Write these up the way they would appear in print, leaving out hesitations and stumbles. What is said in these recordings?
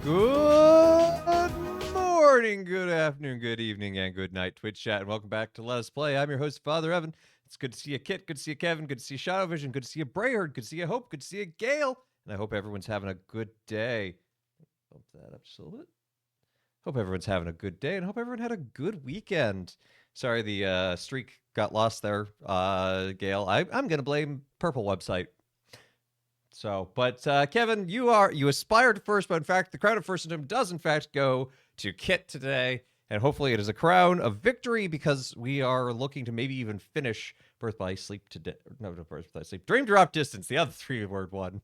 Good morning, good afternoon, good evening, and good night, Twitch chat, and welcome back to Let Us Play. I'm your host, Father Evan. It's good to see you, Kit. Good to see you, Kevin. Good to see you, Shadow Vision. Good to see you, Brayhard. Good to see you, Hope. Good to see you, Gale. And I hope everyone's having a good day. Bump that up just a little bit. Hope everyone's having a good day, and hope everyone had a good weekend. Sorry, the streak got lost there, Gale. I'm gonna blame Purple website. So, but Kevin, you aspired to first, but in fact, the crown of firstdom does in fact go to Kit today, and hopefully it is a crown of victory because we are looking to maybe even finish Birth by Sleep today. No, Birth by Sleep. Dream Drop Distance, the other three-word one.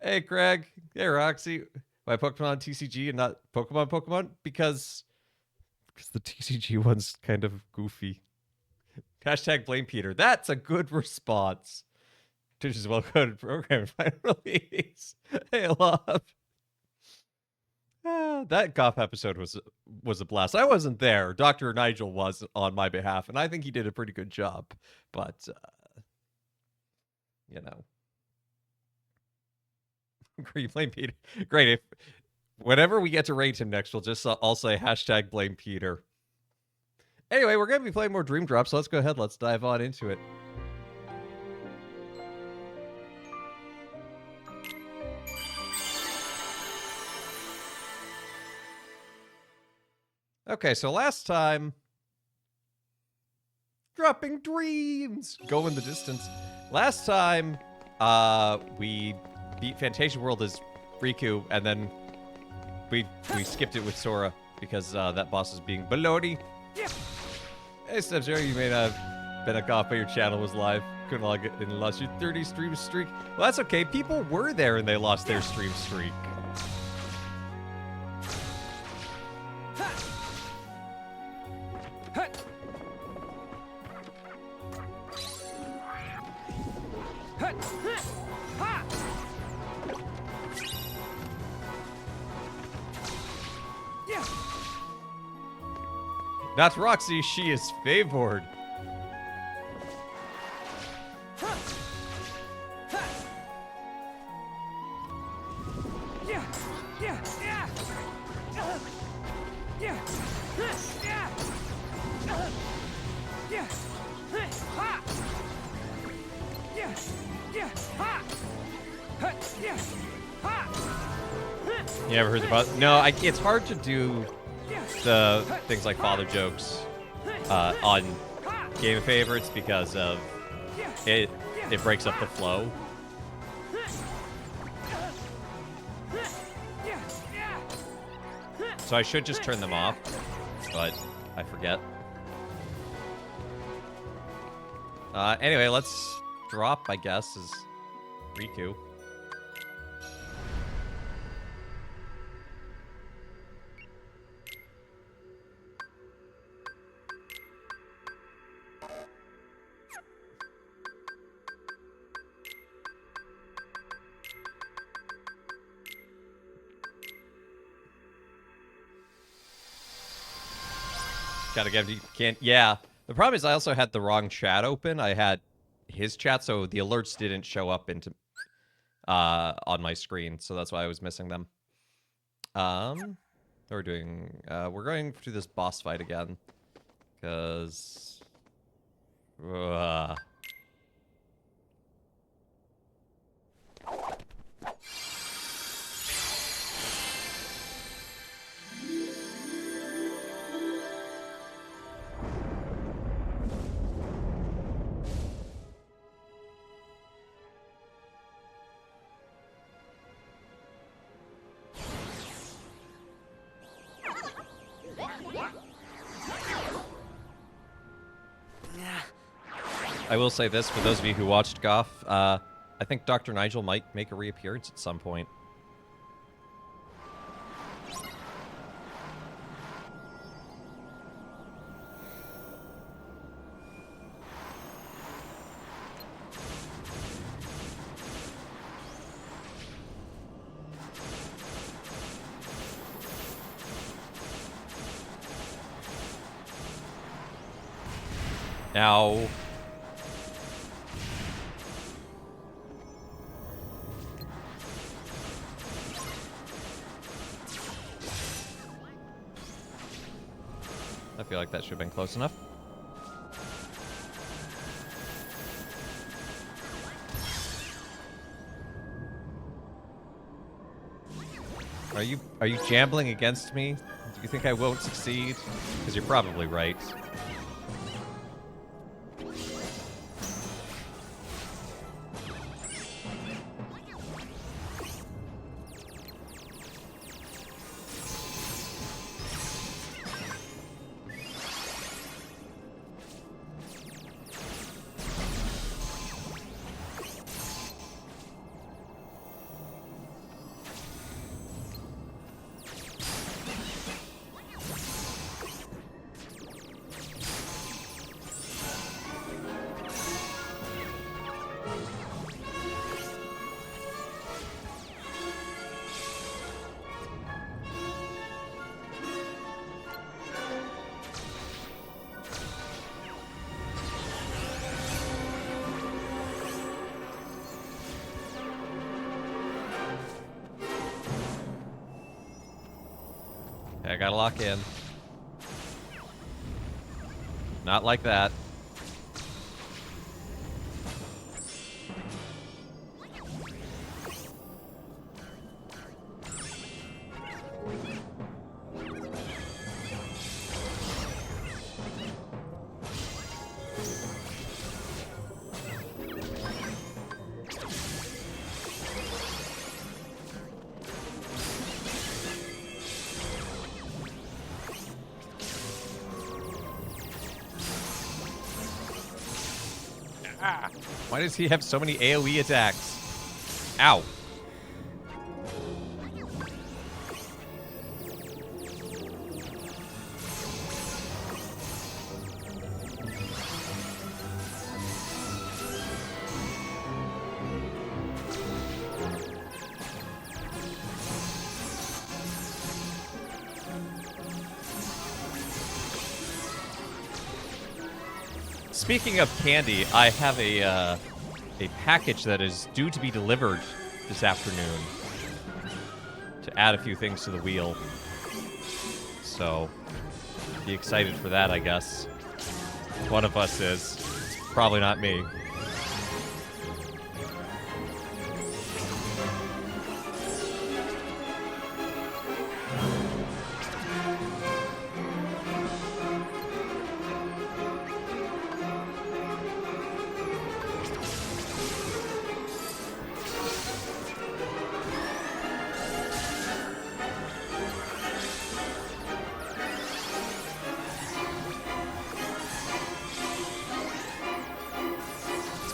Hey, Craig. Hey, Roxy. My Pokemon TCG and not Pokemon because the TCG one's kind of goofy. Hashtag blame Peter. That's a good response. Twitch is a well-coded program. Final release. Hey, love. That golf episode was a blast. I wasn't there. Dr. Nigel was on my behalf, and I think he did a pretty good job. But, you know. You blame Peter. Great. If whenever we get to rate him next, we'll just I'll say hashtag blame Peter. Anyway, we're going to be playing more Dream Drop, so let's go ahead. Let's dive on into it. Okay, so last time, dropping dreams, going the distance. Last time, we beat Fantasia World as Riku, and then we skipped it with Sora because that boss is being baloney. Hey, Sub-Zero, you may not have been a cop, but your channel was live. Couldn't log it and lost your 30 stream streak. Well, that's okay. People were there and they lost their stream streak. Not Roxy, she is favored. You ever heard about? No, it's hard to do the things like father jokes on game favorites because of it breaks up the flow. So I should just turn them off, but I forget. Anyway, let's drop, I guess, is Riku. Gotta get you can't. Yeah. The problem is I also had the wrong chat open. I had his chat, so the alerts didn't show up into on my screen, so that's why I was missing them. We're going through this boss fight again, because I will say this for those of you who watched Goff. I think Dr. Nigel might make a reappearance at some point. Now, I feel like that should have been close enough. Are you jambling against me? Do you think I won't succeed? Because you're probably right. I gotta lock in. Not like that. Why does he have so many AoE attacks? Ow. Speaking of candy, I have a package that is due to be delivered this afternoon to add a few things to the wheel. So, be excited for that, I guess. One of us is. It's probably not me.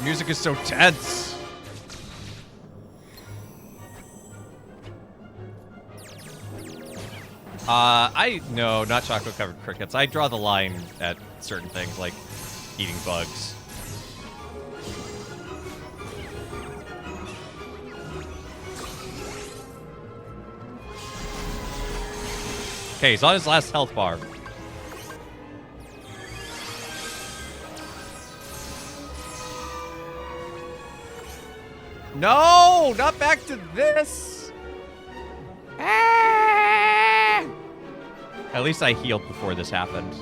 Music is so tense. No, not chocolate covered crickets. I draw the line at certain things like eating bugs. Okay, he's on his last health bar. No, not back to this. Ah! At least I healed before this happened.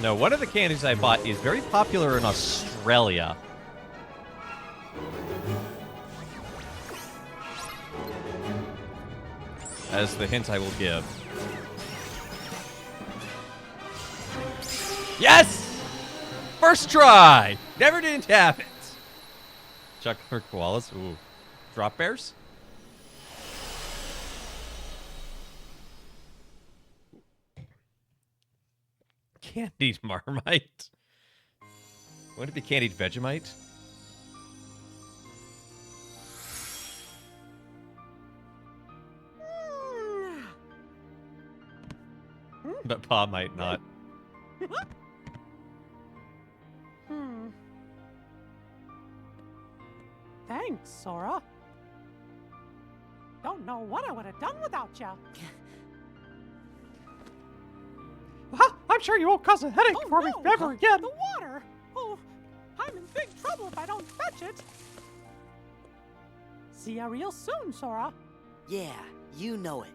No, one of the candies I bought is very popular in Australia. Relia. As the hint I will give. Yes! First try! Never didn't have it. Chuck or koalas. Ooh. Drop bears? Candied Marmite. Wouldn't it be candied Vegemite? But Pa might not. Thanks, Sora. Don't know what I would have done without you. I'm sure you won't cause a headache for me ever again. The water! Oh, I'm in big trouble if I don't fetch it. See ya real soon, Sora. Yeah, you know it.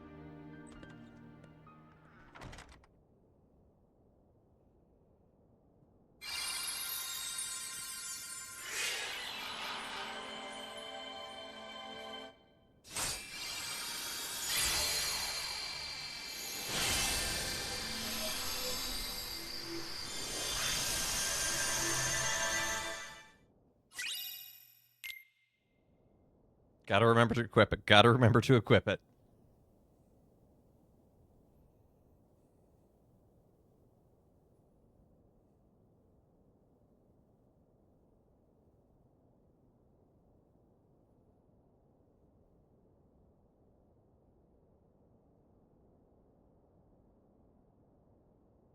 Gotta remember to equip it. Gotta remember to equip it.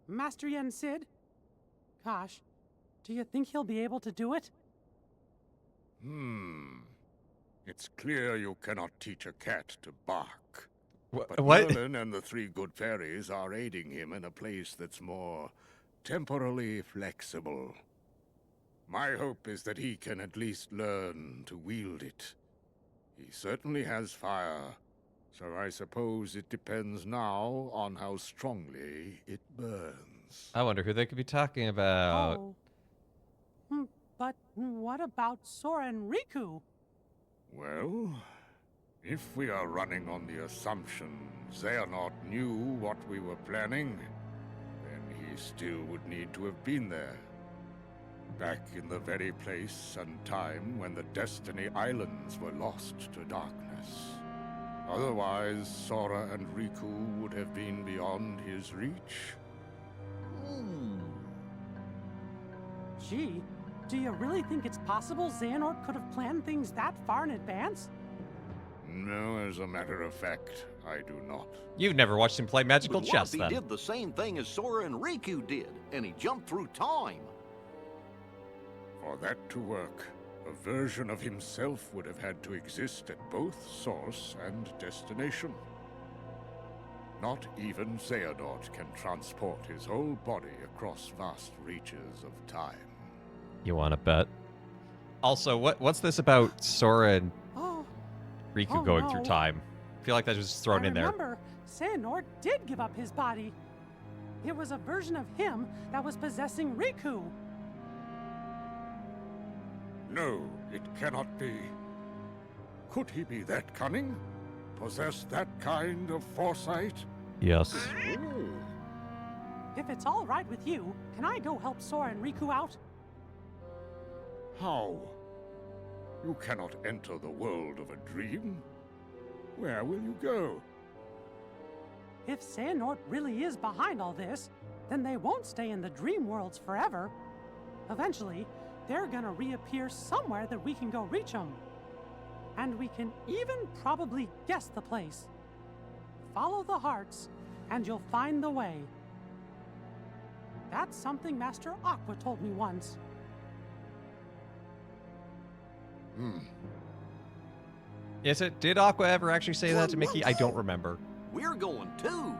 Master Yen Sid? Gosh, do you think he'll be able to do it? It's clear you cannot teach a cat to bark. What? But Merlin and the three good fairies are aiding him in a place that's more temporally flexible. My hope is that he can at least learn to wield it. He certainly has fire, so I suppose it depends now on how strongly it burns. I wonder who they could be talking about. Oh. But what about Sora and Riku? Well, if we are running on the assumption Xehanort knew what we were planning, then he still would need to have been there. Back in the very place and time when the Destiny Islands were lost to darkness. Otherwise, Sora and Riku would have been beyond his reach. Gee, do you really think it's possible Xehanort could have planned things that far in advance? No, as a matter of fact, I do not. You've never watched him play magical But chess, Luffy then. did the same thing as Sora and Riku did, and he jumped through time. For that to work, a version of himself would have had to exist at both source and destination. Not even Xehanort can transport his whole body across vast reaches of time. You want to bet? Also, what's this about Sora and Riku going through no. time? I feel like that was just thrown in there. Remember, Xehanort did give up his body. It was a version of him that was possessing Riku. No, it cannot be. Could he be that cunning? Possess that kind of foresight? Yes. If it's all right with you, can I go help Sora and Riku out? How? You cannot enter the world of a dream. Where will you go? If Xehanort really is behind all this, then they won't stay in the dream worlds forever. Eventually, they're gonna reappear somewhere that we can go reach them. And we can even probably guess the place. Follow the hearts, and you'll find the way. That's something Master Aqua told me once. Is it? Did Aqua ever actually say that to Mickey? I don't remember. We're going too.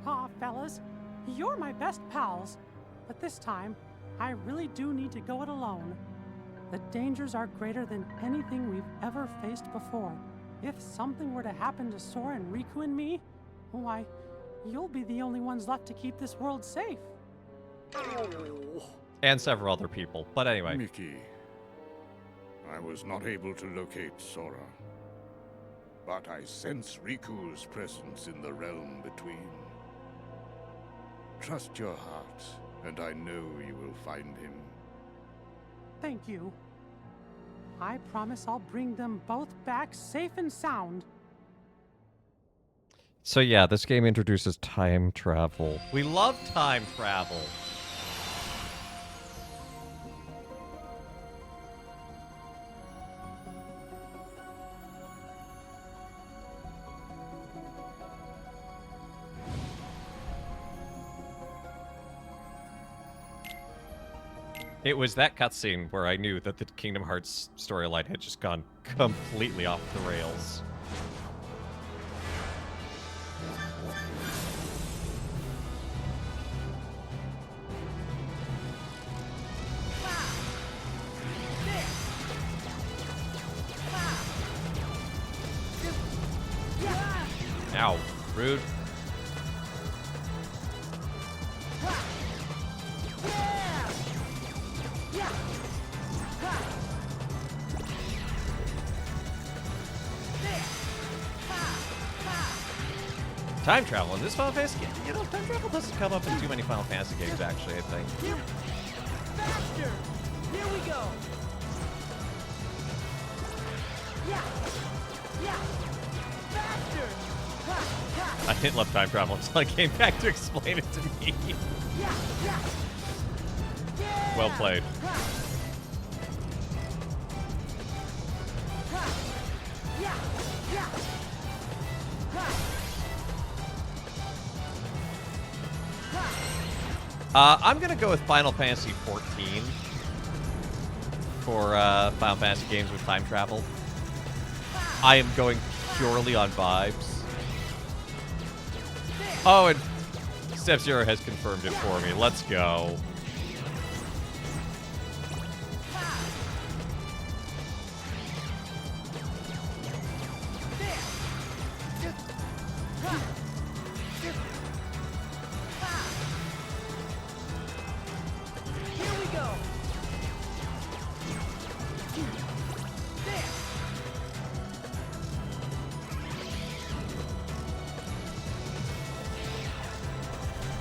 Aw, fellas, you're my best pals. But this time, I really do need to go it alone. The dangers are greater than anything we've ever faced before. If something were to happen to Sora and Riku and me, why, you'll be the only ones left to keep this world safe. Oh, And several other people. But anyway. Mickey, I was not able to locate Sora, but I sense Riku's presence in the realm between. Trust your heart, and I know you will find him. Thank you. I promise I'll bring them both back safe and sound. So yeah, this game introduces time travel. We love time travel. It was that cutscene where I knew that the Kingdom Hearts storyline had just gone completely off the rails. Ow, rude. Time travel in this Final Fantasy game. You know, time travel doesn't come up in too many Final Fantasy games, actually, I think. Faster! Here we go! Yeah! Yeah! Faster! Ha! Ha! I didn't love time travel until I came back to explain it to me. Yeah! Yeah! Yeah! Well played. Ha! Ha! Yeah! Yeah! Ha! I'm gonna go with Final Fantasy 14 for Final Fantasy games with time travel. I am going purely on vibes. Oh, and Step Zero has confirmed it for me. Let's go. Here we go!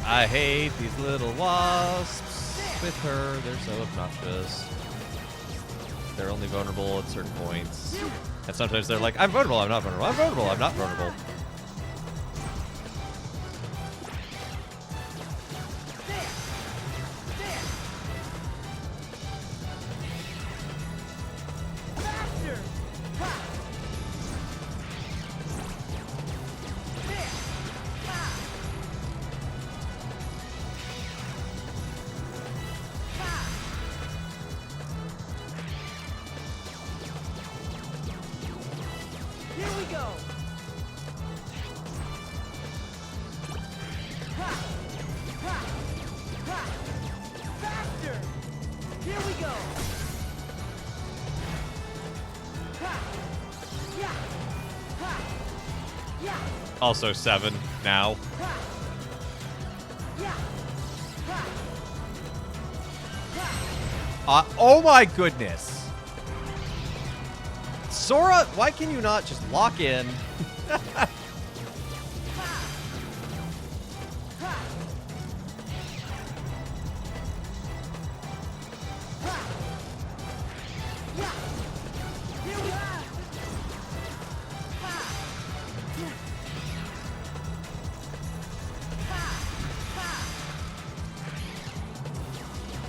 I hate these little wasps with her. They're so obnoxious. They're only vulnerable at certain points. And sometimes they're like, I'm vulnerable, I'm not vulnerable, I'm vulnerable, I'm not vulnerable. Faster! Ha! Here we go! Ha! Ha! Ha! Faster! Here we go! Ha! Yeah! Ha! Yeah! Also 7 now. Ha! Yeah! Ha! Ha! Oh my goodness. Sora, why can you not just lock in? Yeah! Here we are!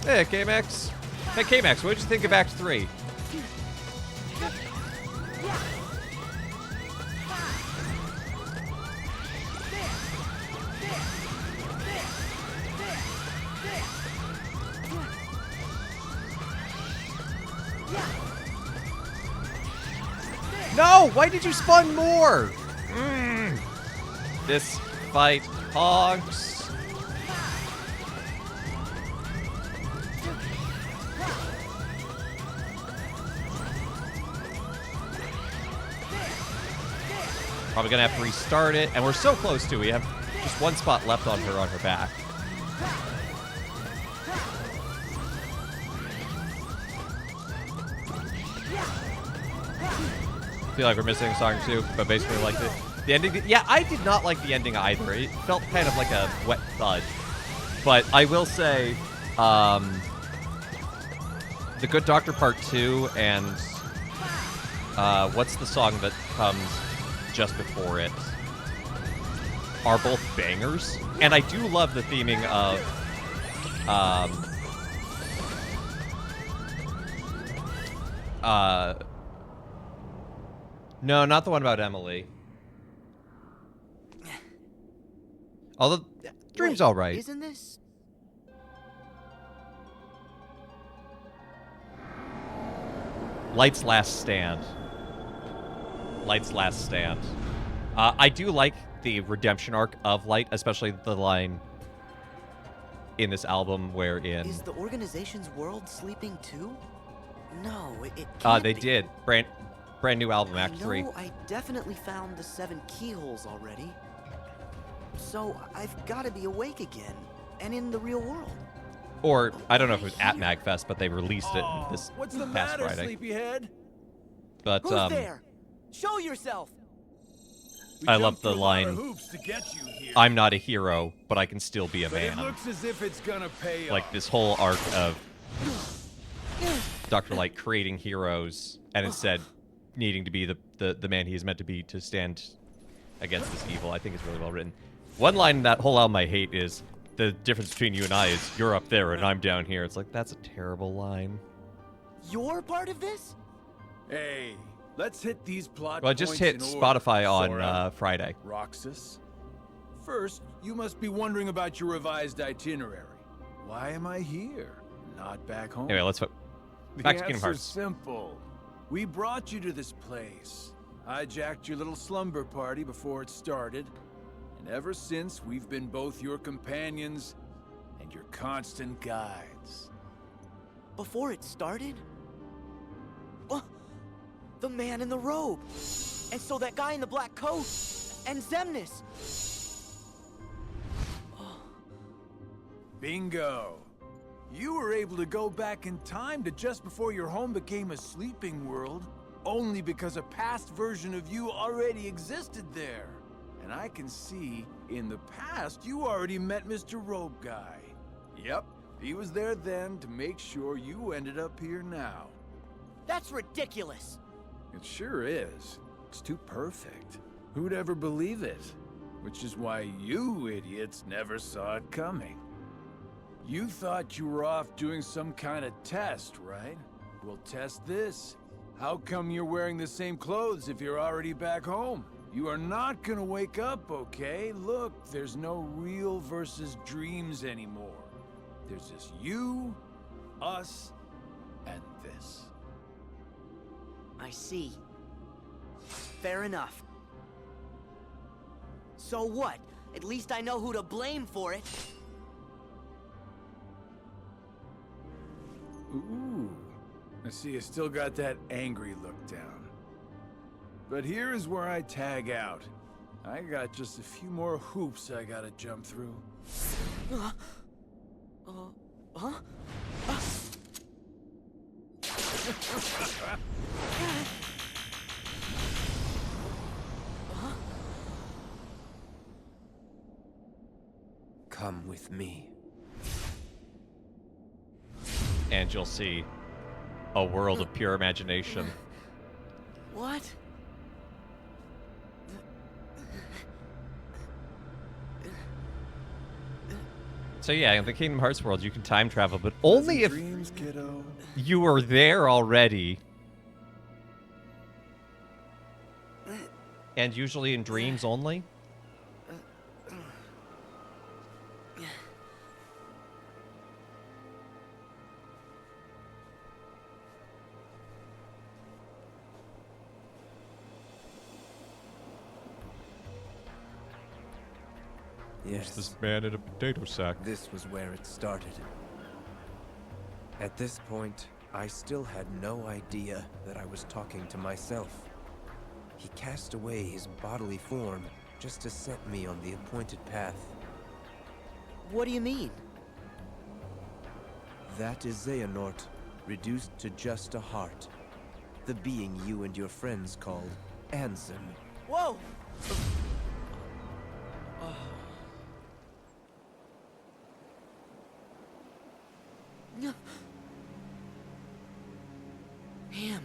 Hey, K-Max. Hey, K-Max, what did you think of Act 3? No! Why did you spawn more? This fight honks. Probably gonna have to restart it, and we're so close to. We have just one spot left on her back. I feel like we're missing a song too, but basically liked it. The ending, yeah, I did not like the ending either. It felt kind of like a wet thud. But I will say, The Good Doctor Part 2 and what's the song that comes just before it are both bangers. And I do love the theming of no, not the one about Emily. Although Dream's all right. Isn't this? Light's Last Stand. Light's Last Stand. I do like the redemption arc of Light, especially the line in this album wherein... Is the organization's world sleeping too? No, it can't they be. did. Brand new album, Act 3. I definitely found the 7 keyholes already. So I've got to be awake again, and in the real world. Or, I don't know if it was at MagFest, but they released it this What's the past matter, Friday. sleepyhead? But, Who's there? Show yourself! We I love jumped the through a lot of line, hoops to get you here. I'm not a hero, but I can still be a But it man. looks as if it's gonna pay Like off. this whole arc of Dr. Light creating heroes and instead needing to be the man he is meant to be to stand against this evil. I think it's really well written. One line in that whole album I hate is, the difference between you and I is you're up there and I'm down here. It's like, that's a terrible line. You're part of this? Hey, let's hit these plot Well, I just points hit in order, Spotify on Sora. Friday. Roxas. First, you must be wondering about your revised itinerary. Why am I here? Not back home? Anyway, let's The back to Kingdom answer's Hearts. simple. We brought you to this place, hijacked your little slumber party before it started, and ever since we've been both your companions and your constant guides. Before it started? Oh, the man in the robe! And so that guy in the black coat! And Zemnis! Bingo! You were able to go back in time to just before your home became a sleeping world, only because a past version of you already existed there. And I can see, in the past, you already met Mr. Robe Guy. Yep, he was there then to make sure you ended up here now. That's ridiculous! It sure is. It's too perfect. Who'd ever believe it? Which is why you idiots never saw it coming. You thought you were off doing some kind of test, right? We'll test this. How come you're wearing the same clothes if you're already back home? You are not gonna wake up, okay? Look, there's no real versus dreams anymore. There's just you, us, and this. I see. Fair enough. So what? At least I know who to blame for it. Ooh, I see you still got that angry look down. But here is where I tag out. I got just a few more hoops I gotta jump through. Huh? Come with me. And you'll see a world of pure imagination. What? So yeah, in the Kingdom Hearts world, you can time travel, but only if Dreams, kiddo. you were there already. And usually in dreams only. Yes, This man in a potato sack. this was where it started. At this point, I still had no idea that I was talking to myself. He cast away his bodily form just to set me on the appointed path. What do you mean? That is Xehanort, reduced to just a heart. The being you and your friends called Ansem. Whoa! Him.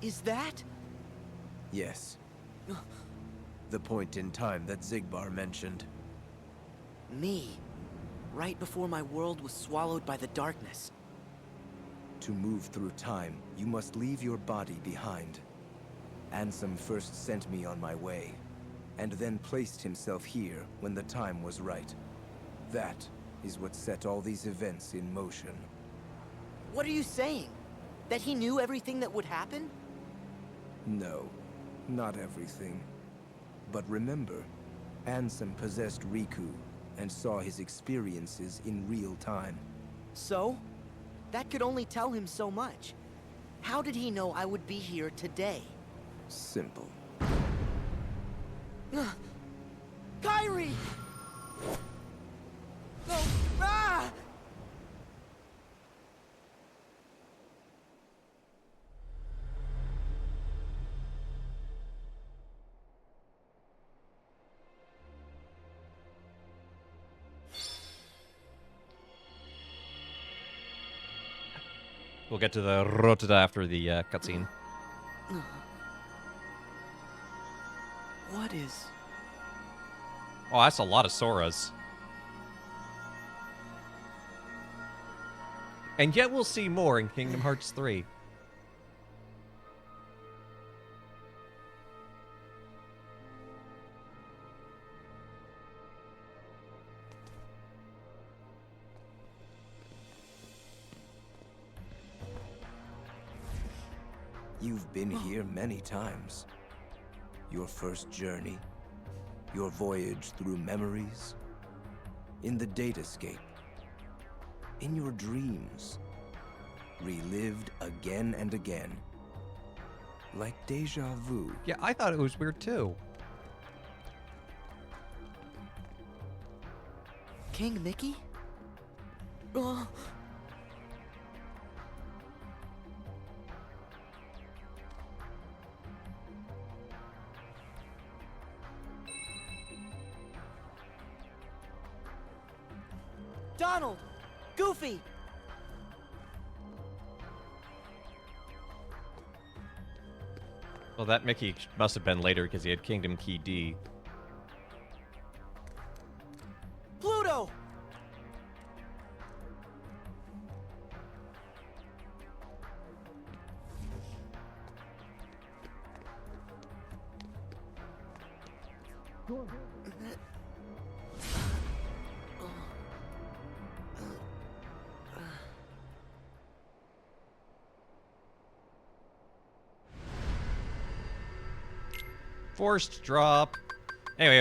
Is that? Yes. The point in time that Xigbar mentioned. Me. Right before my world was swallowed by the darkness. To move through time, you must leave your body behind. Ansem first sent me on my way, and then placed himself here when the time was right. That is what set all these events in motion. What are you saying? That he knew everything that would happen? No, not everything. But remember, Ansem possessed Riku and saw his experiences in real time. So? That could only tell him so much. How did he know I would be here today? Simple. Kairi! No! Ah! We'll get to the Rotunda after the cutscene. What is... Oh, that's a lot of Soras. And yet we'll see more in Kingdom Hearts 3. You've been here many times. Your first journey, your voyage through memories, in the datascape, in your dreams, relived again and again, like deja vu. Yeah, I thought it was weird too. King Mickey? Oh. Donald! Goofy! Well, that Mickey must have been later because he had Kingdom Key D. Pluto! Forced drop. Anyway,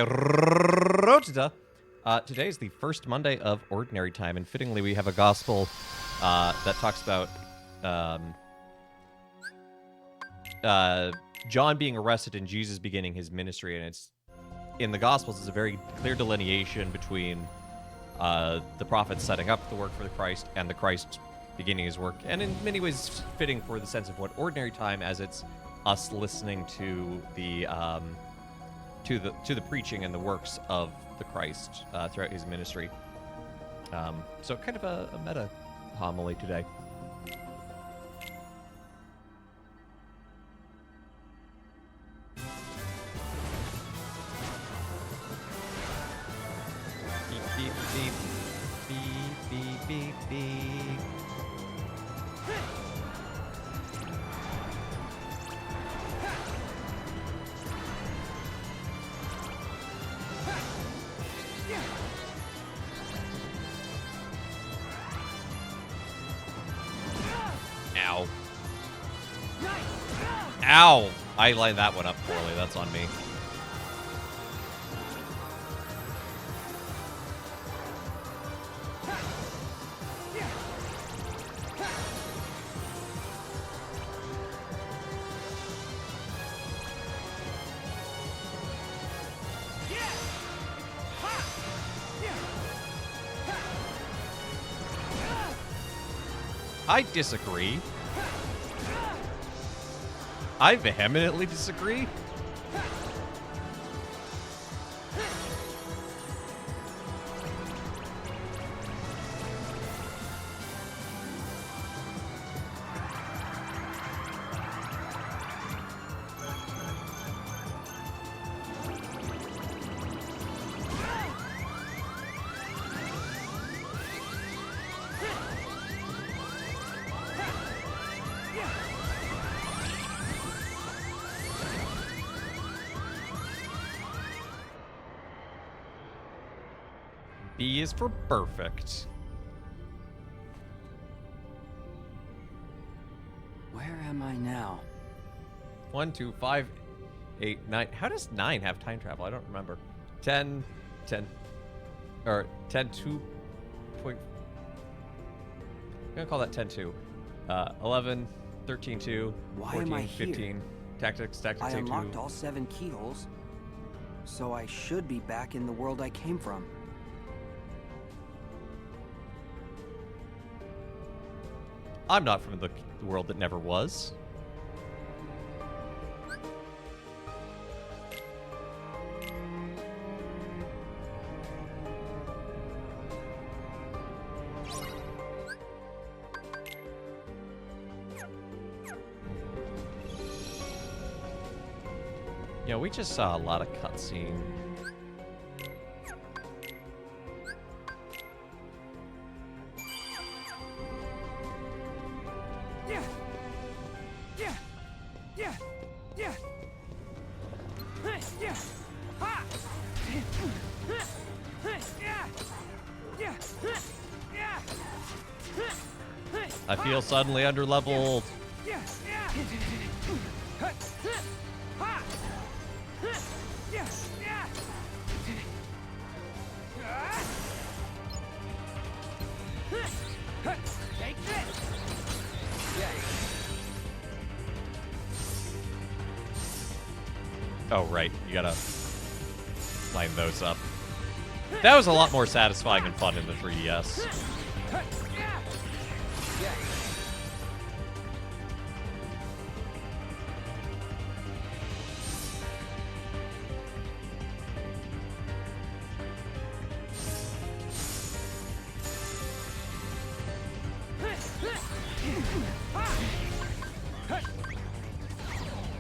Rotunda. Today is the first Monday of Ordinary Time, and fittingly, we have a gospel that talks about John being arrested and Jesus beginning his ministry. And it's in the Gospels, it's a very clear delineation between the prophets setting up the work for the Christ and the Christ beginning his work, and in many ways fitting for the sense of what Ordinary Time, as it's us listening to the preaching and the works of the Christ throughout his ministry. So kind of a meta homily today. Beep beep beep beep beep beep beep. Ow. Ow! I lined that one up poorly. That's on me. I disagree. I vehemently disagree. B is for perfect. Where am I now? 1, 2, 5, 8, 9. How does 9 have time travel? I don't remember. 10, 10, or 10, 2 point. I'm gonna call that 10, 2. 11, 13, 2, Why 14, am I here? 15. Tactics, I 2. unlocked all 7 keyholes, so I should be back in the world I came from. I'm not from the world that never was. Yeah, we just saw a lot of cutscene. I feel suddenly underleveled. Oh, right. You gotta line those up. That was a lot more satisfying and fun in the 3DS.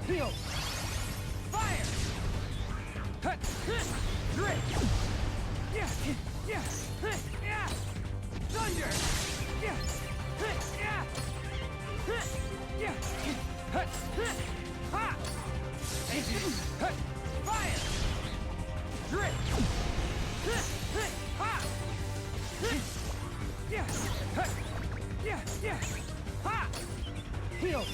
Heal! Fire! Drip! Yeah! Thunder! Yeah! Fire! Drip! Heal!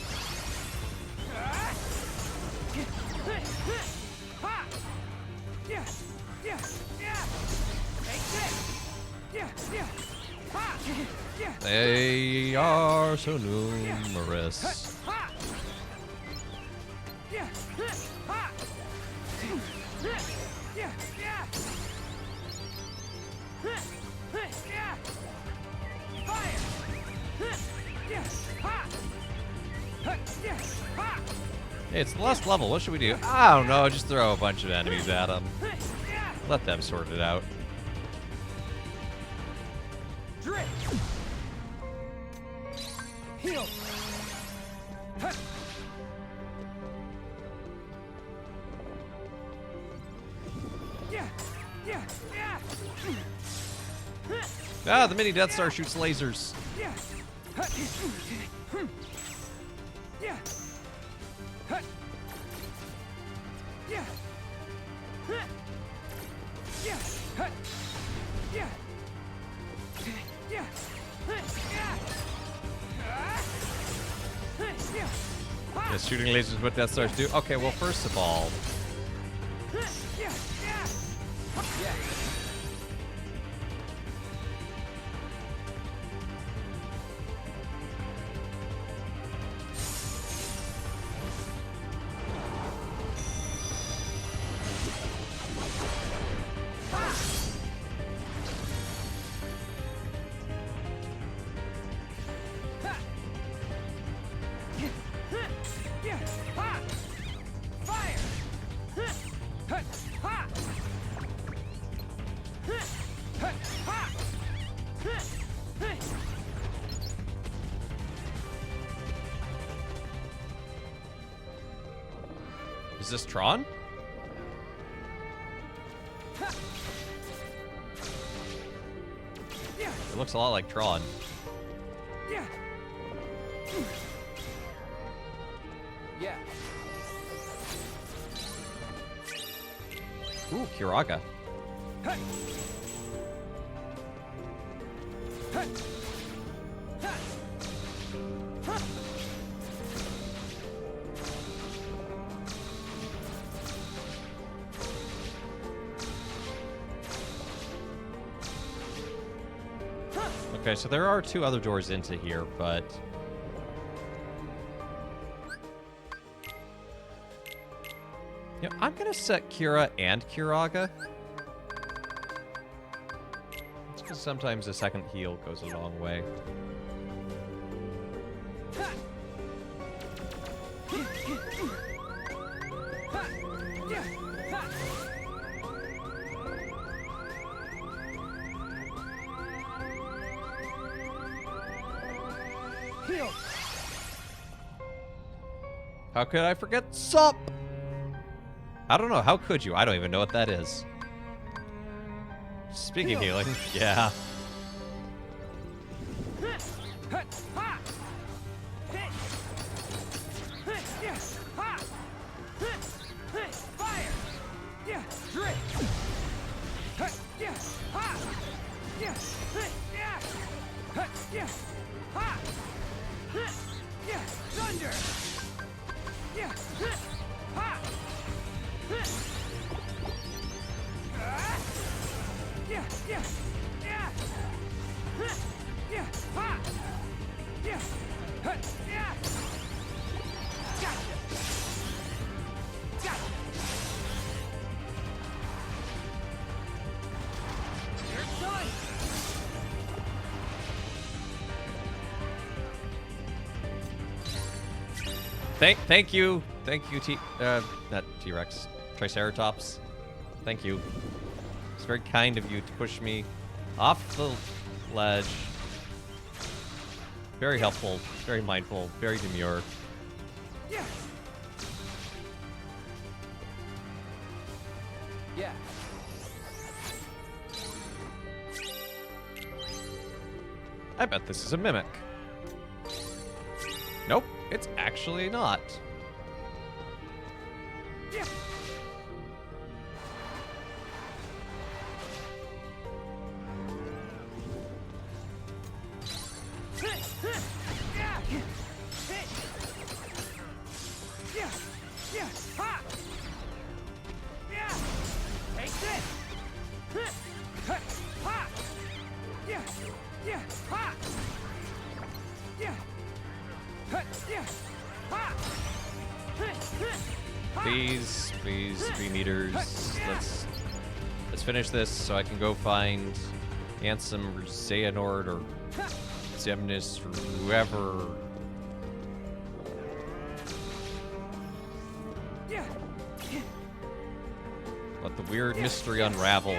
They are so numerous. Hey, it's the last level. What should we do? I don't know. Just throw a bunch of enemies at them. Let them sort it out. Drip! Heal! Ah, the mini Death Star shoots lasers. Just shooting lasers what Death Stars do? Okay, well, first of all... Is this Tron? It looks a lot like Tron. Yeah. Yeah. Ooh, Kiraga. Okay, so there are 2 other doors into here, but... Yeah, I'm gonna set Kira and Kiraga. It's because sometimes a second heal goes a long way. How could I forget Sup? I don't know. How could you? I don't even know what that is. Speaking of healing, yeah. Thank you, not T-Rex, Triceratops. Thank you. It's very kind of you to push me off the ledge. Very helpful, very mindful, very demure. Yeah. Yeah. I bet this is a mimic. Nope, it's actually not. Yeah. Please, 3 meters. Let's finish this so I can go find Ansem or Xehanort or Xemnas or whoever. Let the weird mystery unravel.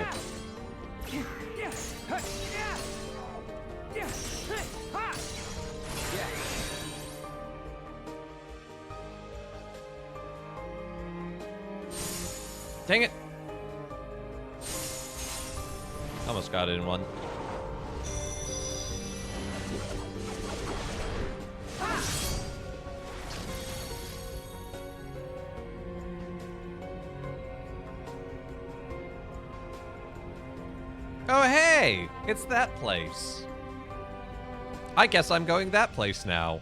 Dang it! Almost got it in one. Oh, hey! It's that place. I guess I'm going that place now.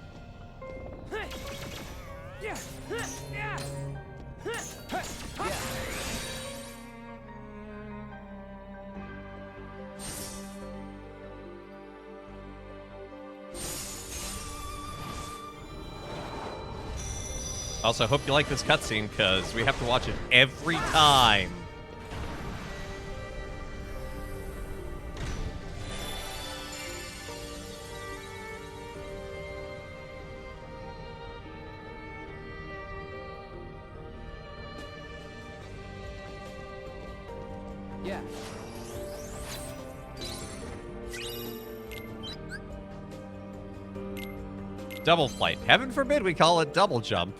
Also, hope you like this cutscene, because we have to watch it every time. Yeah. Double flight. Heaven forbid we call it double jump.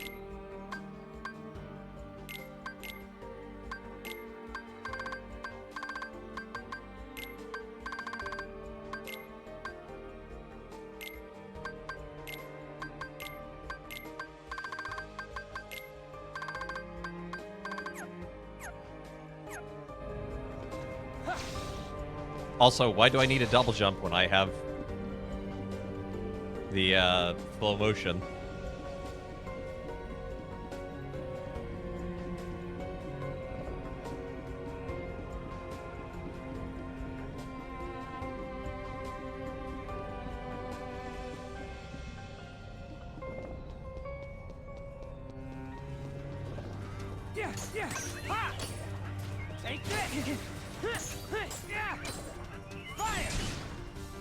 Also, why do I need a double jump when I have the slow motion? Yeah. Ha! Take this. Yeah. Fire.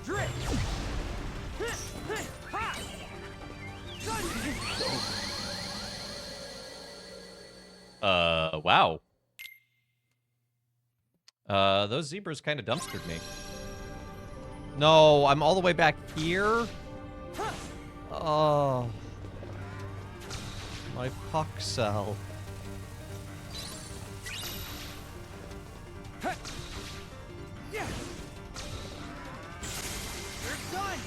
Drip. Ha! Wow. Those zebras kind of dumpstered me. No, I'm all the way back here? Oh. My puck cell. Yeah. You're done.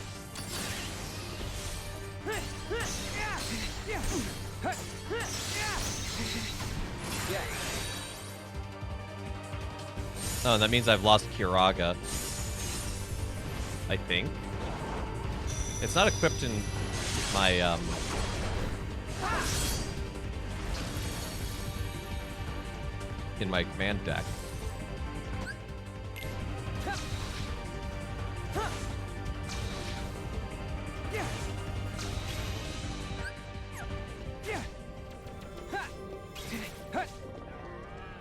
Oh, and that means I've lost Kiraga. I think. It's not equipped in my, in my command deck.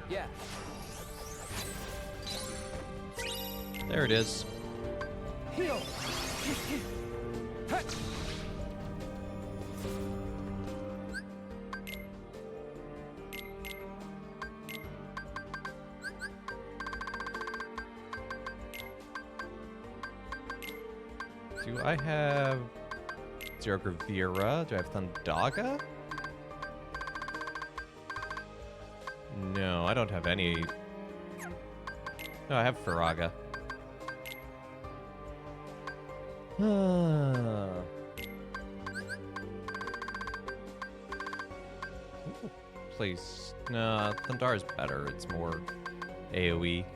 Yeah. There it is. Heal. Do I have Zero Gravira? Do I have Thundaga? No, I don't have any. No, I have Firaga. Please. No, Thundar is better. It's more AoE. I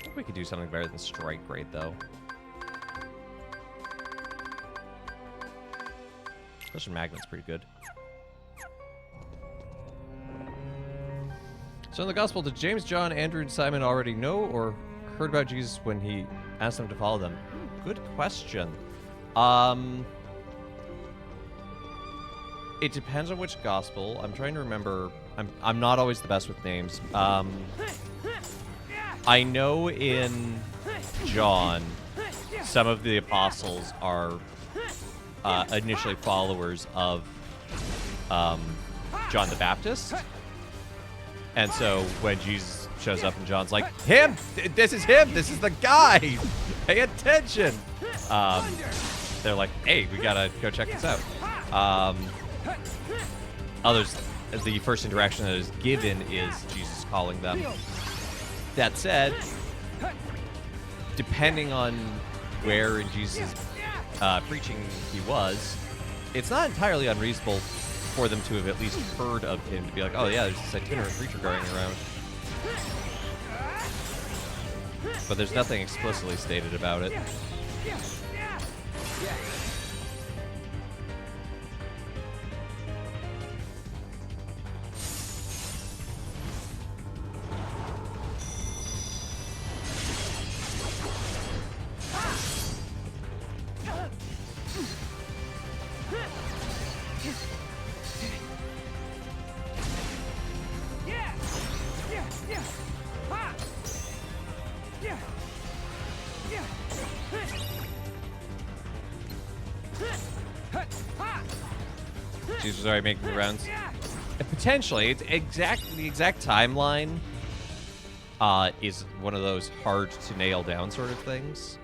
think we could do something better than Strike Raid, though. Special Magnet's pretty good. So in the Gospel, did James, John, Andrew, and Simon already know or heard about Jesus when he asked them to follow them? Good question. It depends on which Gospel. I'm trying to remember. I'm not always the best with names. I know in John, some of the apostles are initially followers of John the Baptist. And so when Jesus shows up and John's like, him! This is him! This is the guy! Pay attention! They're like, hey, we gotta go check this out. Others, the first interaction that is given is Jesus calling them. That said, depending on where in Jesus' preaching he was, it's not entirely unreasonable for them to have at least heard of him, to be like, oh yeah, there's this itinerant preacher going around. But there's nothing explicitly stated about it. Jesus was already making the rounds. Potentially, it's the exact timeline is one of those hard to nail down sort of things.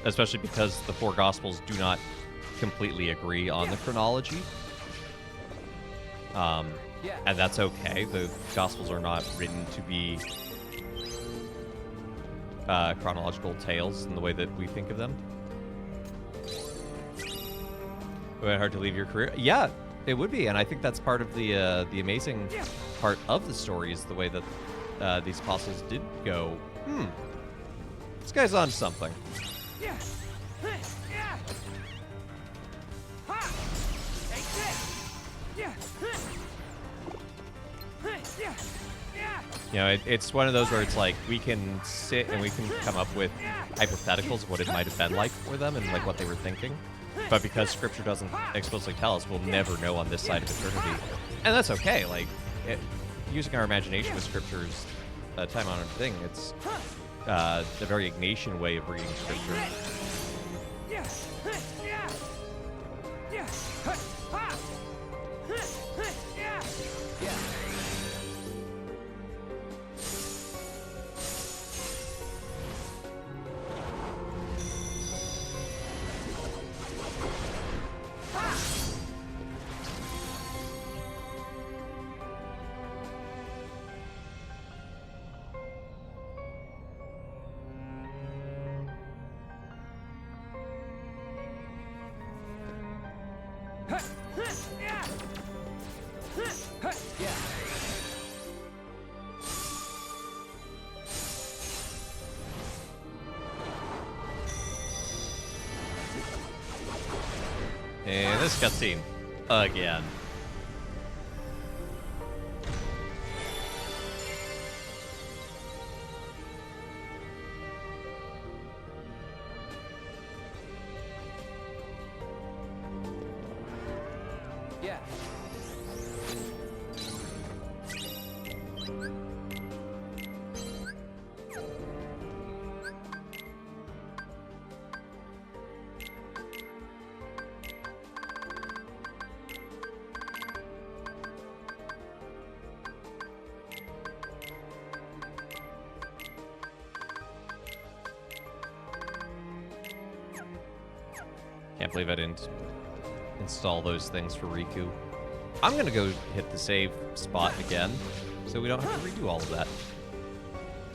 Especially because the four Gospels do not completely agree on the chronology. And that's okay. The Gospels are not written to be chronological tales in the way that we think of them. Would it be hard to leave your career? Yeah, it would be, and I think that's part of the amazing part of the story is the way that these apostles did go, this guy's on something. You know, it's one of those where it's like we can sit and we can come up with hypotheticals of what it might have been like for them and like what they were thinking. But because Scripture doesn't explicitly tell us, we'll never know on this side of eternity. And that's okay. Like, using our imagination with Scripture is a time-honored thing. It's the very Ignatian way of reading Scripture. And this cutscene again. Yeah. Can't believe I didn't install those things for Riku. I'm gonna go hit the save spot again, so we don't have to redo all of that.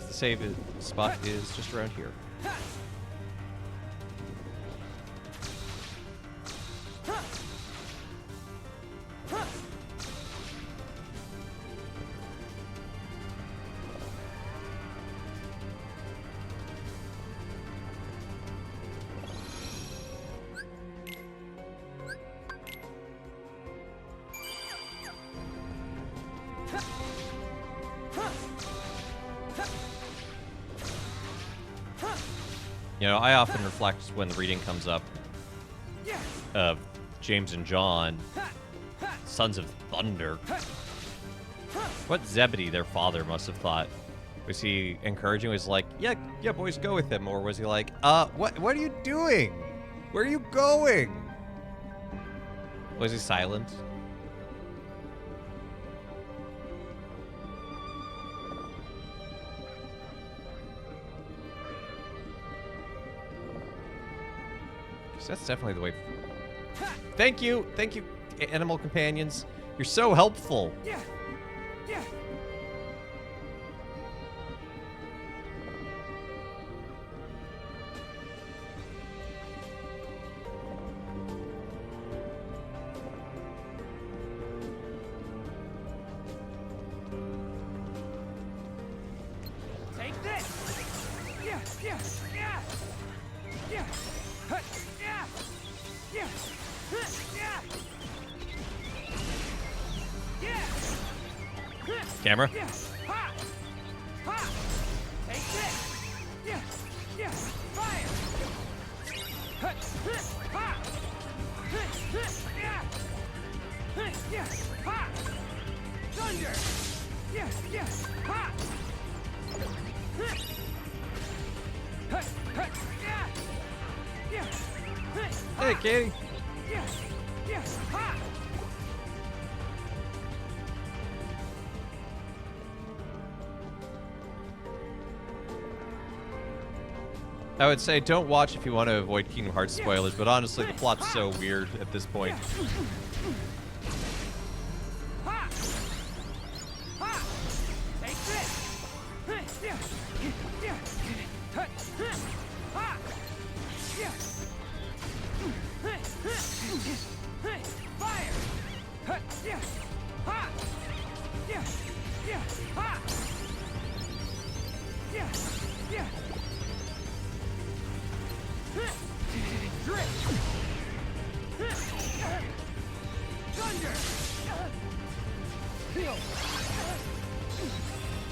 The save spot is just around here. You know, I often reflect when the reading comes up of James and John, Sons of Thunder. What Zebedee, their father, must have thought. Was he encouraging? Was he like, yeah, boys, go with him? Or was he like, what are you doing? Where are you going? Was he silent? That's definitely the way. Thank you, animal companions. You're so helpful. Yeah. Take this. Yeah. Camera. Take this. Yeah. Fire. Thunder. Yeah. Hey, Katie. I would say don't watch if you want to avoid Kingdom Hearts spoilers, but honestly, the plot's so weird at this point. Take this. Fire.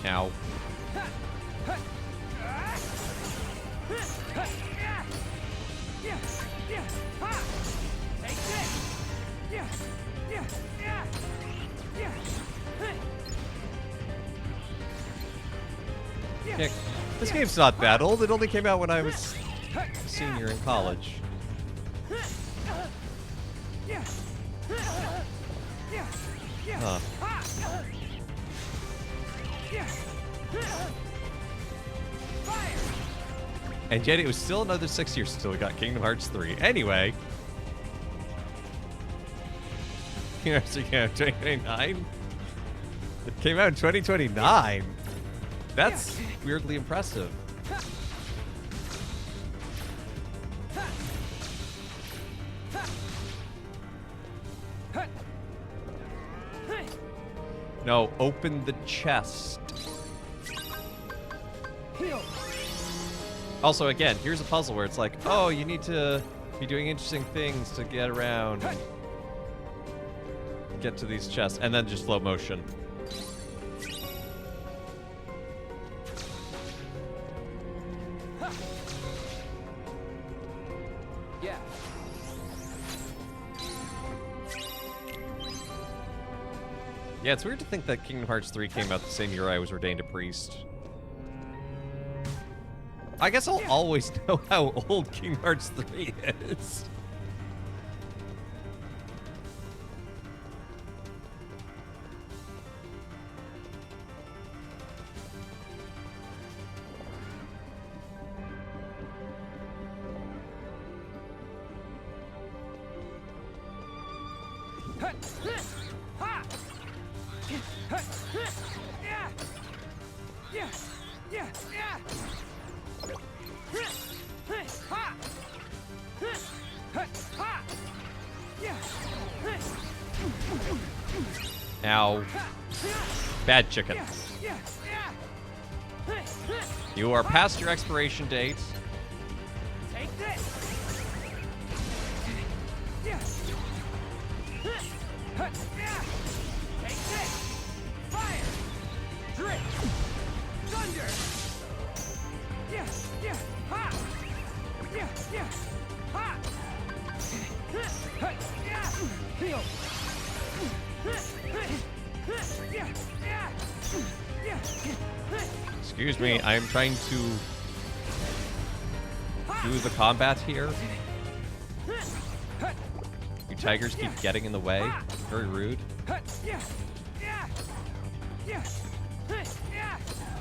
Ow. Yeah, this game's not that old. It only came out when I was a senior in college. Huh. And yet it was still another 6 years until we got Kingdom Hearts 3. Anyway. Kingdom Hearts 3 came out in 2029? It came out in 2029? That's weirdly impressive. No, open the chest. Also, again, here's a puzzle where it's like, oh, you need to be doing interesting things to get around and get to these chests, and then just slow motion. Yeah. Yeah, it's weird to think that Kingdom Hearts 3 came out the same year I was ordained a priest. I guess I'll always know how old Kingdom Hearts 3 is. Ow. Bad chicken. You are past your expiration date. Take this. Take this. Fire. Drip. Thunder. Ha. Ha. Heal. Excuse me, I am trying to do the combat here. You tigers keep getting in the way. Very rude.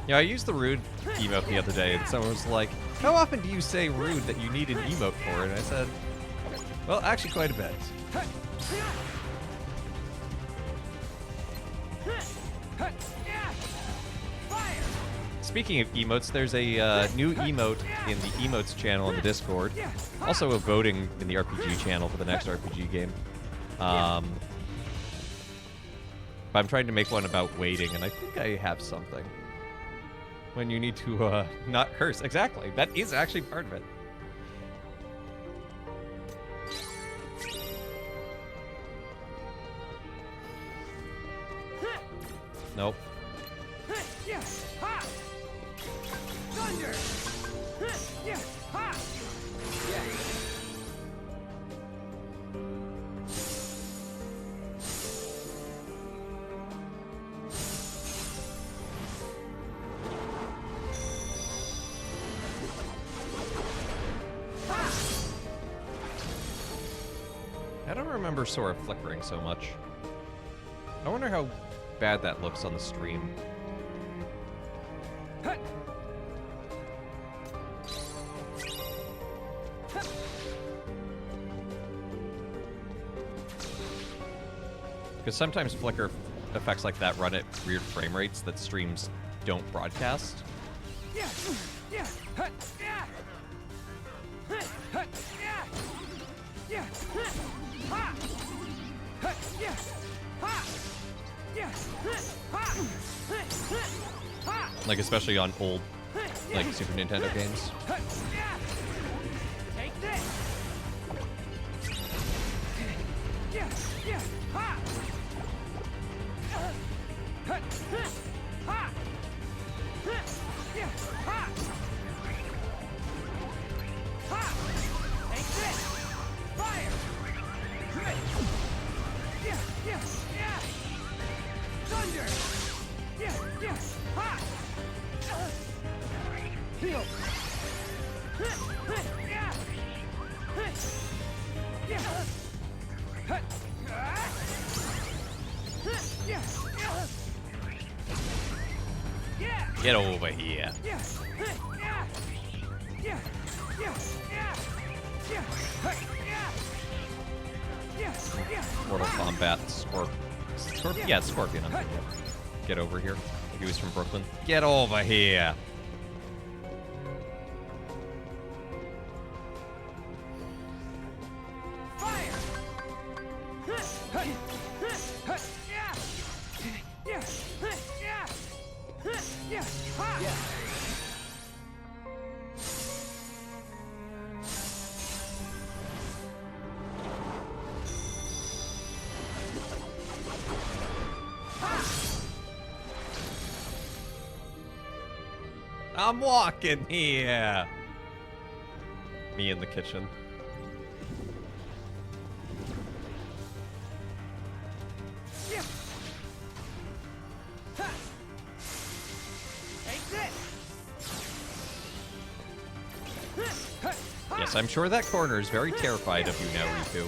Yeah, I used the rude emote the other day, and someone was like, how often do you say rude that you need an emote for? And I said, well, actually quite a bit. Speaking of emotes, there's a new emote in the emotes channel in the Discord. Also a voting in the RPG channel for the next RPG game. But I'm trying to make one about waiting, and I think I have something. When you need to not curse. Exactly. That is actually part of it. Nope. Thunder. Ha. I don't remember Sora flickering so much. I wonder how bad that looks on the stream. Because sometimes flicker effects like that run at weird frame rates that streams don't broadcast. Like especially on old, like Super Nintendo games. Take this. Ha. Thunder! Ha! Heal! Get over here. Mortal Kombat Scorpion. Yeah, Scorpion. I'm thinking of. Get over here. He was from Brooklyn. Get over here. I'm walking here. Me in the kitchen. Yes, I'm sure that corner is very terrified of you now, Riku.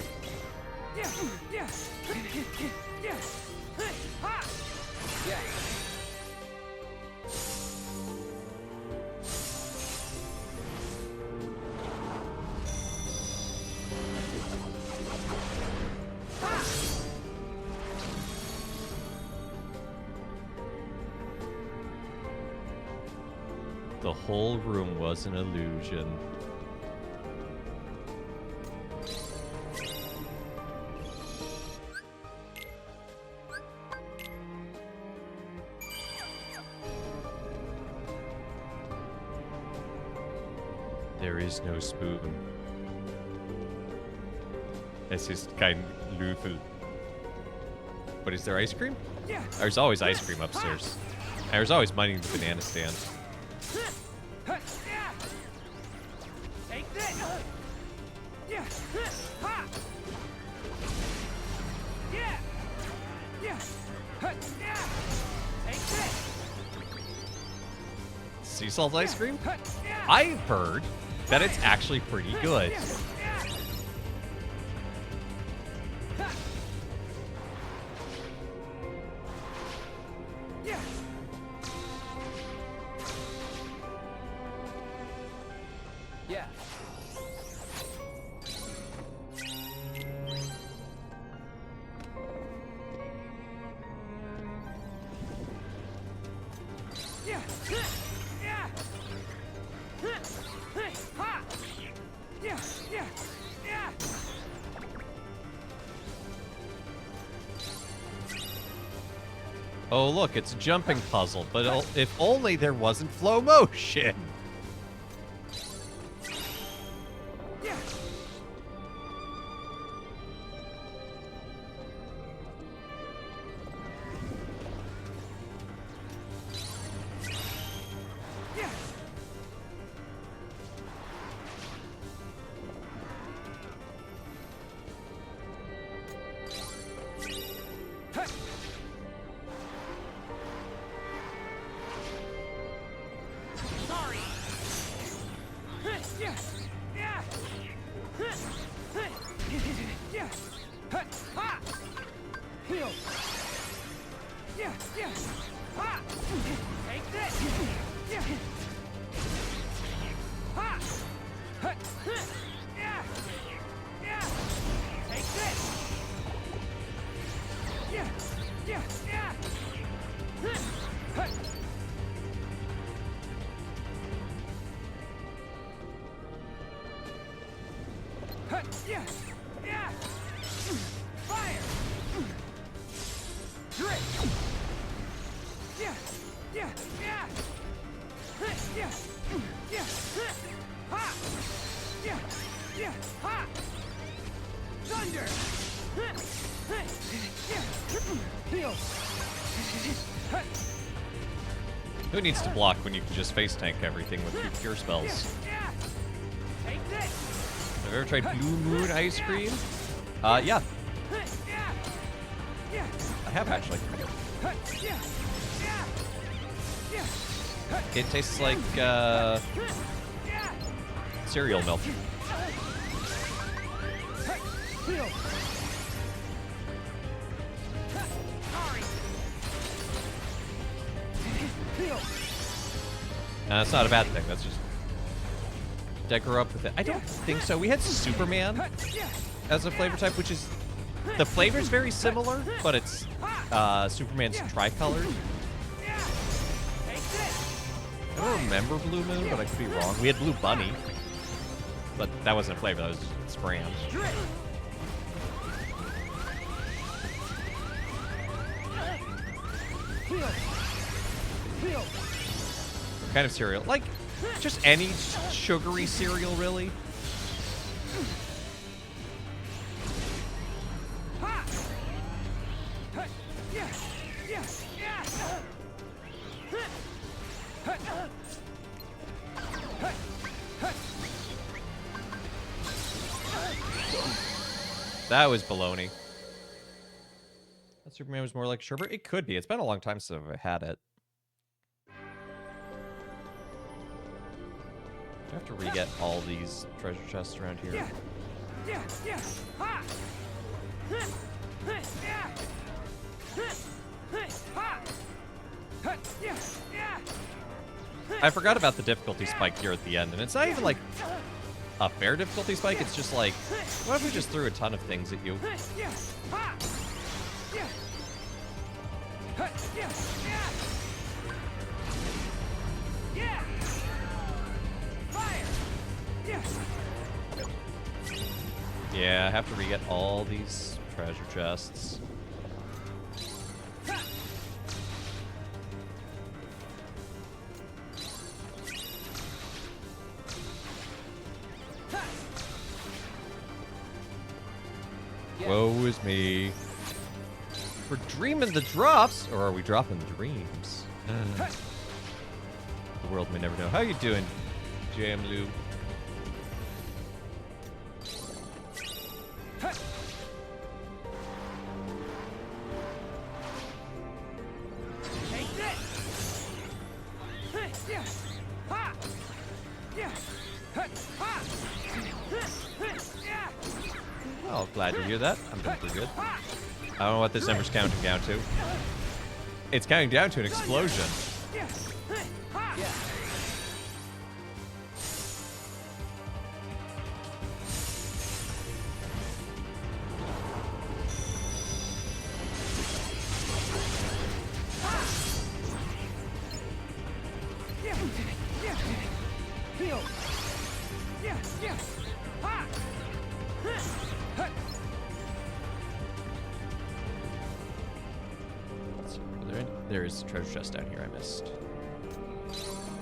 The whole room was an illusion. There is no spoon. Es ist kein Löffel. But is there ice cream? There's always ice cream upstairs. There's always money in the banana stand. Sea salt ice cream? I've heard that it's actually pretty good. Oh, look, it's a jumping puzzle, but if only there wasn't flow motion. Who needs to block when you can just face tank everything with 2 cure spells? Have you ever tried Blue Moon ice cream? Yeah. I have actually. It tastes like cereal milk. That's not a bad thing. That's just I grew up with it. I don't think so. We had Superman as a flavor type, which is the flavor's very similar, but it's Superman's tricolored. I don't remember Blue Moon, but I could be wrong. We had Blue Bunny, but that wasn't a flavor. That was just its brand. Kind of cereal, like just any sugary cereal, really. That was baloney. That Superman was more like sherbet. It could be. It's been a long time since I've had it. I have to re-get all these treasure chests around here. I forgot about the difficulty spike here at the end, and it's not even like a fair difficulty spike. It's just like, what if we just threw a ton of things at you? Yeah, I have to re-get all these treasure chests. Woe is me. We're dreaming the drops, or are we dropping dreams? The world may never know. How you doing, JM Lou? Oh, glad to hear that. I'm doing pretty good. I don't know what this number's counting down to. It's counting down to an explosion. There's a treasure chest down here I missed.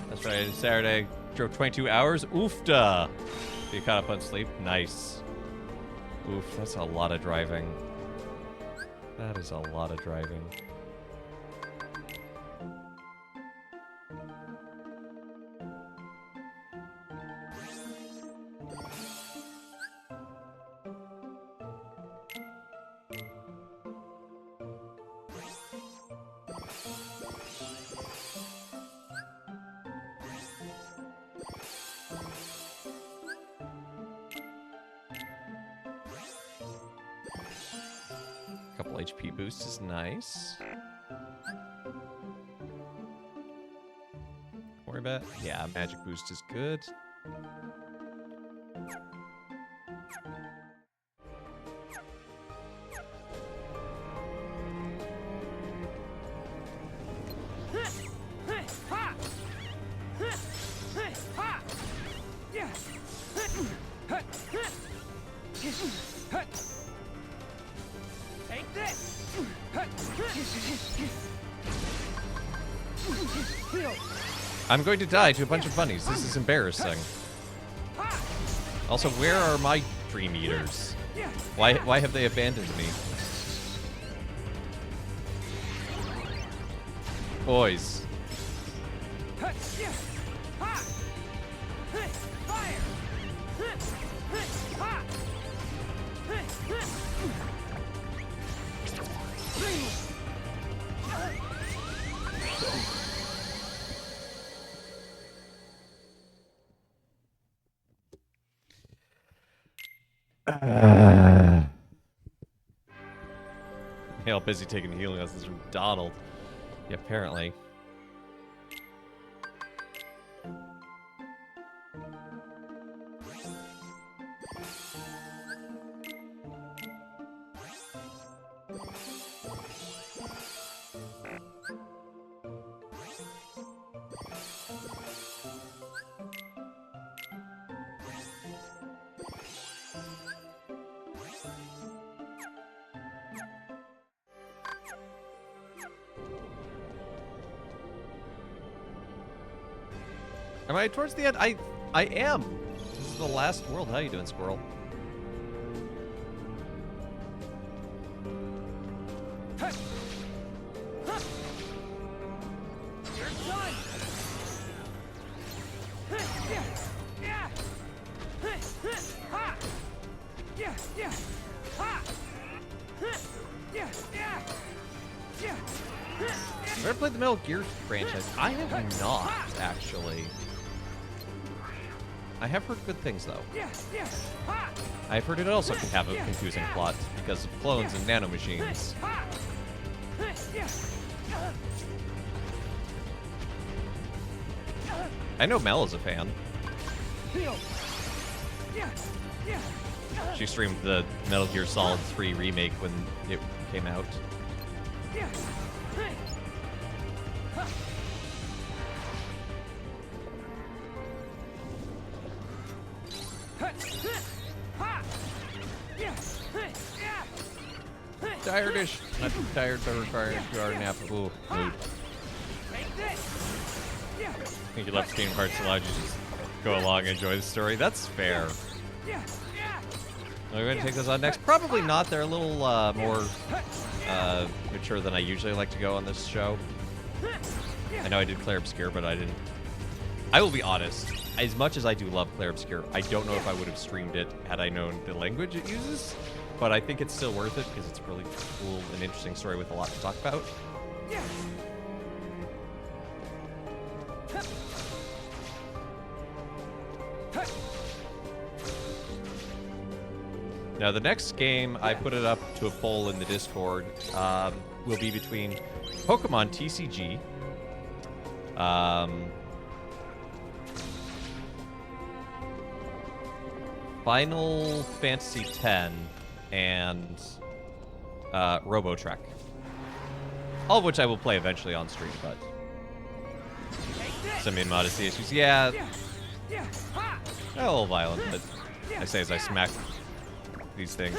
That's right, Saturday. Drove 22 hours. Oofda! You caught up on sleep? Nice. Oof, that's a lot of driving. That is a lot of driving. Couple HP boosts is nice. Worry about it. Yeah, magic boost is good. I'm going to die to a bunch of bunnies. This is embarrassing. Also, where are my Dream Eaters? Why have they abandoned me? Boys. Hell, busy taking healing lessons from Donald. Yeah, apparently. Am I towards the end? I am. This is the last world. How you doing, Squirrel? Have you ever played the Metal Gear franchise? I have not, actually. I have heard good things, though. I've heard it also can have a confusing plot because of clones and nanomachines. I know Mel is a fan. She streamed the Metal Gear Solid 3 remake when it came out. Tired-ish. Not too tired, but requiring a 2-hour nap. Ooh, mood. I think you left Kingdom Hearts allowed you to just go along and enjoy the story. That's fair. Are we going to take those on next? Probably not. They're a little more mature than I usually like to go on this show. I know I did Clair Obscur, but I didn't. I will be honest. As much as I do love Clair Obscur, I don't know if I would have streamed it had I known the language it uses. But I think it's still worth it because it's a really cool and interesting story with a lot to talk about. Now, the next game, I put it up to a poll in the Discord, will be between Pokemon TCG, Final Fantasy X, and RoboTrek. All of which I will play eventually on stream, but some immodesty issues. Yeah, a little violent, but I say as I smack these things.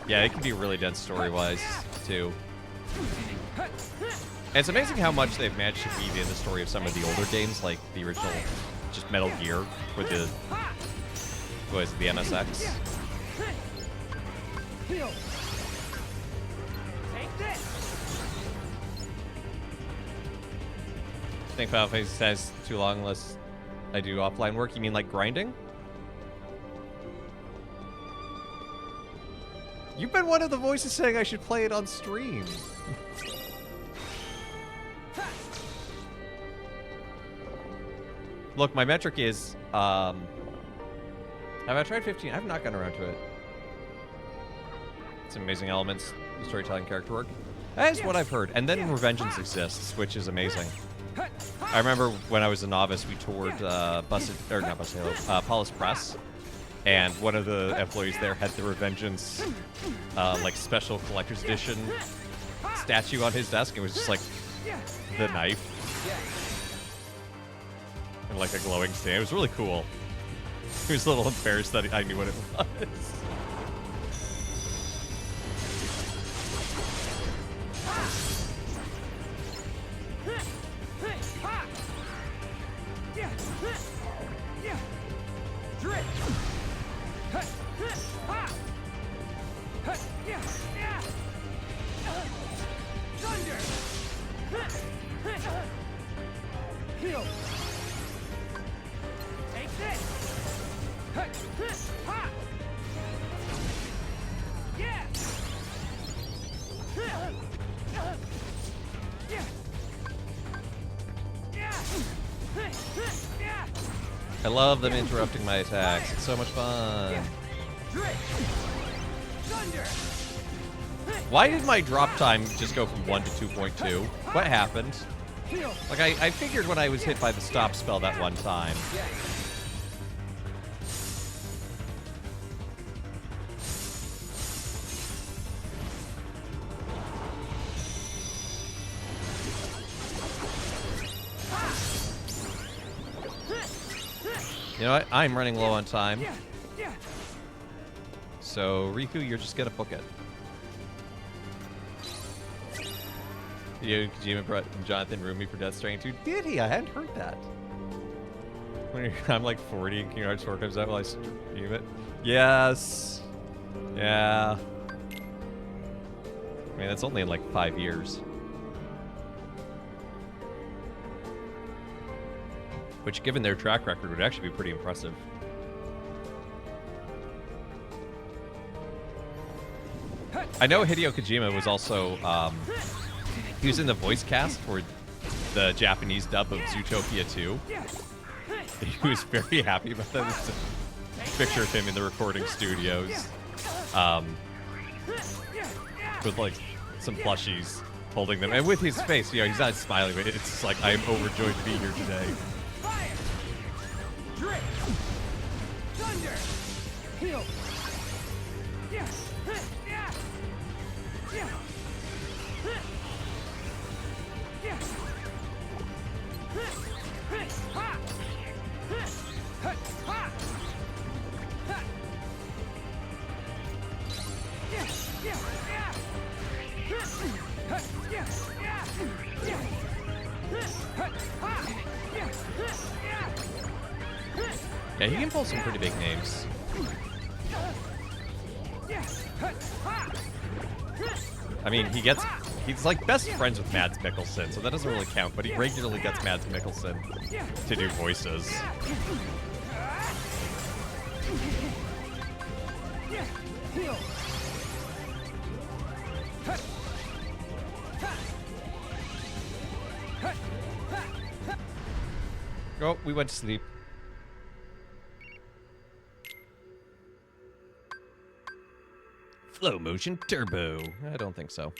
Yeah, it can be really dense story-wise, too. And it's amazing how much they've managed to weave in the story of some of the older games, like the original, just Metal Gear, with the, what is it, the MSX? I think Final Fantasy says too long unless I do offline work. You mean like grinding? You've been one of the voices saying I should play it on stream. Look, my metric is, have I tried 15? I've not gotten around to it. Some amazing elements, storytelling, character work. That is what I've heard. And then Revengeance exists, which is amazing. I remember when I was a novice, we toured Paulus Press, and one of the employees there had the Revengeance, like special collector's edition statue on his desk. It was just like the knife and like a glowing stand. It was really cool. He was a little embarrassed that I knew what it was. I love them interrupting my attacks. It's so much fun. Why did my drop time just go from 1 to 2.2? What happened? Like, I figured when I was hit by the stop spell that one time. You know what? I'm running low on time. So, Riku, you're just gonna book it. Kojima brought Jonathan Rumi for Death Stranding 2. Did he? I hadn't heard that. When I'm like 40 and Kingdom Hearts 4 comes out, will I stream it? Yes. Yeah. I mean, that's only in like 5 years. Which, given their track record, would actually be pretty impressive. I know Hideo Kojima was also, he was in the voice cast for the Japanese dub of Zootopia 2. He was very happy about that. There's a picture of him in the recording studios. With like some plushies holding them. And with his face, you know, he's not smiling, but it's just like, I am overjoyed to be here today. Yeah, he can pull some pretty big names. I mean, he's like best friends with Mads Mikkelsen, so that doesn't really count, but he regularly gets Mads Mikkelsen to do voices. Oh, we went to sleep. Flow motion turbo. I don't think so.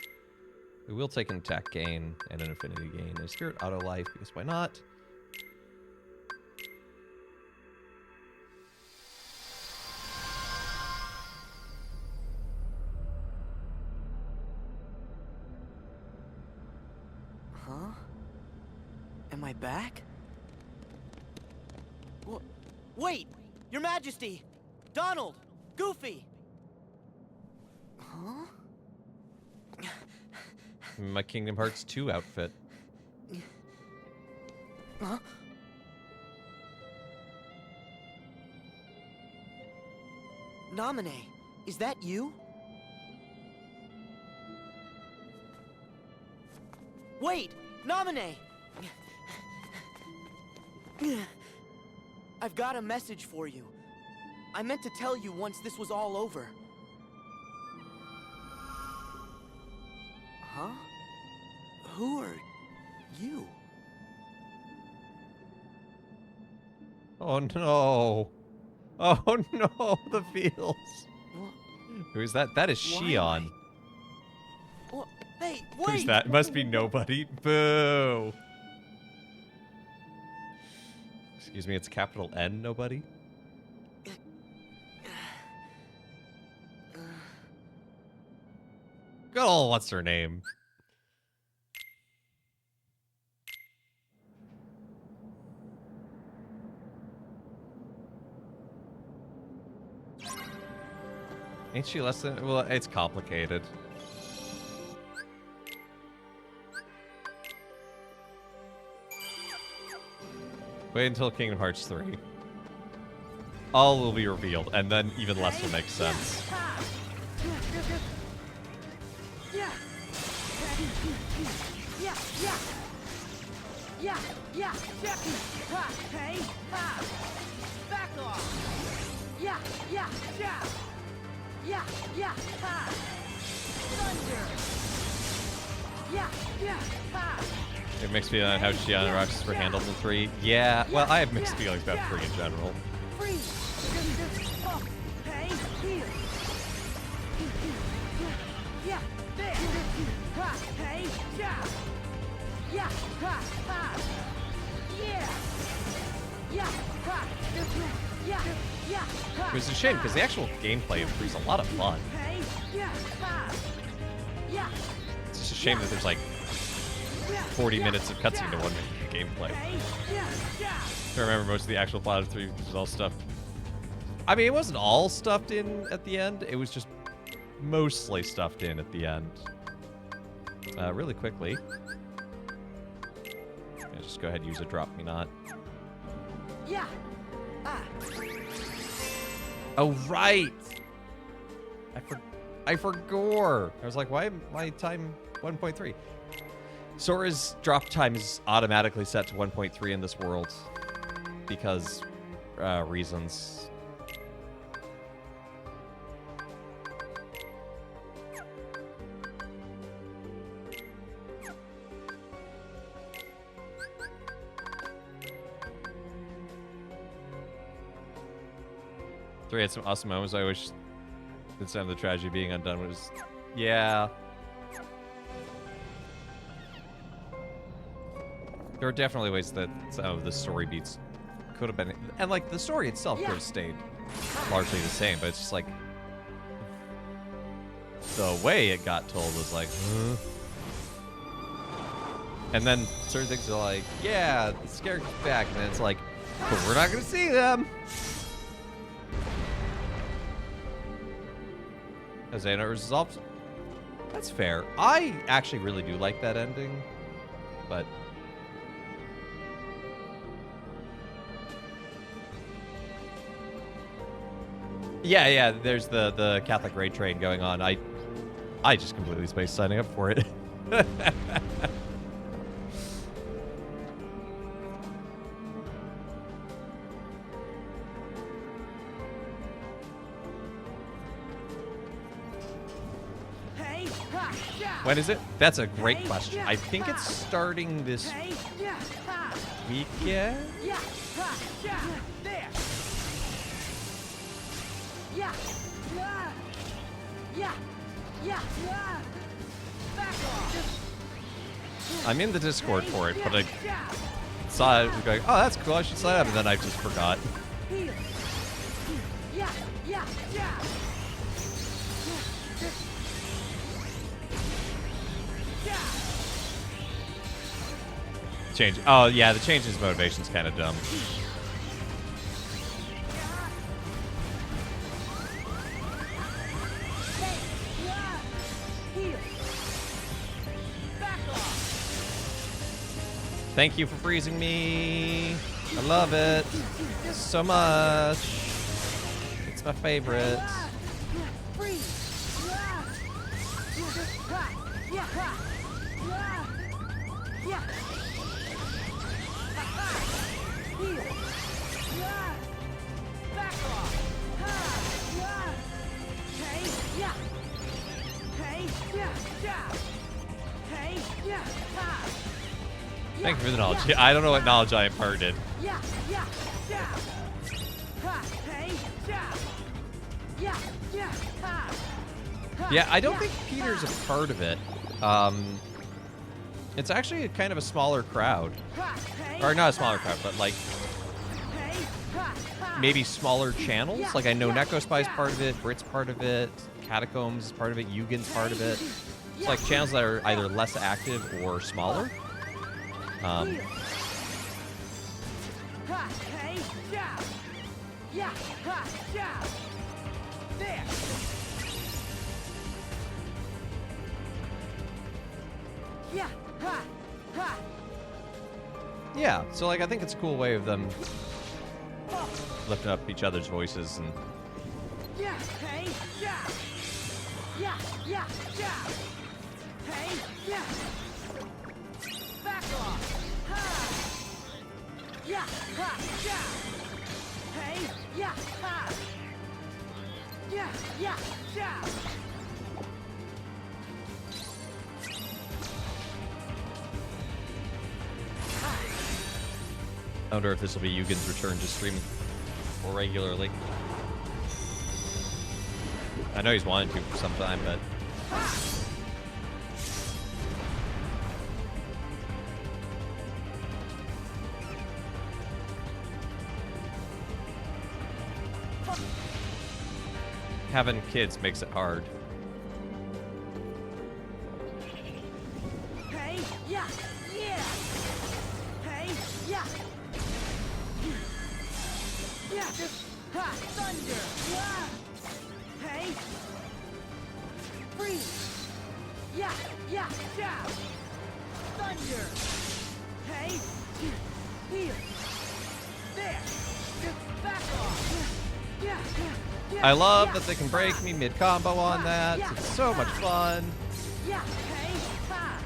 We will take an attack gain and an affinity gain and a spirit auto life, because why not? Huh? Am I back? Wait! Your Majesty! Donald! Goofy! Huh? My Kingdom Hearts 2 outfit. Huh? Naminé, is that you? Wait! Naminé! I've got a message for you. I meant to tell you once this was all over. Huh? Who are you? Oh no. Oh no, the feels. Who is that? That is Shion. Hey, wait! Who's that? Must be nobody. Boo. Excuse me, it's capital N, nobody? Oh, what's her name? Ain't she less than... Well, it's complicated. Wait until Kingdom Hearts 3. All will be revealed, and then even less will make sense. mixed feelings on how Shion and Roxas were handled in 3. Yeah, well, I have mixed feelings about 3 in general. It was a shame because the actual gameplay of 3 is a lot of fun. It's just a shame that there's like 40 minutes of cutscene to 1 minute of gameplay. I remember most of the actual plot of 3 was all stuffed. I mean, it wasn't all stuffed in at the end. It was just mostly stuffed in at the end. Really quickly. Yeah, just go ahead and use a drop me not. Yeah. Oh, right! I forgot. I was like, why am my time 1.3? Sora's drop time is automatically set to 1.3 in this world because reasons. Three had some awesome moments. I wish instead of the tragedy being undone was, yeah. There are definitely ways that some of the story beats could have been, and like the story itself could have stayed largely the same, but it's just like the way it got told was like, huh? And then certain things are like, yeah, the character's back, and then it's like, but we're not gonna see them. As Xehanort resolved. That's fair. I actually really do like that ending, but yeah, there's the Catholic raid train going on. I just completely spaced signing up for it. When is it? That's a great question. I think it's starting this weekend. I'm in the Discord for it, but I saw it going, oh, that's cool, I should sign up, and then I just forgot. Change. Oh, yeah, the change in his motivation's kind of dumb. Thank you for freezing me. I love it so much. It's my favorite. Thank you for the knowledge. I don't know what knowledge I imparted. Yeah, I don't think Peter's a part of it. It's actually kind of a smaller crowd. Or not a smaller crowd, but like maybe smaller channels. Like I know Neko Spy's part of it, Brit's part of it, Catacombs is part of it, Yugen's part of it. It's like channels that are either less active or smaller. Yeah, so like I think it's a cool way of them lifting up each other's voices and I wonder if this will be Yugen's return to streaming more regularly. I know he's wanted to for some time, but... Having kids makes it hard. Hey, yeah, yeah. Hey, yeah. Yeah, ha, thunder. Yeah. Hey. Freeze. Yeah, yeah, yeah. Thunder. Hey. Heal. There. Just back off. Yeah, yeah, yeah. I love that they can break me mid-combo on that. It's so much fun. Yeah, hey, ha.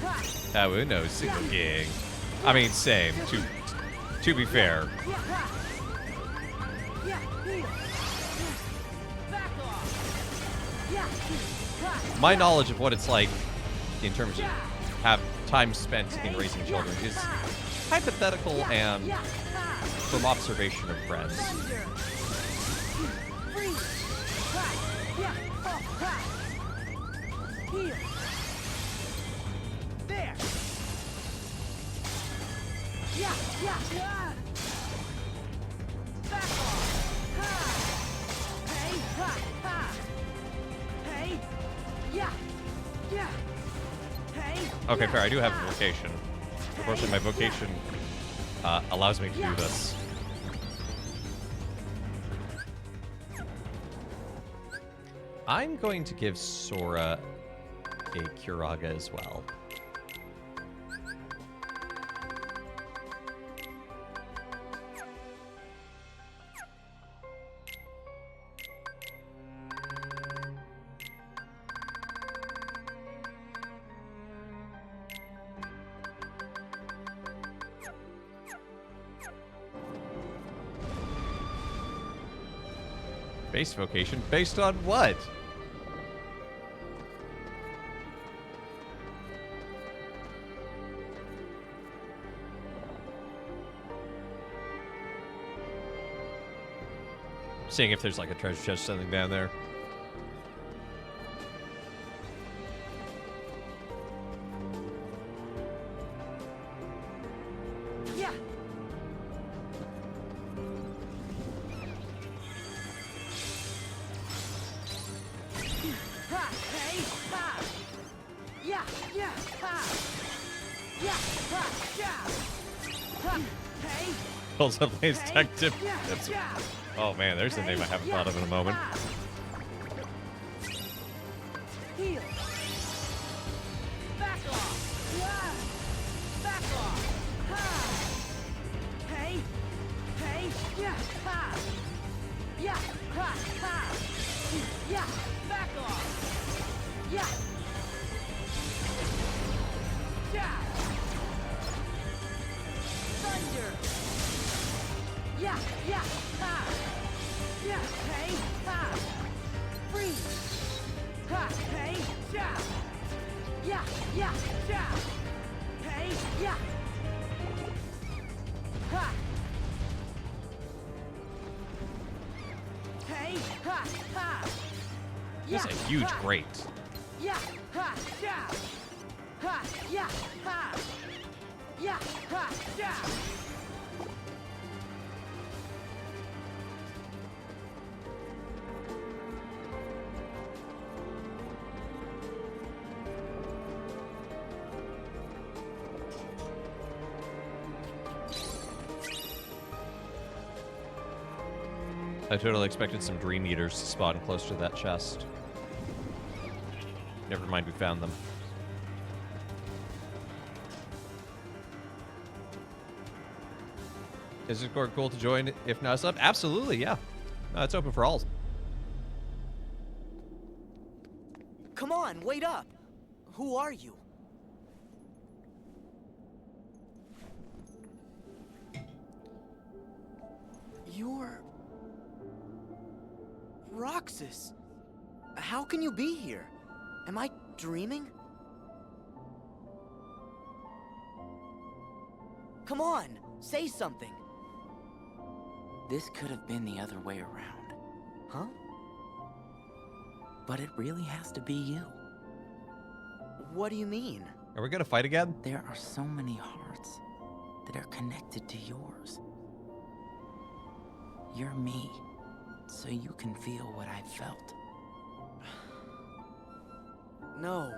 Ha. Oh, Uno single king. I mean, same. To be fair. Yeah, ha. Yeah, heal. Back off. Yeah, ha. My knowledge of what it's like in terms of have time spent in raising children is hypothetical and from observation of friends. Thunder. Freeze. Ha. Yeah. Oh, ha. Heal. There. Yeah, yeah, yeah. Back off. Ha. Hey, ha, ha. Hey. Yeah. Yeah. Hey. Okay, yeah, fair. I do have ha. a vocation. Unfortunately, my vocation allows me to do this. I'm going to give Sora a Kuraga as well. Base vocation based on what? Seeing if there's like a treasure chest or something down there. Yeah. Ha, hey, ha. Yeah, yeah, ha. Yeah, ha, yeah. Ha, hey. Also plays Hey, Detective. yeah, That's, yeah. oh man, there's a name I haven't thought of in a moment. Heal. Back off. Yeah. Back off. Ha. Hey. Hey. Yeah. Ha. Yeah. Ha. Ha. Yeah. Back off. Yeah. Yeah. Thunder. Yeah. Yeah. Ha. Yeah. Hey. Ha. Freeze. Ha. Hey. Yeah. Yeah. Yeah. Yeah. Hey. Yeah. Ha. Hey. Ha. Ha. This Yeah. is a huge ha. grate. Yeah. Ha. Yeah. Ha. Yeah. Ha. Yeah. Ha. Yeah. I totally expected some Dream Eaters to spawn close to that chest. Never mind, we found them. Is Discord cool to join if not sub? Absolutely, yeah. No, it's open for all. Come on, wait up. Who are you? You're... Roxas. How can you be here? Am I dreaming? Come on, Say something. This could have been the other way around. Huh? But it really has to be you. What do you mean? Are we gonna fight again? There are so many hearts that are connected to yours. You're me, so you can feel what I felt. No.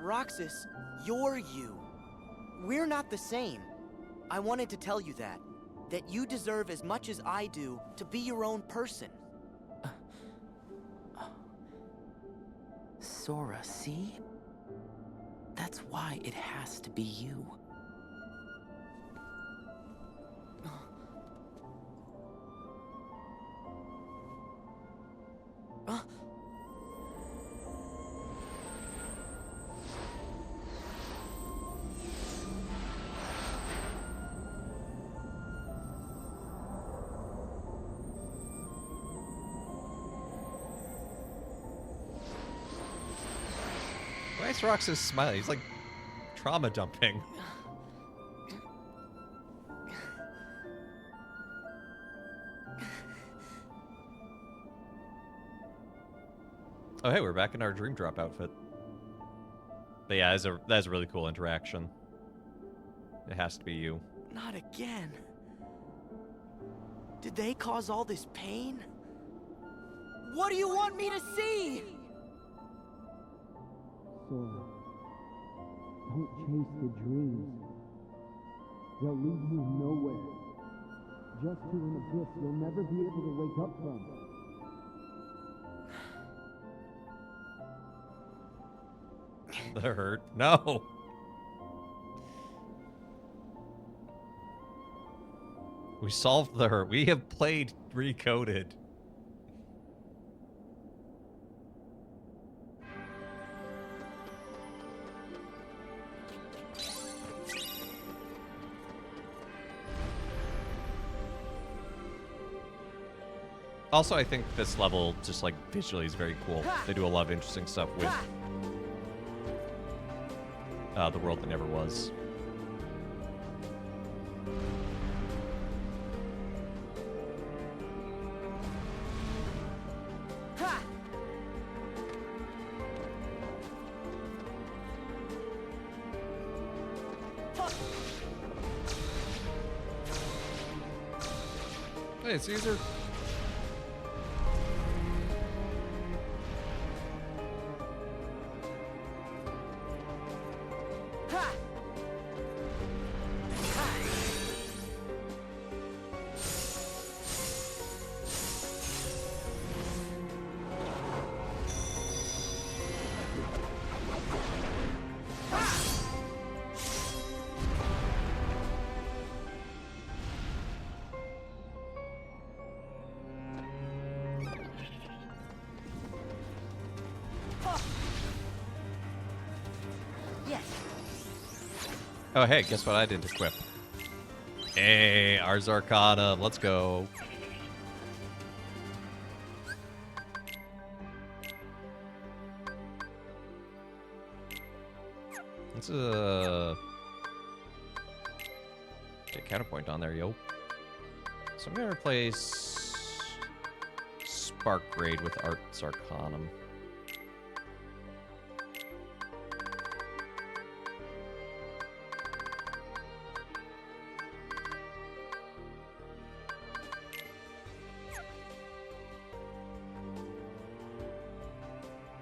Roxas, you're you. We're not the same. I wanted to tell you that. That you deserve as much as I do to be your own person. Sora, see? That's why it has to be you. Why is Roxas smiling? He's like trauma dumping. Oh, hey, we're back in our Dream Drop outfit. But yeah, that's a really cool interaction. It has to be you. Not again. Did they cause all this pain? What do you want me to see? Sora, don't chase the dreams. They'll lead you nowhere. Just to an abyss you'll never be able to wake up from. That hurt. No. We solved the hurt. We have played Recoded. Also, I think this level, just like visually, is very cool. They do a lot of interesting stuff with the world that never was. Hey, Caesar. Oh, hey, guess what I didn't equip? Hey, Ars Arcana, let's go. Let's get counterpoint on there, yo. So I'm gonna replace Spark Grade with Ars Arcanum.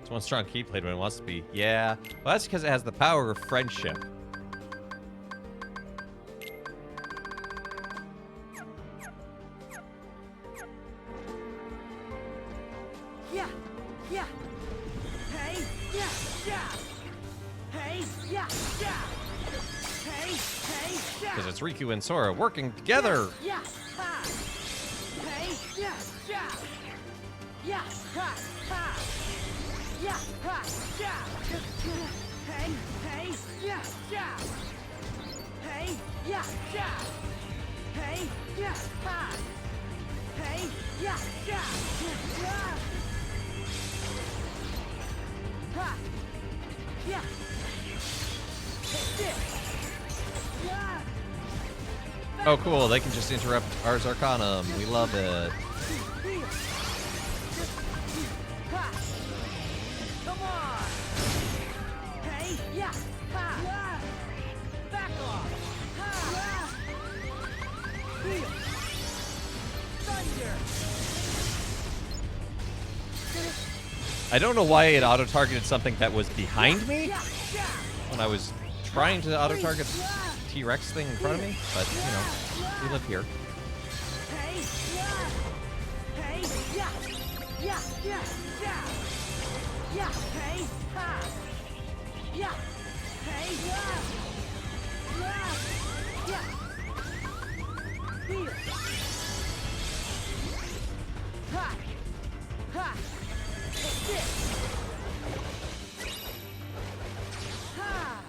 It's one strong keyblade when it wants to be. Yeah. Well, that's because it has the power of friendship. Yeah, yeah. Hey, yeah, yeah. Hey, yeah, yeah. Hey, yeah. Because it's Riku and Sora working together. Yeah, ha. Hey, yeah, yeah. Yeah, ha, ha. Yeah, ha, yeah. Hey, yeah, yeah. Hey, yeah, yeah. Hey, yeah, ha. Hey, yeah, yeah. Ha. Yeah. Take this. Yeah. Oh, cool. They can just interrupt Ars Arcanum. We love it. Come on! Hey, yeah! Ha! Back off! Ha! Feel! Thunder! I don't know why it auto-targeted something that was behind me when I was trying to auto-target T-Rex thing in front of me, but, you know, we live here. Hey! Hey! Yeah! Yeah! Yeah! Yeah! Yeah! Hey! Ha! Yeah! Hey! Yeah! Yeah! Feel! Ha! Ha! Take this! Ha!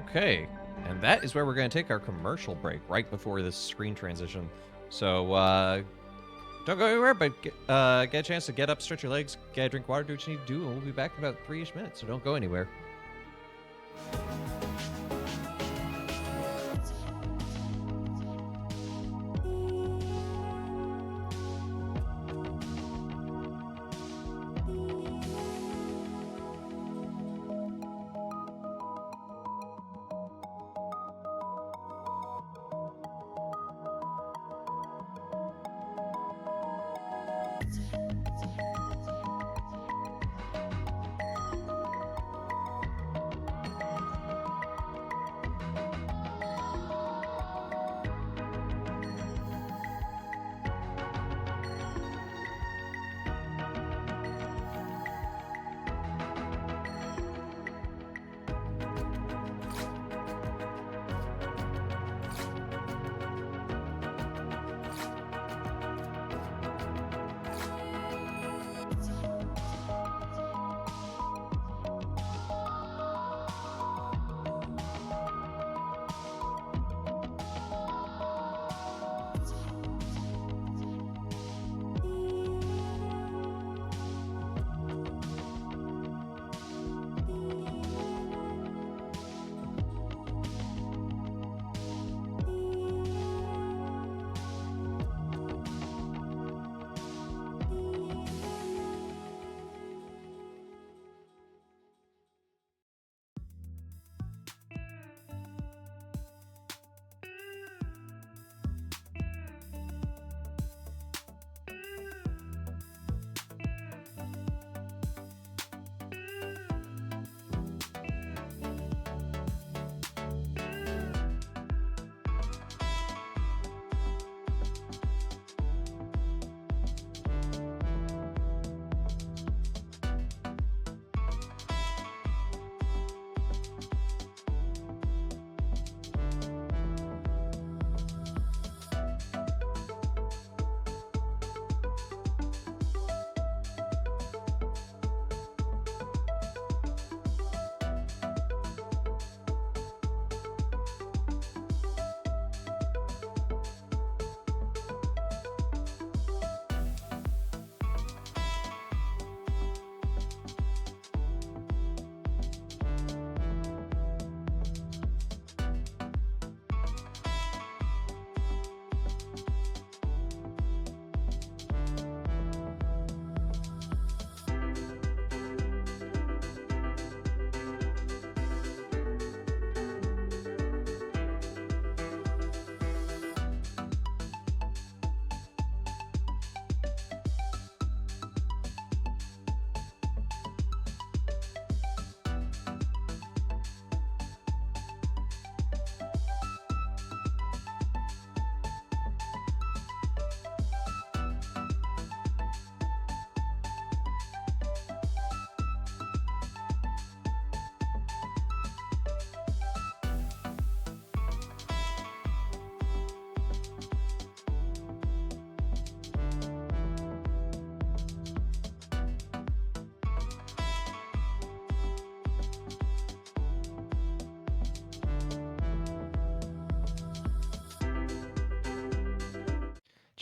Okay, and that is where we're going to take our commercial break, right before this screen transition. So, don't go anywhere, but get a chance to get up, stretch your legs, get a drink of water, do what you need to do, and we'll be back in about 3-ish minutes, so don't go anywhere.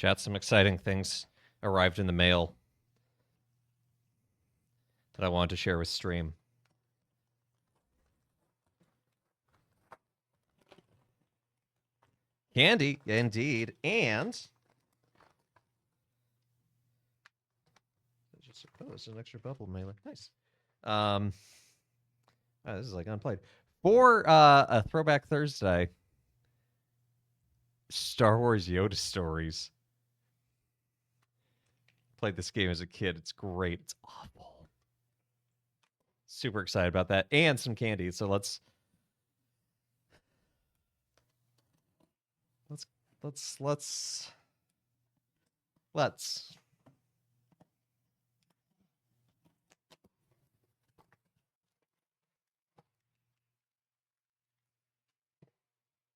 Chat, some exciting things arrived in the mail that I wanted to share with stream. Candy, indeed, and oh, this is an extra bubble mailer. Nice. Oh, this is like unplayed. For a Throwback Thursday, Star Wars Yoda Stories. Played this game as a kid. It's great. It's awful. Super excited about that. And some candy. So let's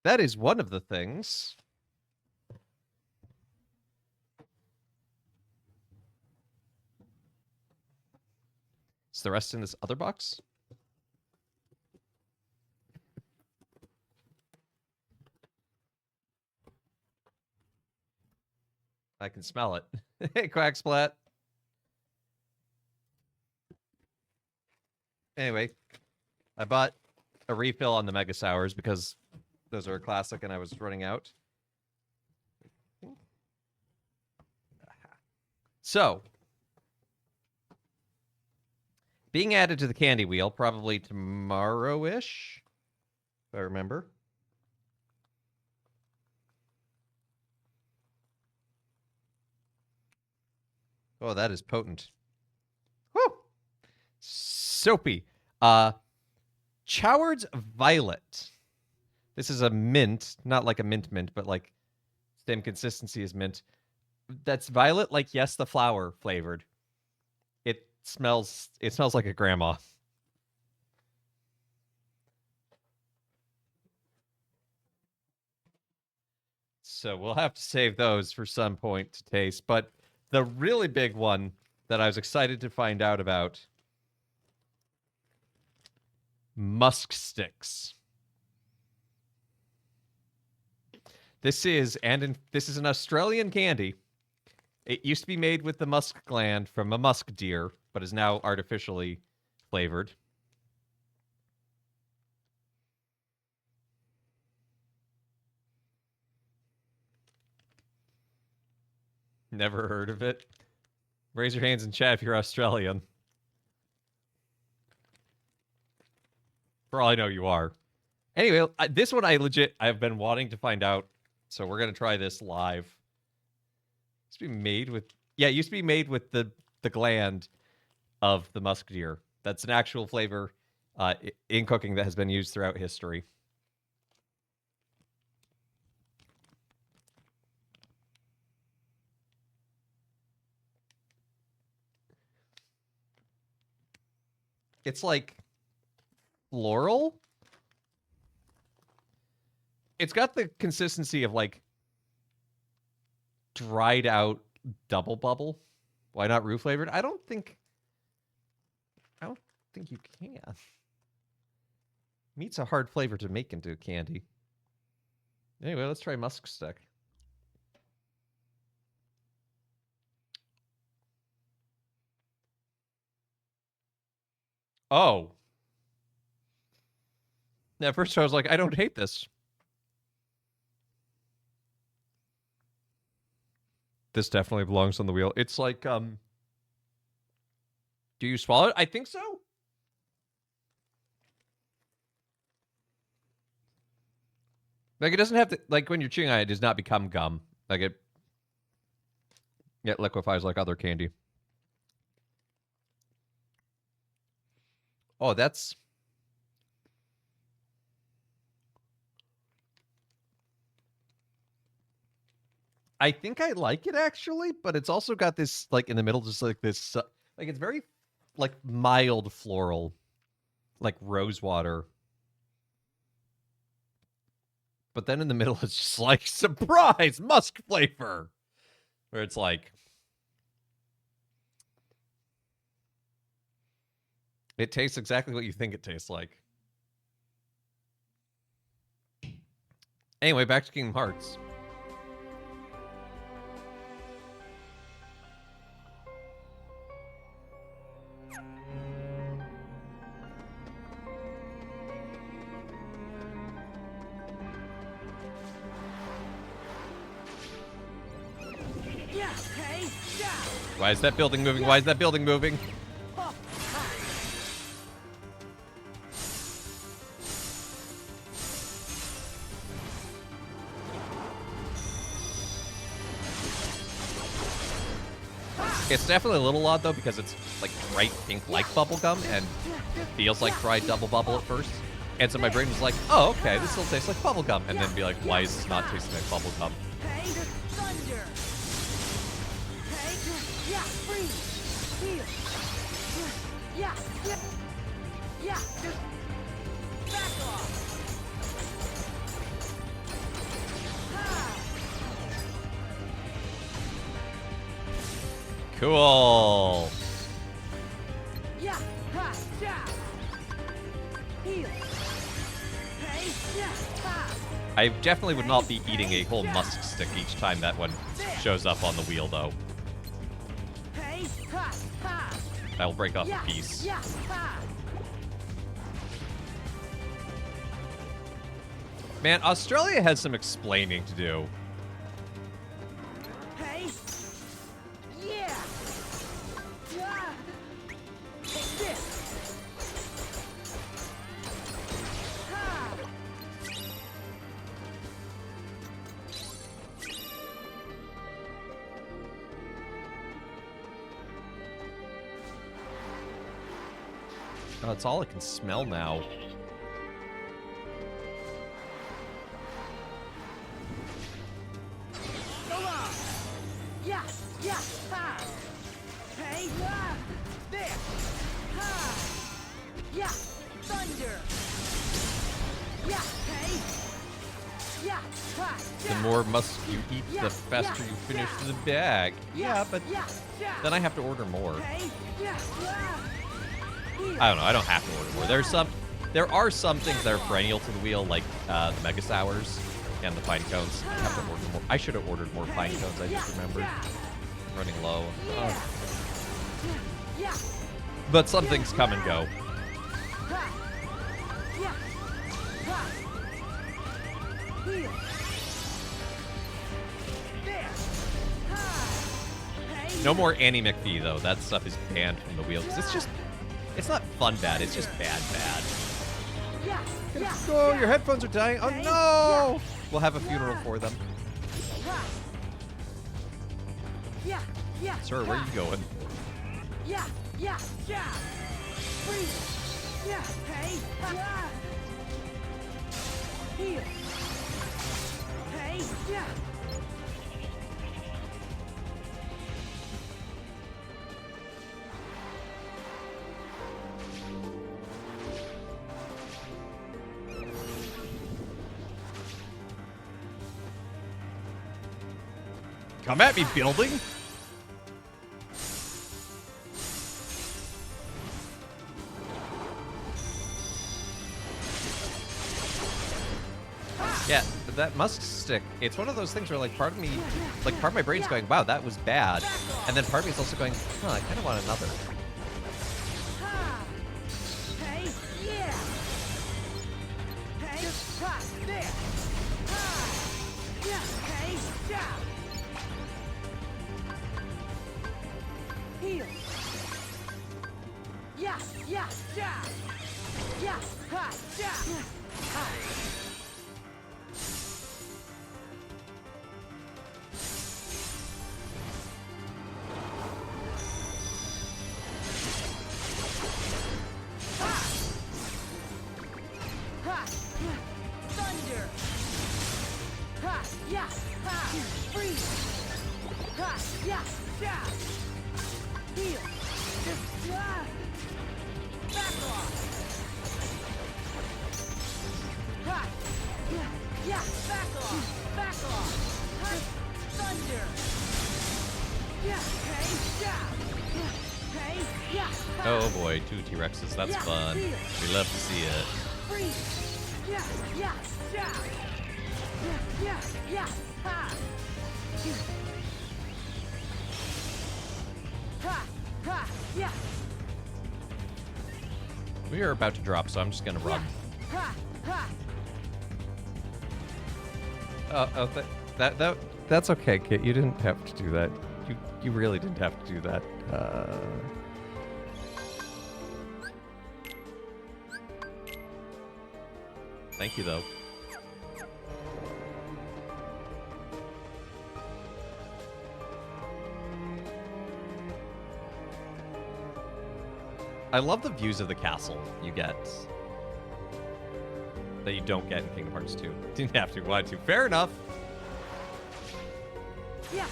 that is one of the things. Is the rest in this other box? I can smell it. Hey, Quacksplat. Anyway, I bought a refill on the Mega Sours because those are a classic and I was running out. So, being added to the candy wheel probably tomorrow-ish, if I remember. Oh, that is potent. Whew! Soapy. Choward's Violet. This is a mint, not like a mint, but like same consistency as mint. That's violet, like yes, the flower flavored. It smells like a grandma. So we'll have to save those for some point to taste. But the really big one that I was excited to find out about, Musk Sticks. This is an Australian candy. It used to be made with the musk gland from a musk deer, but is now artificially flavored. Never heard of it. Raise your hands in chat if you're Australian. For all I know, you are. Anyway, this one I've been wanting to find out, so we're going to try this live. It used to be made with... Yeah, it used to be made with the gland of the musk deer. That's an actual flavor in cooking that has been used throughout history. It's like floral. It's got the consistency of like dried out double bubble. Why not roux flavored? I don't think you can. Meat's a hard flavor to make into candy. Anyway, let's try musk stick. Oh. At first I was like, I don't hate this. This definitely belongs on the wheel. It's like, do you swallow it? I think so. Like, it doesn't have to, like, when you're chewing on it, it does not become gum. Like, it liquefies like other candy. Oh, that's... I think I like it, actually, but it's also got this, like, in the middle, just like this, like, it's very, like, mild floral, like rose water. But then in the middle, it's just like, surprise, musk flavor! Where it's like... It tastes exactly what you think it tastes like. Anyway, back to Kingdom Hearts. Why is that building moving? Why is that building moving? It's definitely a little odd though because it's like bright pink like bubblegum and feels like fried double bubble at first. And so my brain was like, oh, okay, this still tastes like bubblegum. And then be like, why is this not tasting like bubblegum? Thunder. Yeah, freeze. Heal. Yeah. Just back off. Cool. Yeah. Heal. I definitely would not be eating a whole musk stick each time that one shows up on the wheel, though. I'll break off a piece. Man, Australia has some explaining to do. Oh, it's all I can smell now. The more musk you eat, the faster you finish the bag. Yeah, but then I have to order more. I don't know. I don't have to order more. There are some things that are perennial to the wheel, like the Mega Sours and the Pine Cones. I have to order more. I should have ordered more Pine Cones. I just remembered. Running low. But some things come and go. No more Annie McPhee, though. That stuff is banned from the wheel, because it's not fun bad, it's just bad. Oh, your headphones are dying. Oh, no! We'll have a funeral for them. Sir, where are you going? Come at me, building! Yeah, but that musk stick, it's one of those things where, like, part of my brain's going, wow, that was bad. And then part of me is also going, oh, I kind of want another. Oh boy, 2 T-Rexes, that's fun. We love to see it. We are about to drop, so I'm just gonna run. That's okay, Kit. You didn't have to do that. you really didn't have to do that. Thank you, though. I love the views of the castle you get that you don't get in Kingdom Hearts 2. Didn't have to, wanted to. Fair enough. Yeah.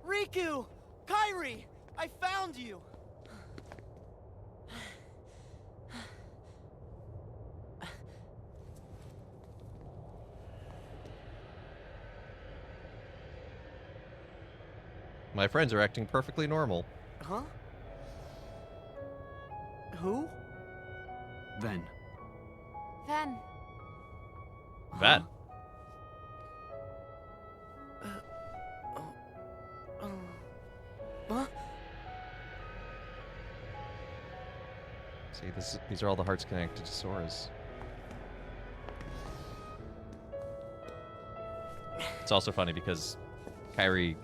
Riku! Kairi! I found you! My friends are acting perfectly normal. Huh? Who? Ven. Ven. Ven. Huh? See, these are all the hearts connected to Sora's. It's also funny because Kairi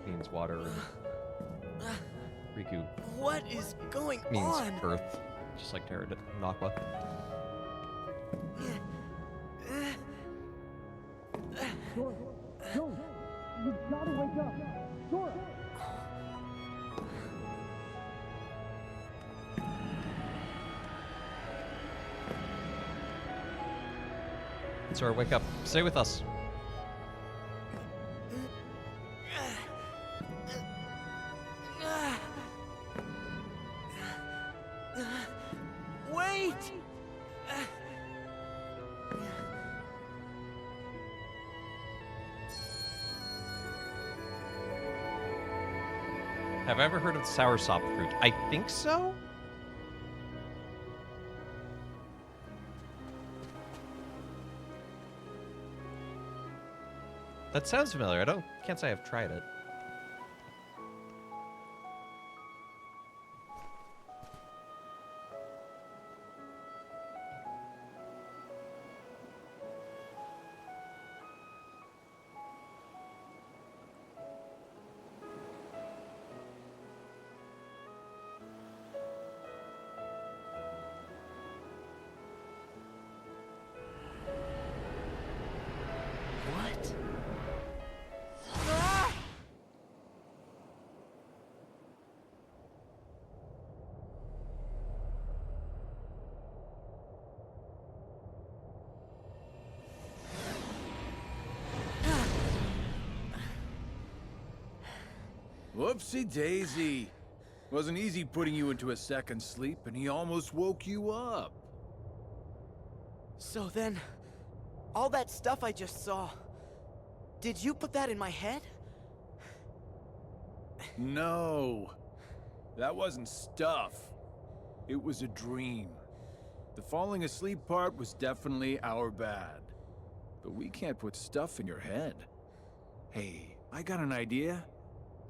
means water and Riku What is going means on? earth, just like Terra did in Aqua. Sora, no! You've gotta wake up! Sora! Sora, wake up. Stay with us. Wait! Have I ever heard of the soursop fruit? I think so? That sounds familiar. Can't say I've tried it. What? Ah! Whoopsie daisy. Wasn't easy putting you into a second sleep, and he almost woke you up. So then, all that stuff I just saw, did you put that in my head? No. That wasn't stuff. It was a dream. The falling asleep part was definitely our bad. But we can't put stuff in your head. Hey, I got an idea.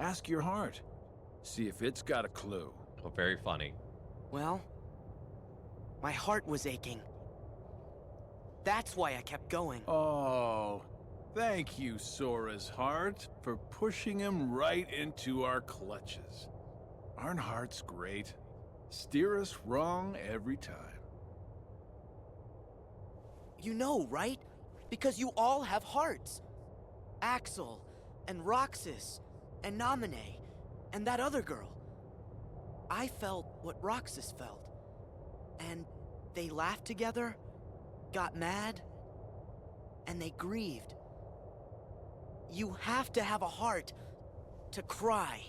Ask your heart. See if it's got a clue. Oh, very funny. Well, my heart was aching. That's why I kept going. Oh, thank you, Sora's heart, for pushing him right into our clutches. Aren't hearts great? Steer us wrong every time. You know, right? Because you all have hearts. Axel, and Roxas, and Naminé, and that other girl. I felt what Roxas felt. And they laughed together, got mad, and they grieved. You have to have a heart to cry.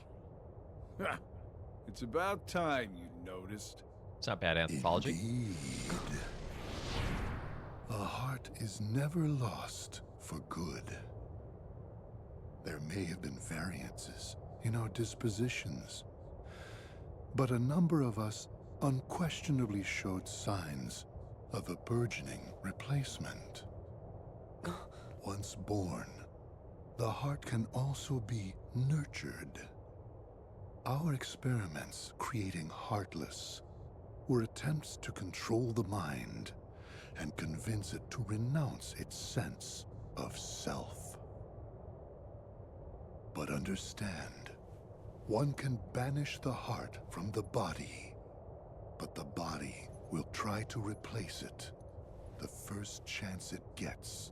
It's about time you noticed. It's not bad anthropology. Indeed. A heart is never lost for good. There may have been variances in our dispositions, but a number of us unquestionably showed signs of a burgeoning replacement. Once born, the heart can also be nurtured. Our experiments creating Heartless were attempts to control the mind and convince it to renounce its sense of self. But understand, one can banish the heart from the body, but the body will try to replace it the first chance it gets,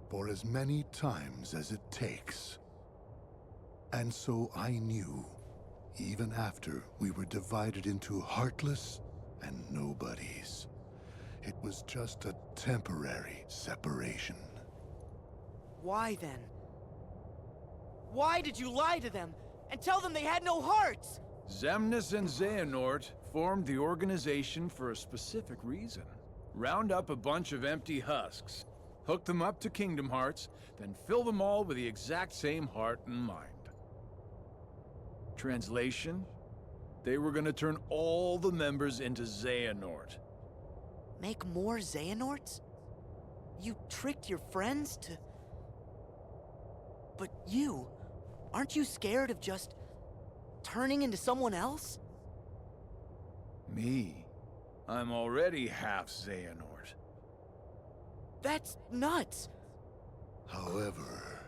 for as many times as it takes. And so I knew, even after we were divided into Heartless and Nobodies, it was just a temporary separation. Why then? Why did you lie to them and tell them they had no hearts? Xemnas and Xehanort formed the organization for a specific reason. Round up a bunch of empty husks, hook them up to Kingdom Hearts, then fill them all with the exact same heart and mind. Translation? They were gonna turn all the members into Xehanort. Make more Xehanorts? You tricked your friends to... But you... Aren't you scared of just... turning into someone else? Me? I'm already half Xehanort. That's nuts! However...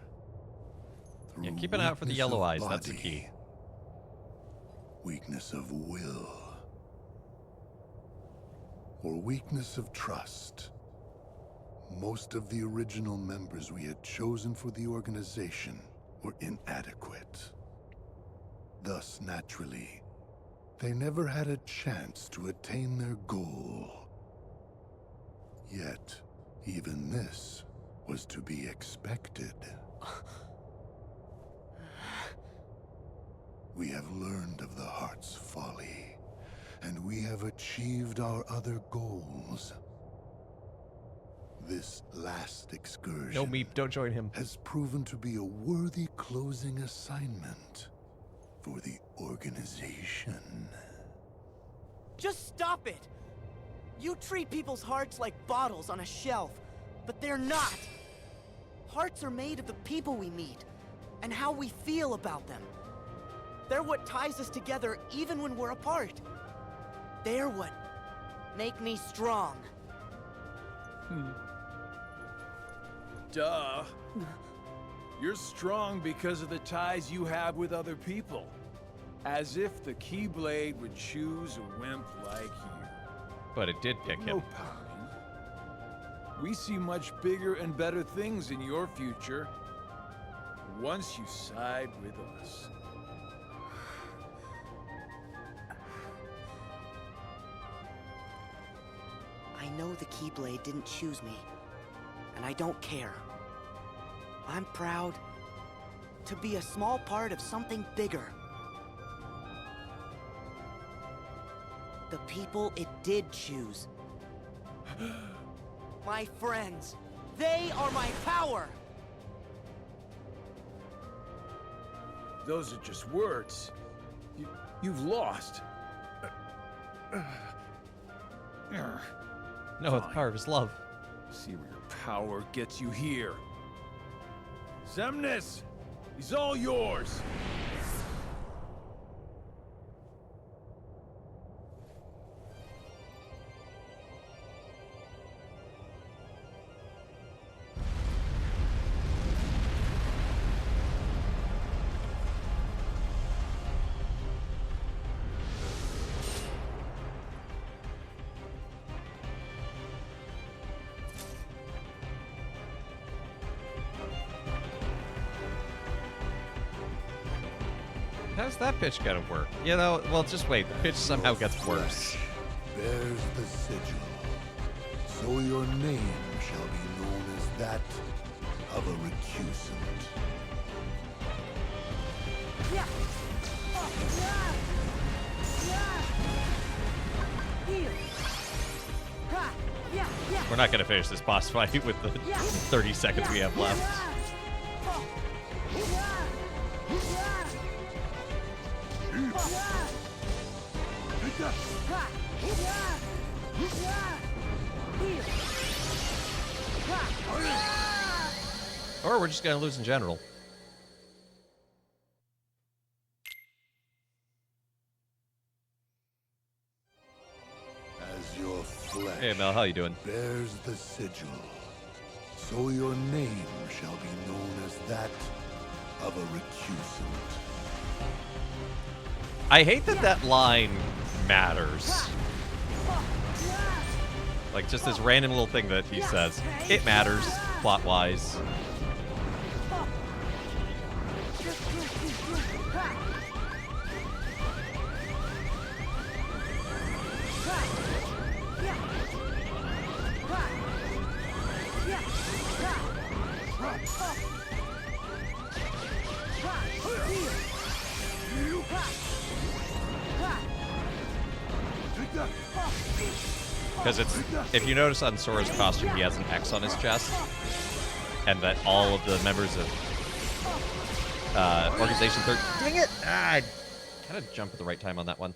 Yeah, keep an eye out for the weakness yellow of eyes, that's the body, key. Weakness of will, or weakness of trust. Most of the original members we had chosen for the organization were inadequate. Thus, naturally, they never had a chance to attain their goal. Yet, even this was to be expected. We have learned of the Heart's folly, and we have achieved our other goals. This last excursion No, Meep, don't join him. has proven to be a worthy closing assignment for the organization. Just stop it! You treat people's hearts like bottles on a shelf, but they're not! Hearts are made of the people we meet, and how we feel about them. They're what ties us together even when we're apart. They're what make me strong. Duh. You're strong because of the ties you have with other people. As if the Keyblade would choose a wimp like you. But it did pick him. No pouting. We see much bigger and better things in your future. Once you side with us. I know the Keyblade didn't choose me, and I don't care. I'm proud to be a small part of something bigger. The people it did choose. My friends. They are my power! Those are just words. You've lost. No, the power of his love. See where your power gets you here. Xemnas! He's all yours! How's that pitch gonna work? You know, well, just wait. The pitch somehow gets worse. Bears the sigil, so your name shall be known as that of a recusant. Yeah. We're not gonna finish this boss fight with the 30 seconds we have left. Or we're just gonna lose in general. Hey Mel, how you doing? bears the sigil. So your name shall be known as that of a recusant. I hate that that line matters. Like, just this random little thing that he says. It matters, plot-wise. Because it's, if you notice on Sora's costume, he has an X on his chest, and that all of the members of Organization 13. Dang it! I kind of jump at the right time on that one.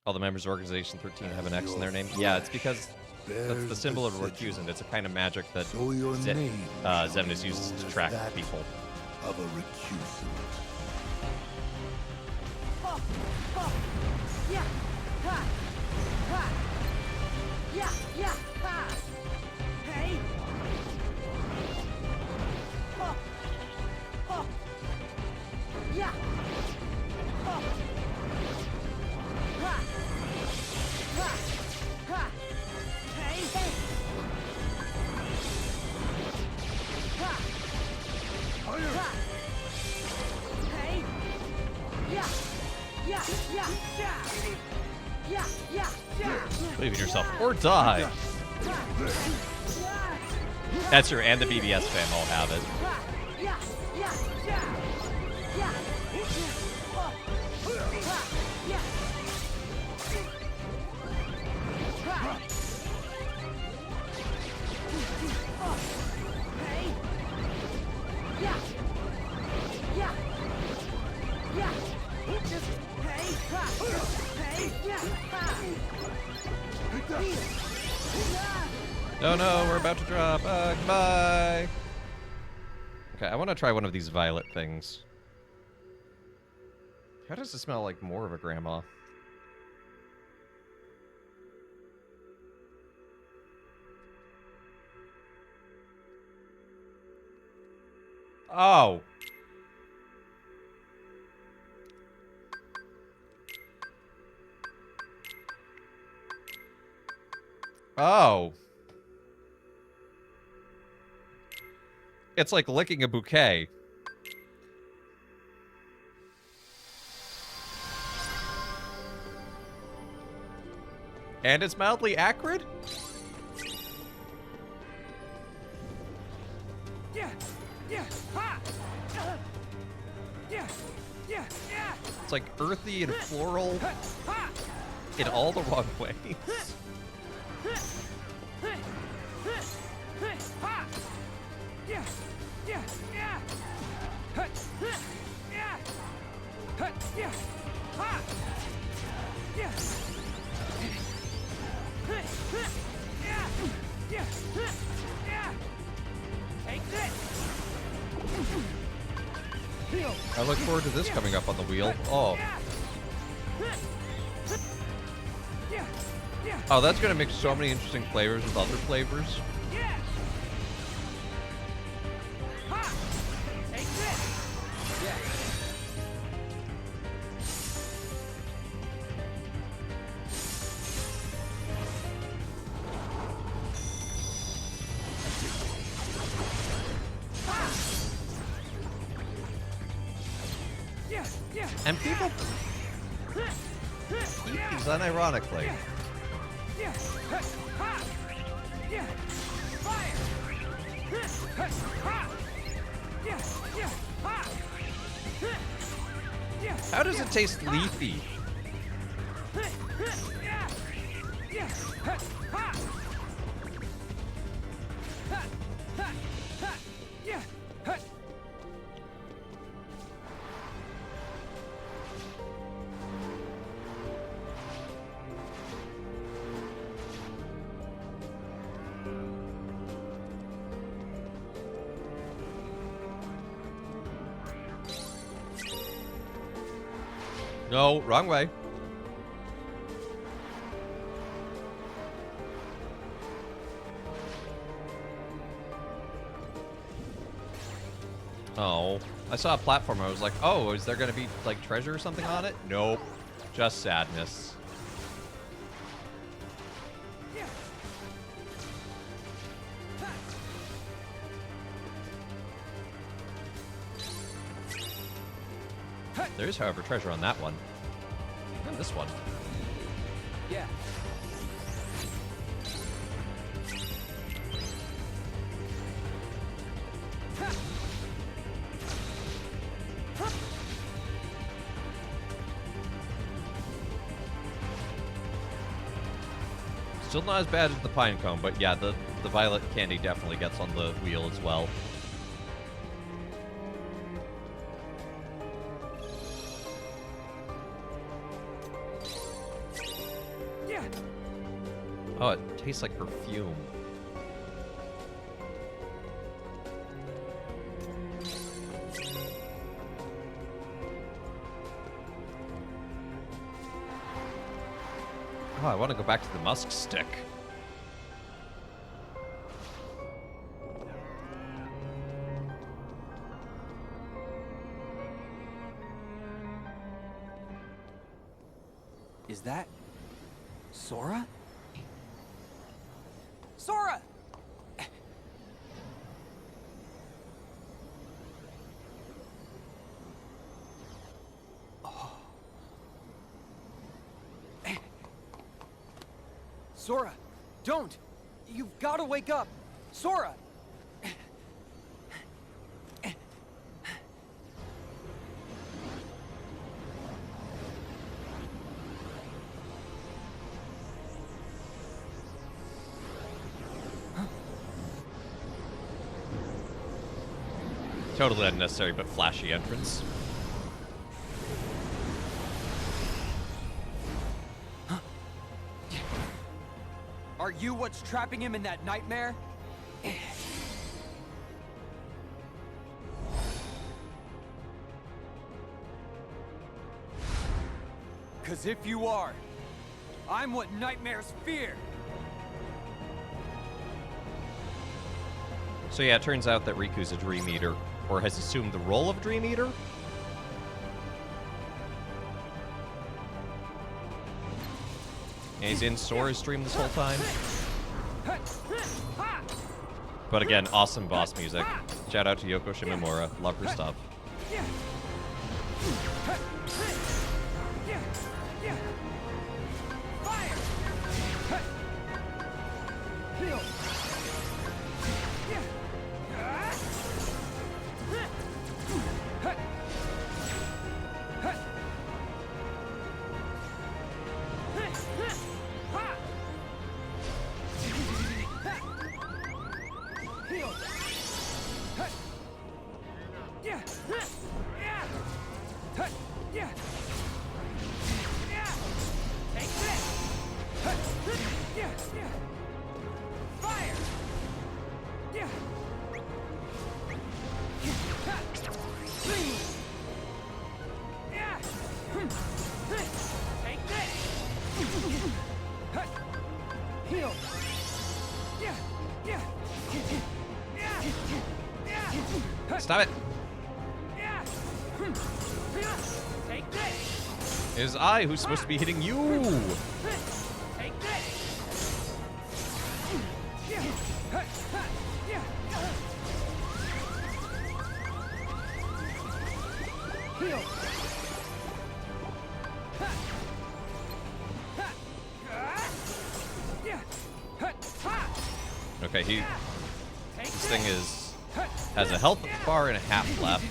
All the members of Organization 13 have an X in their name. Yeah, it's because that's the symbol of a recusant. It's a kind of magic that Xemnas uses to track people. Of a recusant. Believe in yourself or die. That's true, and the BBS fam all have it. No, no, we're about to drop. Goodbye. Okay, I want to try one of these violet things. How does it smell like more of a grandma? Oh. Oh. It's like licking a bouquet. And it's mildly acrid? It's like earthy and floral in all the wrong ways. I look forward to this coming up on the wheel. Oh. Oh, that's going to mix so many interesting flavors with other flavors. And people eat these unironically. How does it taste leafy? No, wrong way. Oh, I saw a platform. I was like, oh, is there going to be, like, treasure or something on it? Nope. Just sadness. There is, however, treasure on that one. And this one. Yeah. Still not as bad as the pine cone, but yeah, the violet candy definitely gets on the wheel as well. Oh, it tastes like perfume. Oh, I want to go back to the musk stick. Is that Sora? Sora! Oh. Sora, don't! You've got to wake up! Sora! Totally unnecessary but flashy entrance. Are you what's trapping him in that nightmare? 'Cause if you are, I'm what nightmares fear. So yeah, it turns out that Riku's a Dream Eater, or has assumed the role of Dream Eater. And he's in Sora's dream this whole time. But again, awesome boss music. Shout out to Yoko Shimomura. Love her stuff. Stop it! It is I who's supposed to be hitting you! Okay, this thing has a health bar and a half left.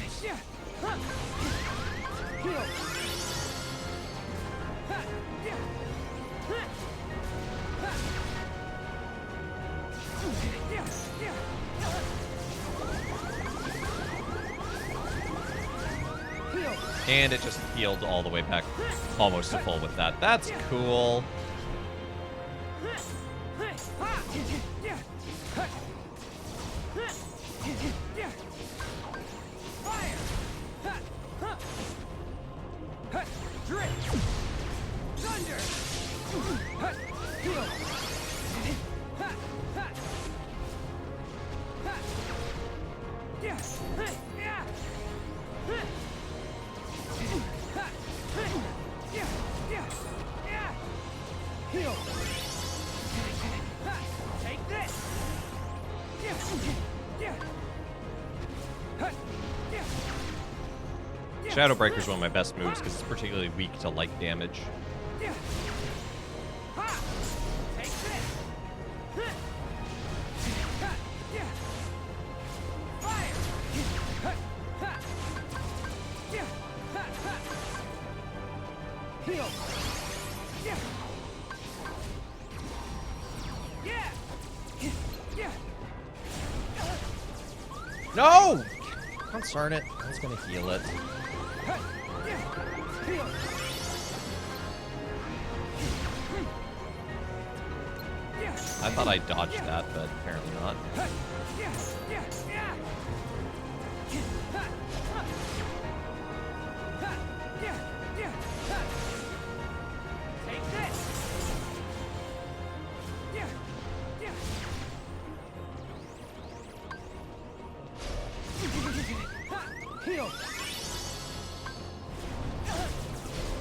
And it just healed all the way back almost to full with that. That's cool. Heal. Take this. Shadow Breaker is one of my best moves because it's particularly weak to light damage. No! Concern it. I was gonna heal it. I thought I dodged that, but apparently not.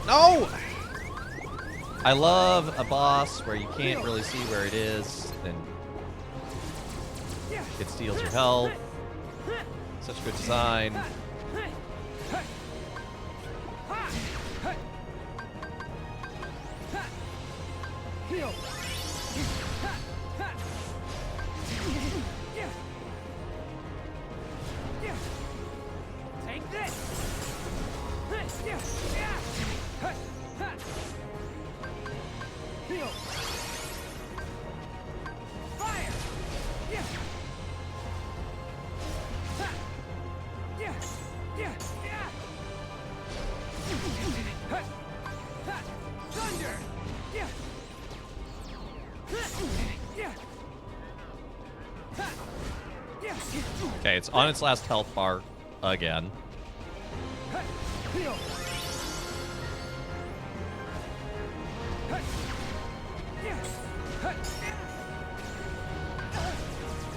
No! I love a boss where you can't really see where it is, and it steals your health. Such good design. Take this. Heal. Fire. Thunder. Okay, it's on its last health bar again. Heal.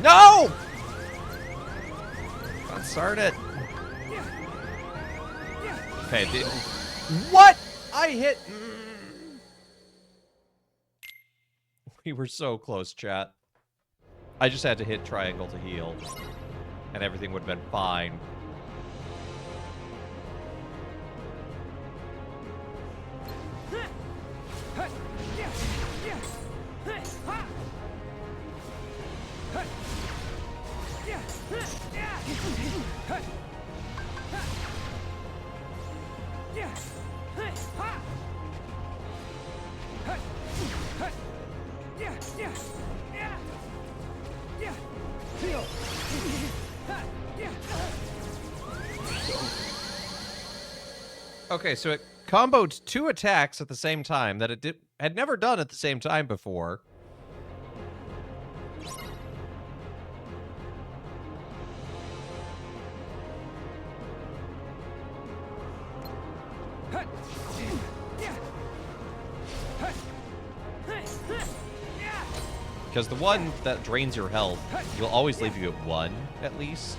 No! Concern it. Okay, what? I hit. We were so close, chat. I just had to hit triangle to heal, and everything would have been fine. Okay, so it comboed 2 attacks at the same time that it had never done at the same time before. Because the one that drains your health will always leave you at 1, at least.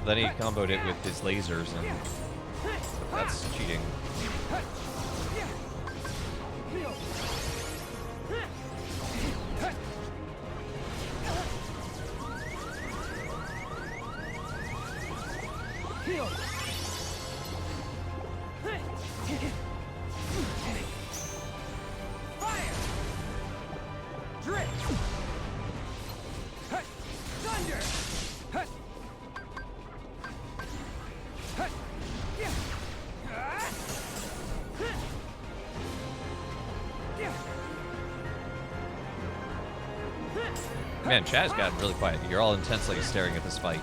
Then he comboed it with his lasers, and that's cheating. Man, chat has gotten really quiet. You're all intensely staring at this fight.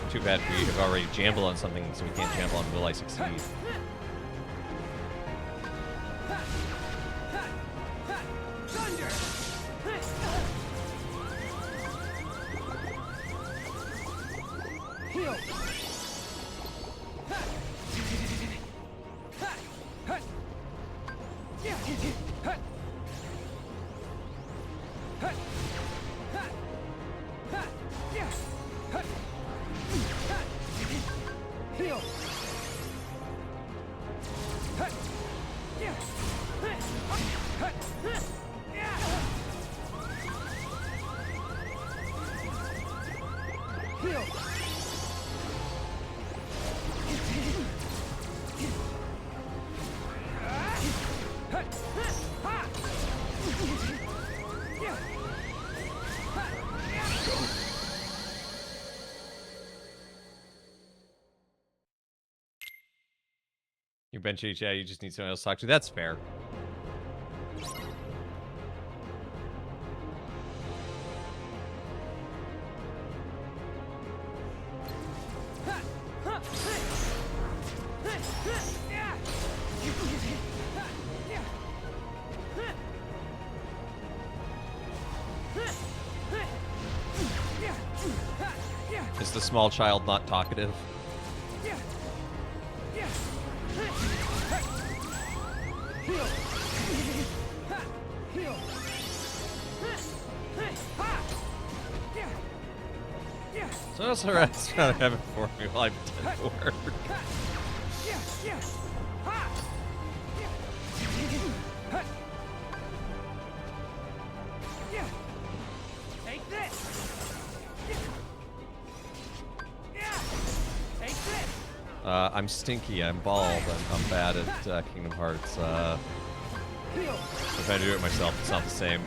Too bad for you to have already jambled on something, so we can't jamble on Will I Succeed. You bench each, yeah, you just need someone else to talk to. That's fair. Is the small child not talkative? So that's all right. It's trying to have it for me while I pretend to work. Take this. Take this. I'm stinky. I'm bald. I'm bad at Kingdom Hearts. If I do it myself, it's not the same.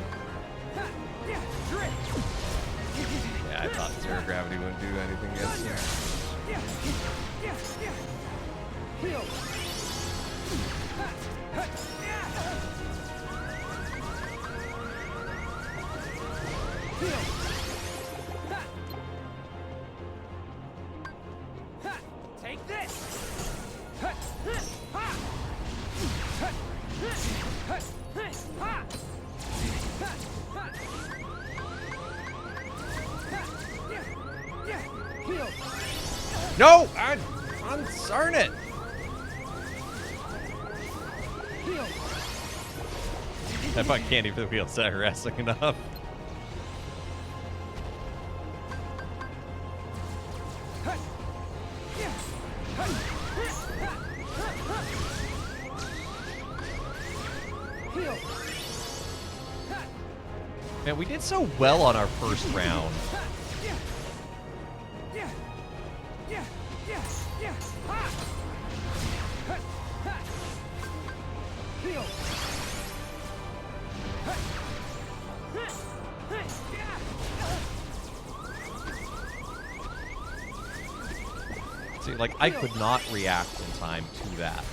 Yeah, I thought zero gravity wouldn't do anything against him. Take this. No! Uncern it! That bug can't even feel harassing enough. Man, we did so well on our first round. See, like, I could not react in time to that.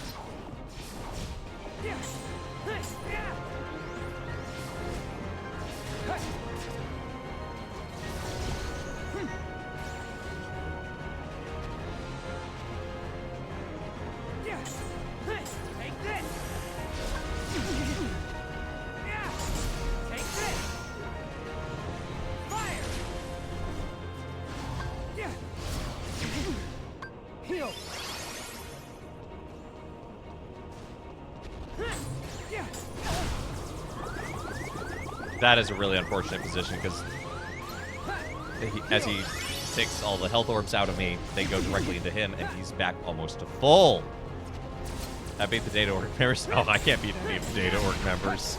Take this. Take this. Fire. Heal. That is a really unfortunate position because as he takes all the health orbs out of me, they go directly into him, and he's back almost to full. I beat the Data Org members. Oh, I can't beat any of the Data Org members.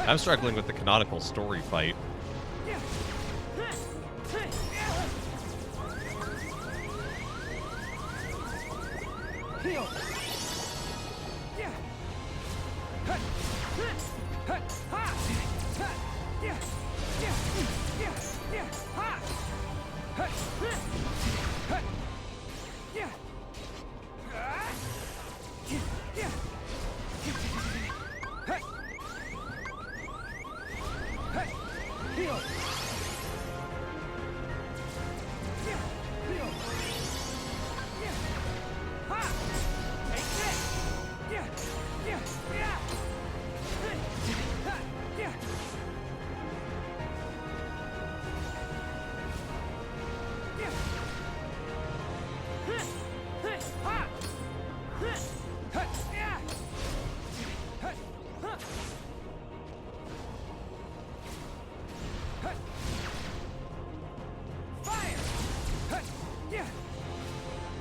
I'm struggling with the canonical story fight.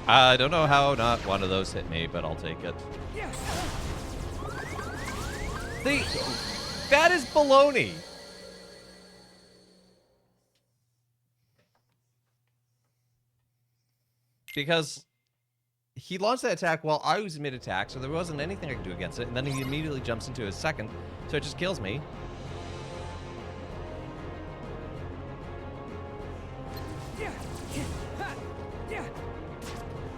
I don't know how not one of those hit me, but I'll take it. That is baloney. Because he launched that attack while I was mid-attack, so there wasn't anything I could do against it, and then he immediately jumps into his second, so it just kills me.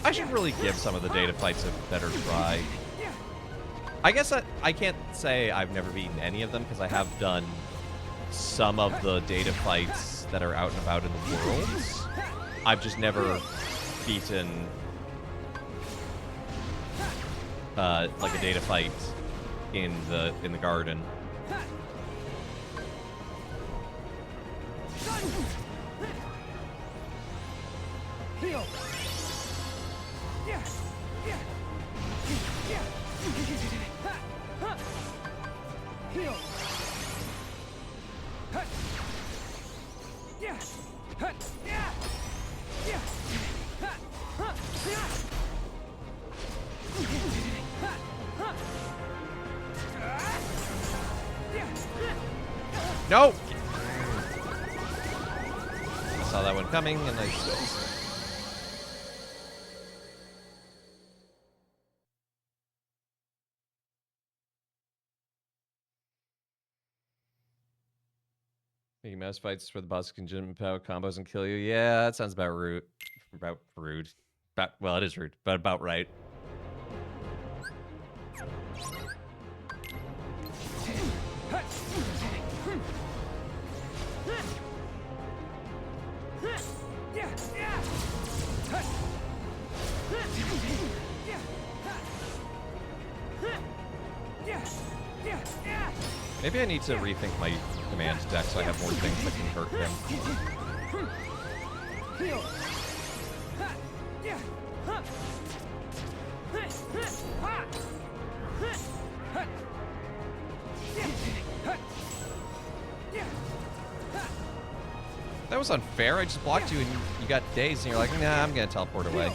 I should really give some of the data fights a better try. I guess I can't say I've never beaten any of them, because I have done some of the data fights that are out and about in the worlds. I've just never beaten like a data fight in the garden. Heal. Heal. No! I saw that one coming, and I... Making mouse fights where the boss can jump out combos and kill you. Yeah, that sounds about rude. About rude. Well, it is rude, but about right. Maybe I need to rethink my command deck so I have more things that can hurt him. That was unfair. I just blocked you and you got dazed and you're like, nah, I'm gonna teleport away.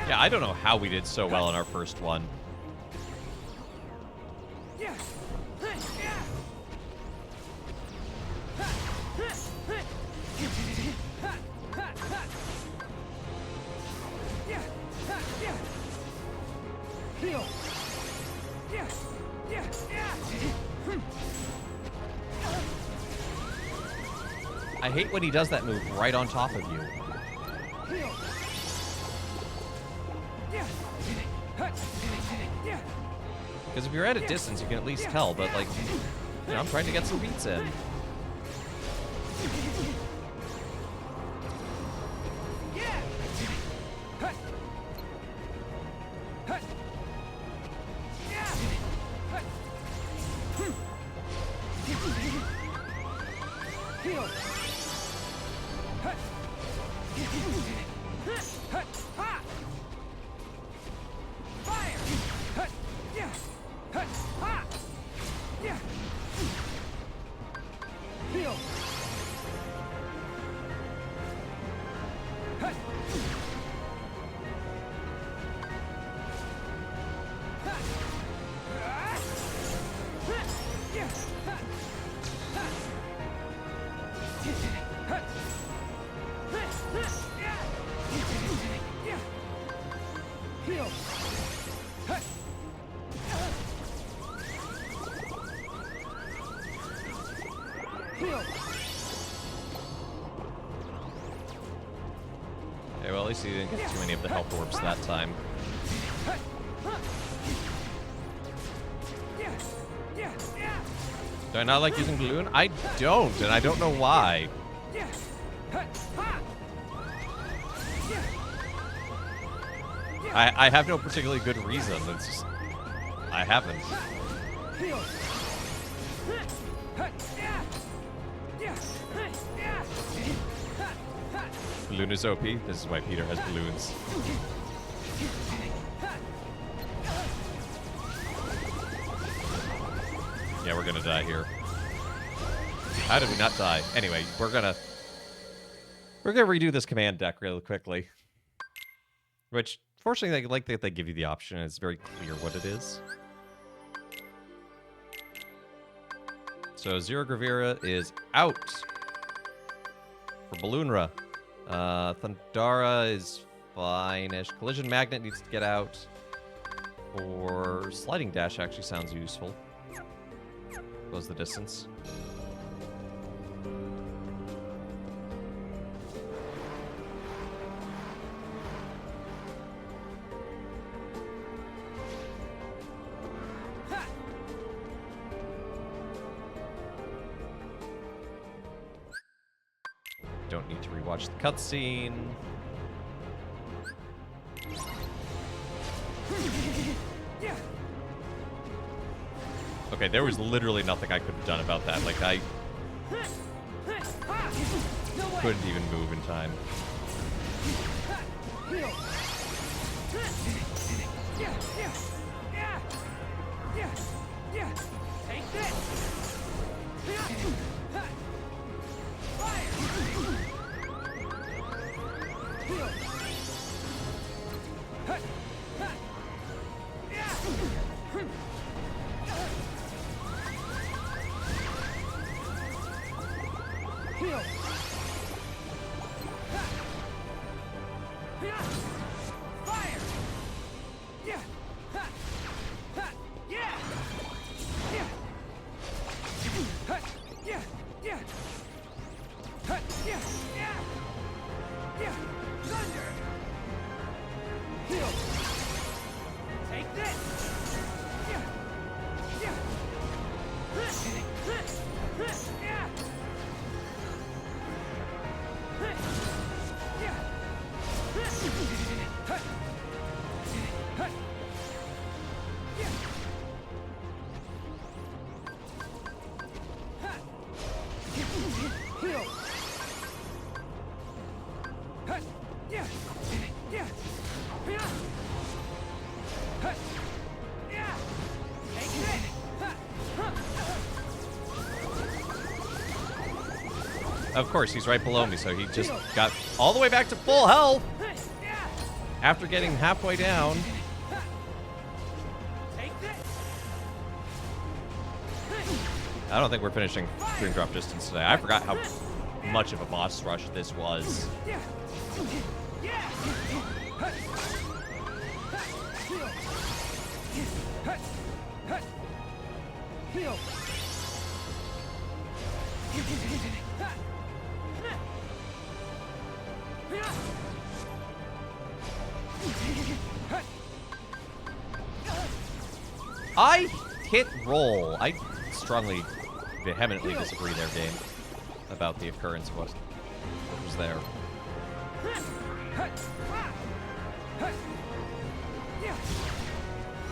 Yeah, I don't know how we did so well in our first one. I hate when he does that move right on top of you. Because if you're at a distance, you can at least tell, but like, you know, I'm trying to get some beats in. Okay, well, at least he didn't get too many of the health orbs that time. Do I not like using balloon? I don't, and I don't know why. I have no particularly good reason. It's just, I haven't. Balloon is OP. This is why Peter has balloons. Yeah, we're gonna die here. How did we not die? Anyway, we're gonna redo this command deck really quickly. Which, fortunately, I like that they give you the option. It's very clear what it is. So Zero Gravira is out for Balloonra. Thundara is fine-ish. Collision Magnet needs to get out. Or Sliding Dash actually sounds useful. Close the distance. Don't need to rewatch the cutscene. Okay, there was literally nothing I could have done about that. Like, I couldn't even move in time. Take this! Of course, he's right below me, so he just got all the way back to full health after getting halfway down. I don't think we're finishing Dream Drop Distance today. I forgot how much of a boss rush this was. I hit roll. I strongly, vehemently disagree there, game, about the occurrence of what was there.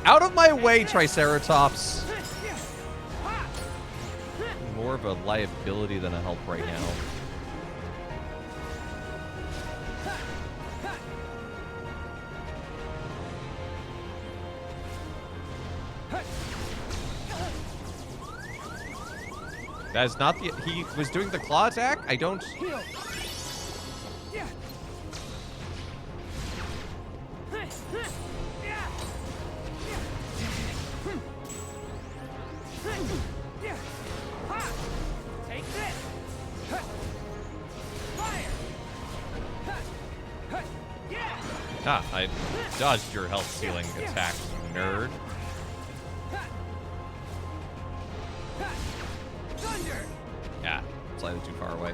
Out of my way, Triceratops! More of a liability than a help right now. That is not the... He was doing the claw attack? I don't... Ah, I dodged your health stealing attack, you nerd. Yeah, slightly too far away.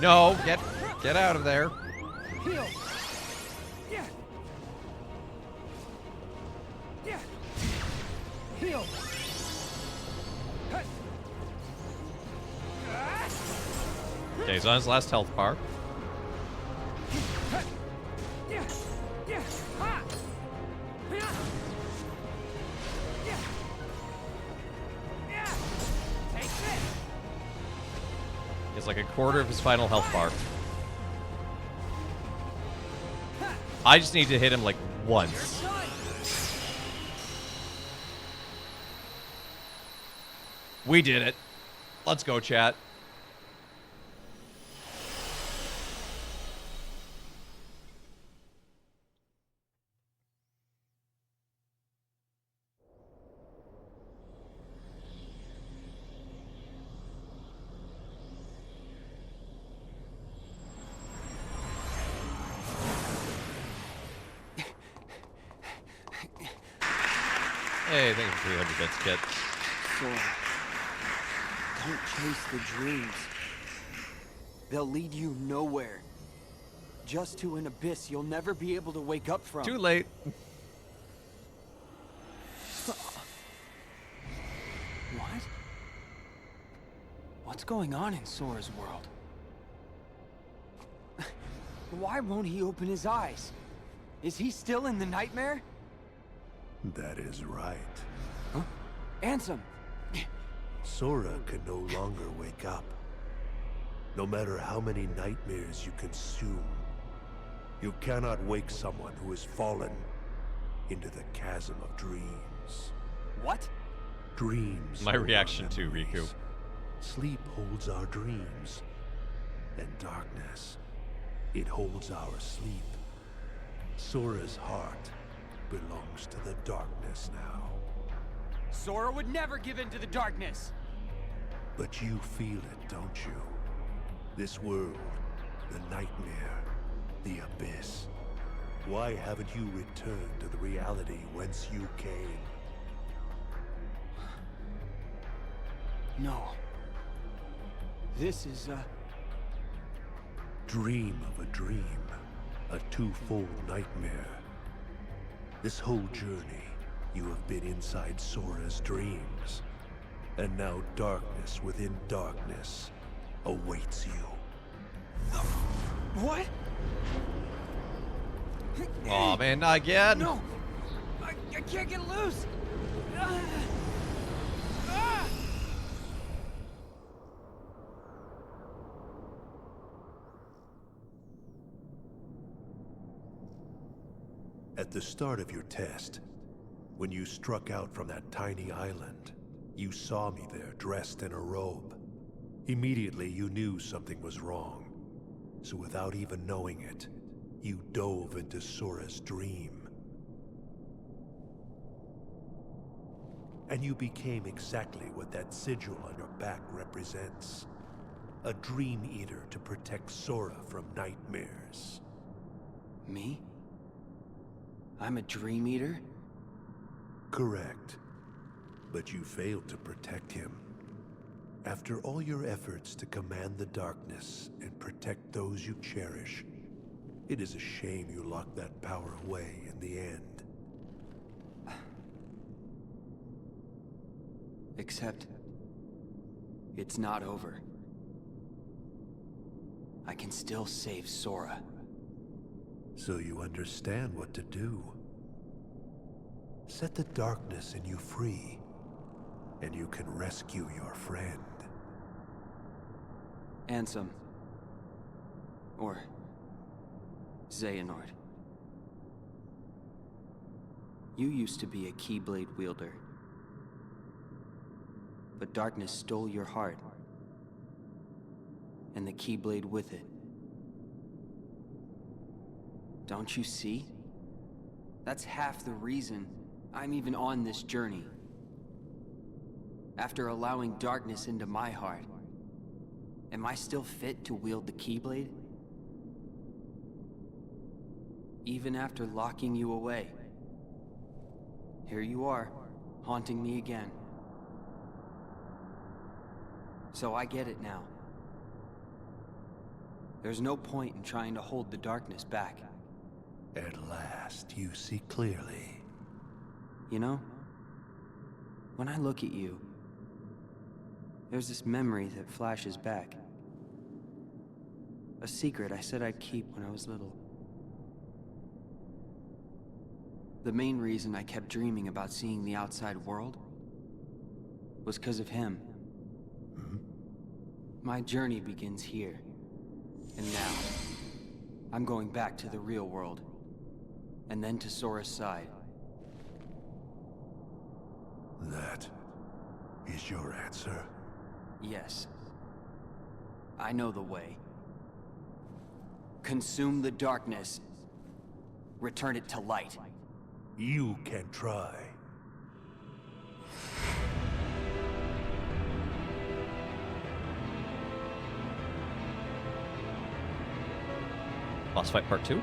No, get out of there. Heal. Yeah. Yeah. Heal. Okay, he's on his last health bar. Yeah. Yeah. Ah. Yeah. Yeah. Yeah. Take this. He has like a quarter of his final health bar. I just need to hit him like once. We did it. Let's go, chat. Hey, thank you for 300 bits, kid. Sora, don't chase the dreams. They'll lead you nowhere. Just to an abyss you'll never be able to wake up from. Too late. What? What's going on in Sora's world? Why won't he open his eyes? Is he still in the nightmare? That is right. Huh? Ansem! Sora can no longer wake up. No matter how many nightmares you consume, you cannot wake someone who has fallen into the chasm of dreams. What? Dreams. My reaction to Riku. Sleep holds our dreams. And darkness, it holds our sleep. Sora's heart belongs to the darkness now. Sora would never give in to the darkness! But you feel it, don't you? This world, the nightmare, the abyss. Why haven't you returned to the reality whence you came? No. This is a... Dream of a dream. A twofold nightmare. This whole journey, you have been inside Sora's dreams. And now darkness within darkness awaits you. What? Aw, man, not again. No! I can't get loose! At the start of your test, when you struck out from that tiny island, you saw me there dressed in a robe. Immediately you knew something was wrong. So without even knowing it, you dove into Sora's dream. And you became exactly what that sigil on your back represents. A dream eater to protect Sora from nightmares. Me? I'm a dream eater? Correct. But you failed to protect him. After all your efforts to command the darkness and protect those you cherish, it is a shame you locked that power away in the end. Except, it's not over. I can still save Sora. So you understand what to do. Set the darkness in you free, and you can rescue your friend. Ansem. Or... Xehanort. You used to be a Keyblade wielder. But darkness stole your heart. And the Keyblade with it. Don't you see? That's half the reason I'm even on this journey. After allowing darkness into my heart, am I still fit to wield the Keyblade? Even after locking you away, here you are, haunting me again. So I get it now. There's no point in trying to hold the darkness back. At last, you see clearly. You know, when I look at you, there's this memory that flashes back. A secret I said I'd keep when I was little. The main reason I kept dreaming about seeing the outside world was because of him. My journey begins here. And now, I'm going back to the real world. And then to Sora's side. That is your answer? Yes. I know the way. Consume the darkness. Return it to light. You can try. Boss fight part 2.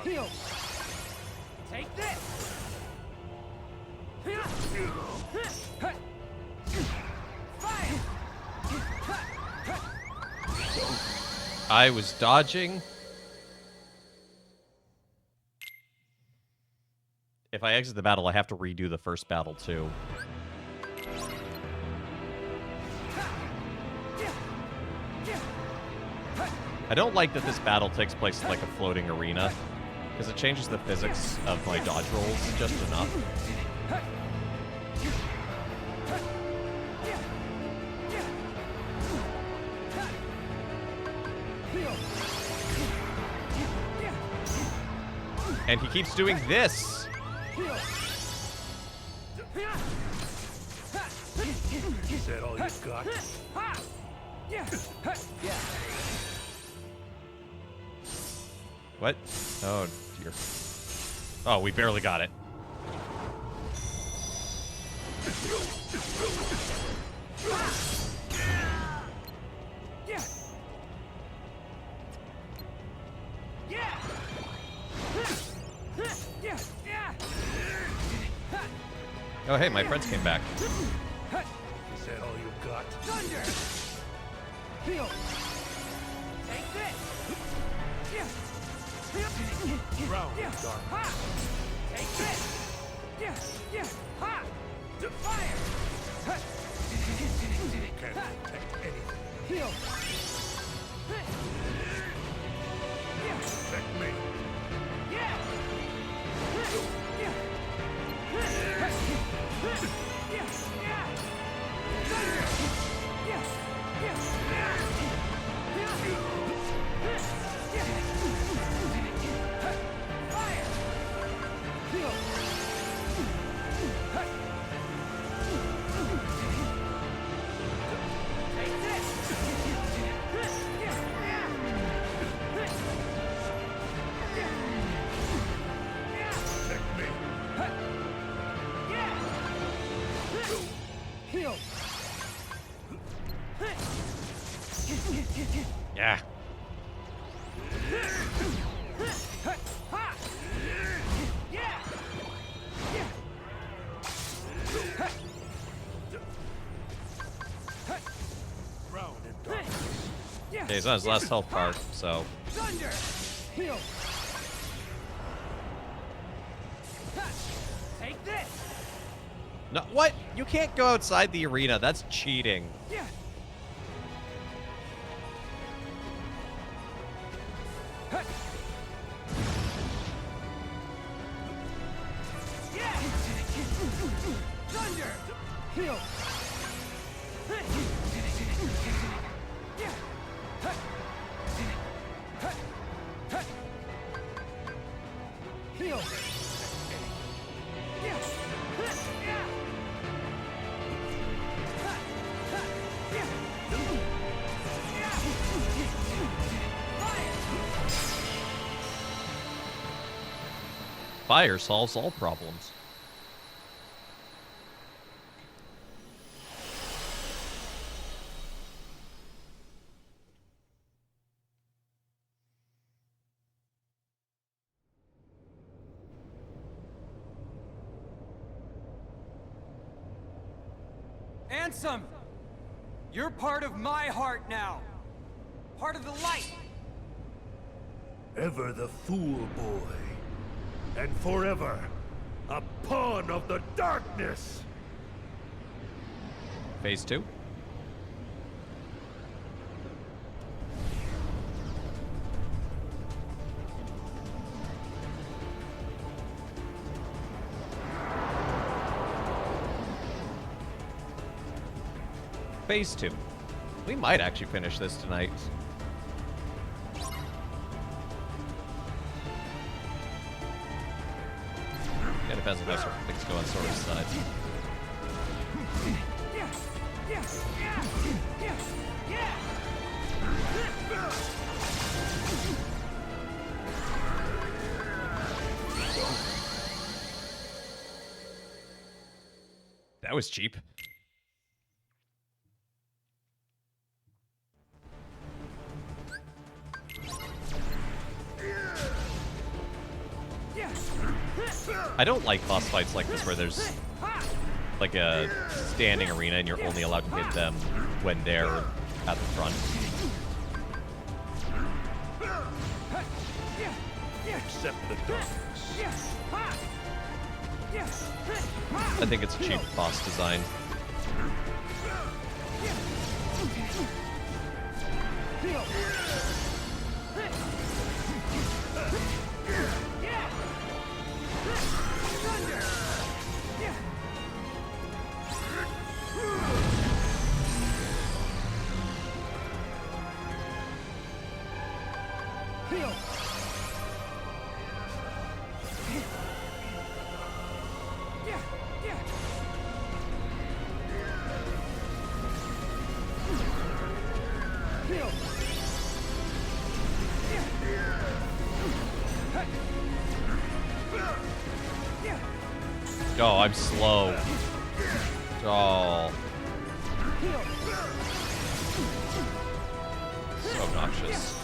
Heal. Take this. Fire. I was dodging. If I exit the battle, I have to redo the first battle too. I don't like that this battle takes place in like a floating arena, because it changes the physics of my dodge rolls just enough. And he keeps doing this. Is that all you got? What? Oh, dear. Oh, we barely got it. Oh, hey, my friends came back. Is that all you got? Thunder. Heal. Take this. Round dark. Take this. Fire. Can't detect anything. Heal. Protect me. Yeah. Okay, he's on his last health bar, so. Thunder. Heal. Take this. No, what? You can't go outside the arena. That's cheating. Yeah. Thunder. Heal. Heal. Fire solves all problems. Ansem! You're part of my heart now. Part of the light. Ever the fool boy, and forever a pawn of the darkness. Phase 2. Phase 2. We might actually finish this tonight. It depends on how sort of things go on Sora's side. That was cheap. I don't like boss fights like this where there's like a standing arena and you're only allowed to hit them when they're at the front. Accept the darkness. I think it's a cheap boss design. Oh, I'm slow. Oh. So obnoxious.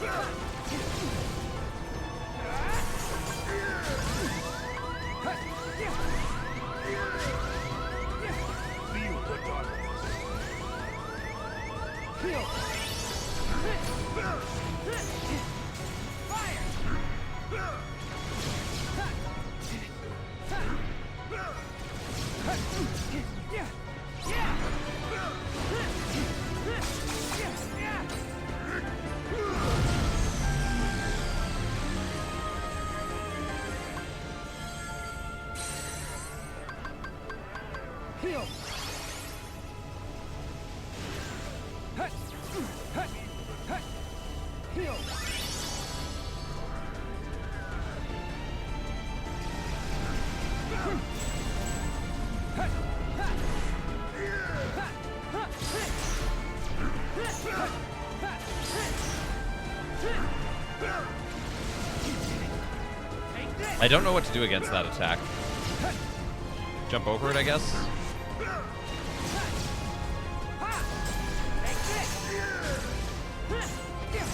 I don't know what to do against that attack. Jump over it, I guess?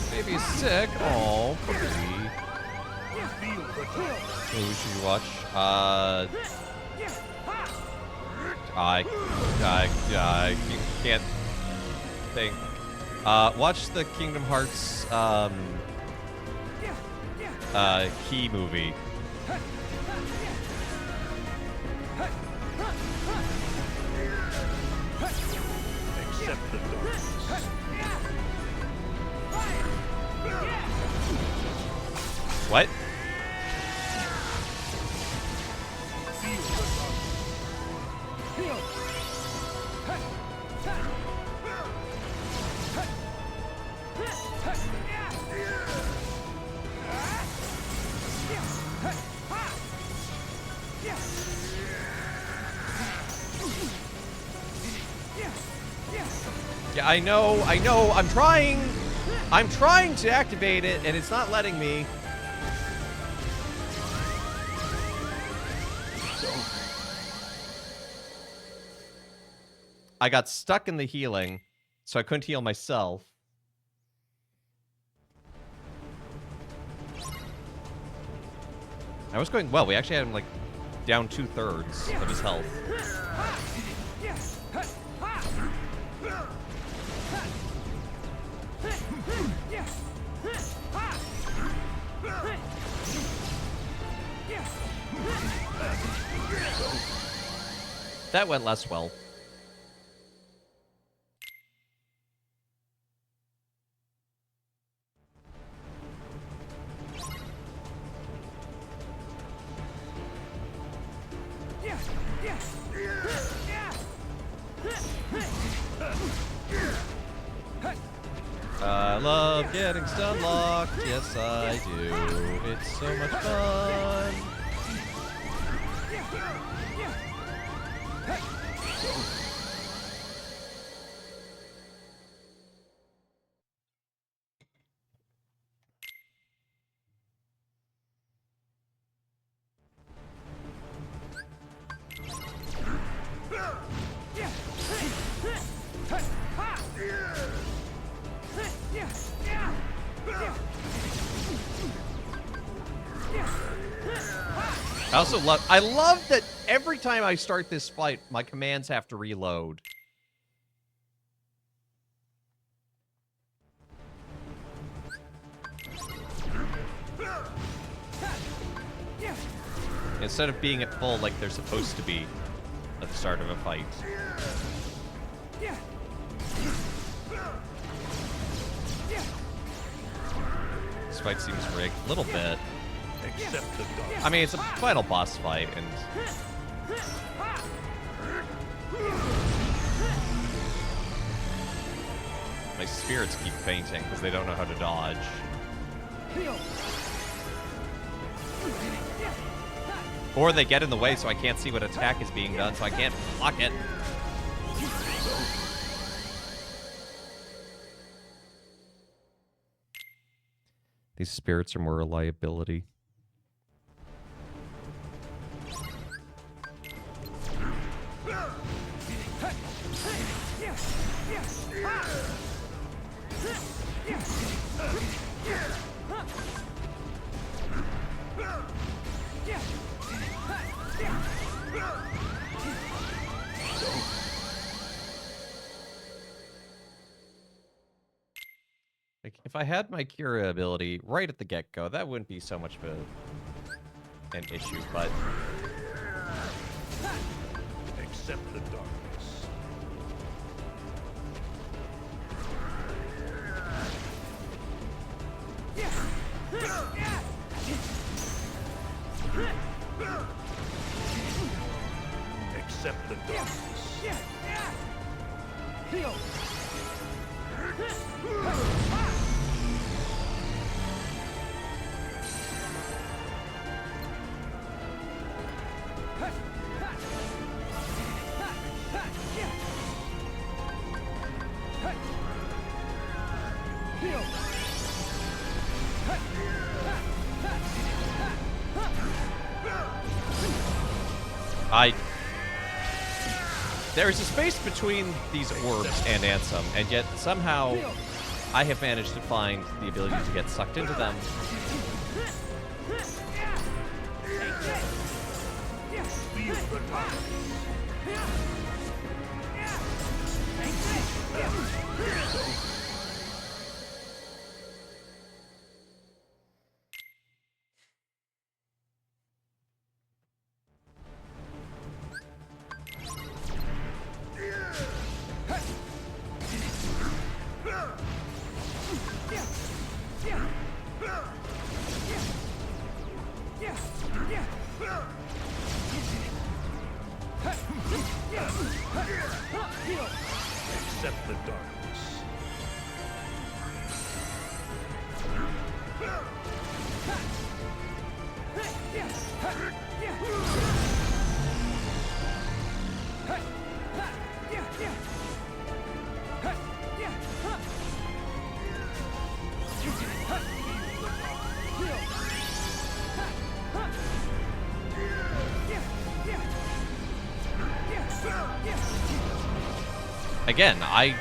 Baby's sick. Oh, puppy. Who should you watch? I can't think. Watch the Kingdom Hearts Key movie. Accept the darkness. What? Yeah, I know, I'm trying to activate it, and it's not letting me. I got stuck in the healing, so I couldn't heal myself. I was going well. We actually had him, like, down 2/3 of his health. That went less well. I love getting stun locked. Yes, I do. It's so much fun. I love that every time I start this fight, my commands have to reload. Instead of being at full like they're supposed to be at the start of a fight. This fight seems rigged a little bit. Accept the dark. I mean, it's a final boss fight, and my spirits keep fainting because they don't know how to dodge. Or they get in the way so I can't see what attack is being done, so I can't block it. These spirits are more a liability. Like, if I had my Cura ability right at the get-go, that wouldn't be so much of an issue, but... Accept the darkness. Accept the darkness. Heal. There is a space between these orbs and Ansem, and yet somehow I have managed to find the ability to get sucked into them. Accept the darkness. Again, I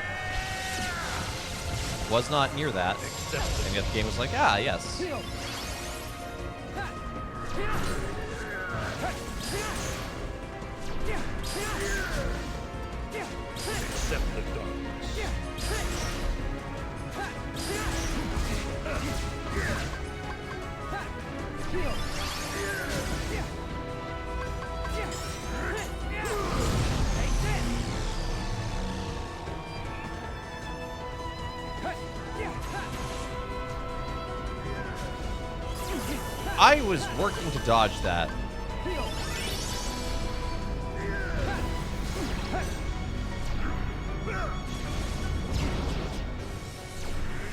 was not near that, and yet the game was like, ah, yes. Accept the darkness. I was working to dodge that.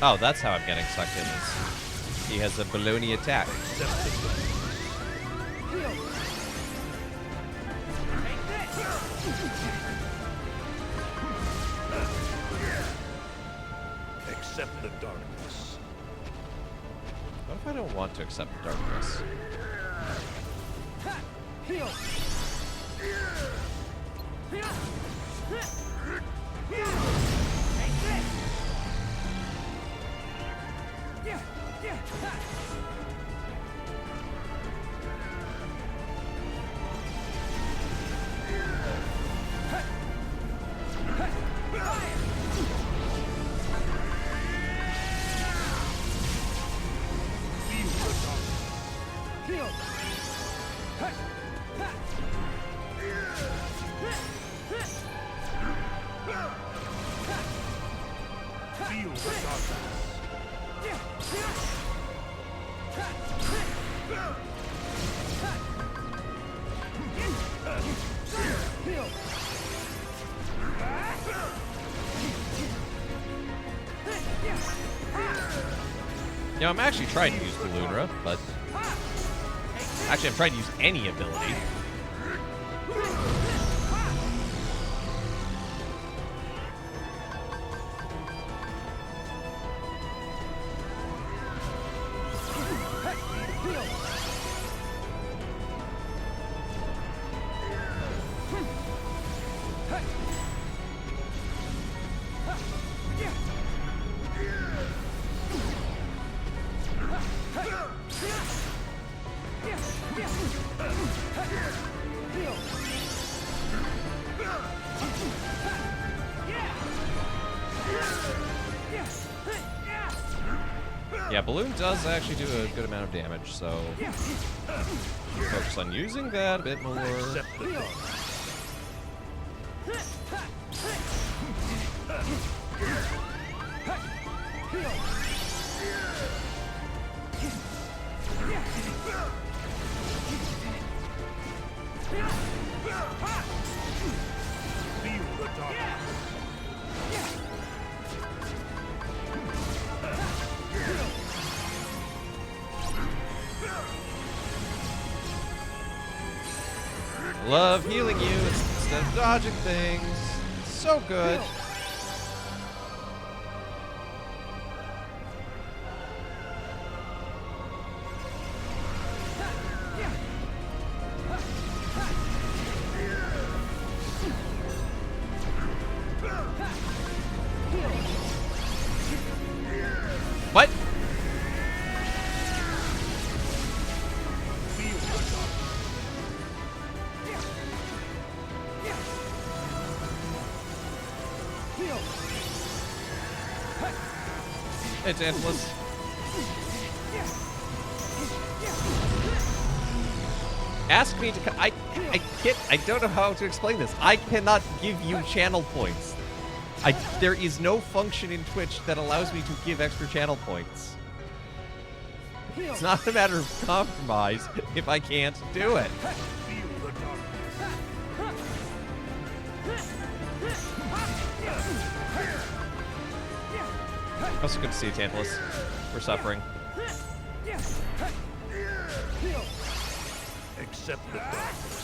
Oh, that's how I'm getting sucked in. He has a baloney attack. Accept the darkness. What if I don't want to accept the darkness? You know, I'm actually trying to use Balloonra, but... Actually, I'm trying to use any ability. Yeah, Balloon does actually do a good amount of damage, so focus on using that a bit more. Love healing you instead of dodging things. So good. What? Hey, Tantalus. Ask me to. I can't. I don't know how to explain this. I cannot give you channel points. There is no function in Twitch that allows me to give extra channel points. It's not a matter of compromise if I can't do it. Also good to see you, Tantalus. We're suffering. Accept the darkness.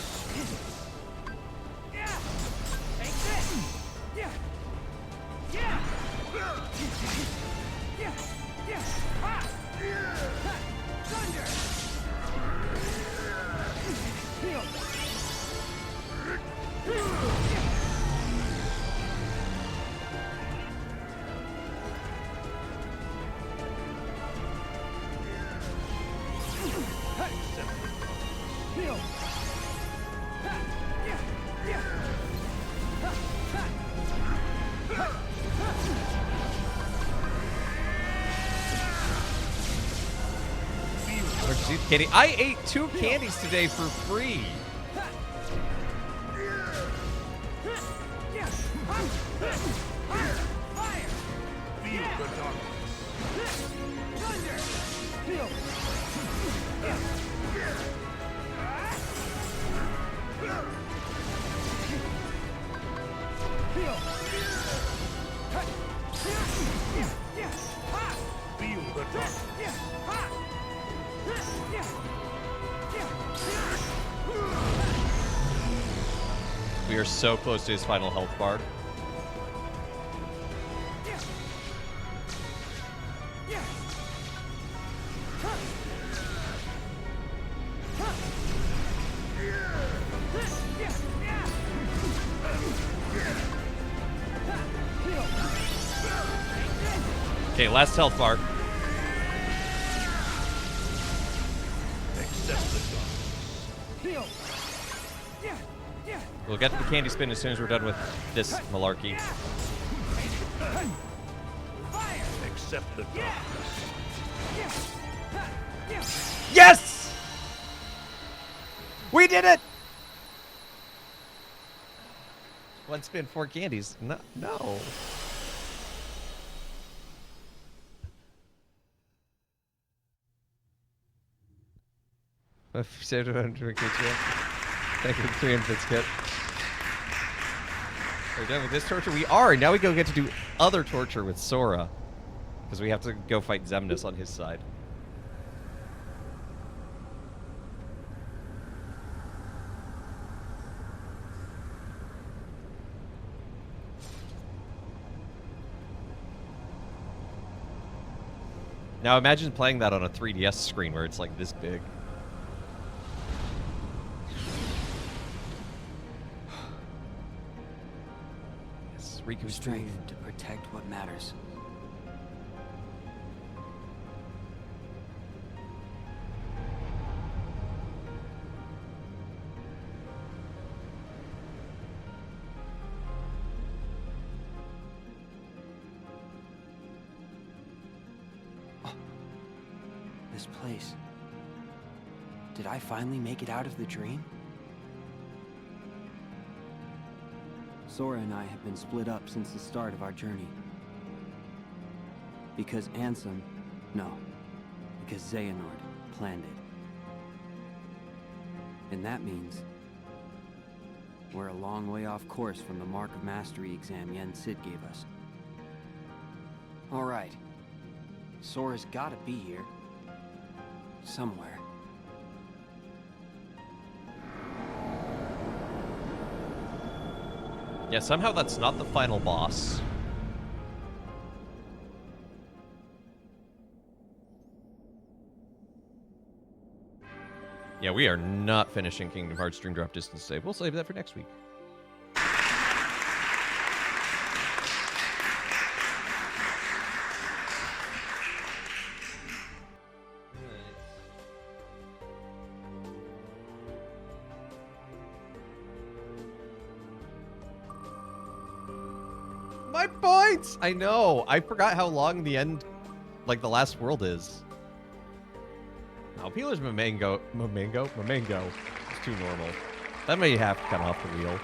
candy. I ate 2 candies today for free. We are so close to his final health bar. Okay, last health bar. We'll get to the candy spin as soon as we're done with this malarkey. Accept the darkness. Yes! We did it! 1 spin, 4 candies. No. If you said Thank you, 300 bits kit. We're done with this torture. We are. Now we get to do other torture with Sora. Because we have to go fight Xemnas on his side. Now imagine playing that on a 3DS screen where it's like this big. Yes, Riku's strength to protect what matters. This place. Did I finally make it out of the dream? Sora and I have been split up since the start of our journey. Because Ansem... No. Because Xehanort planned it. And that means... we're a long way off course from the Mark of Mastery exam Yen Sid gave us. Alright. Sora's gotta be here. Somewhere. Yeah, somehow that's not the final boss. Yeah, we are not finishing Kingdom Hearts Dream Drop Distance today. We'll save that for next week. My points! I know. I forgot how long the end, like the last world is. Now, Peeler's Mamango. It's too normal. That may have to come off the wheel.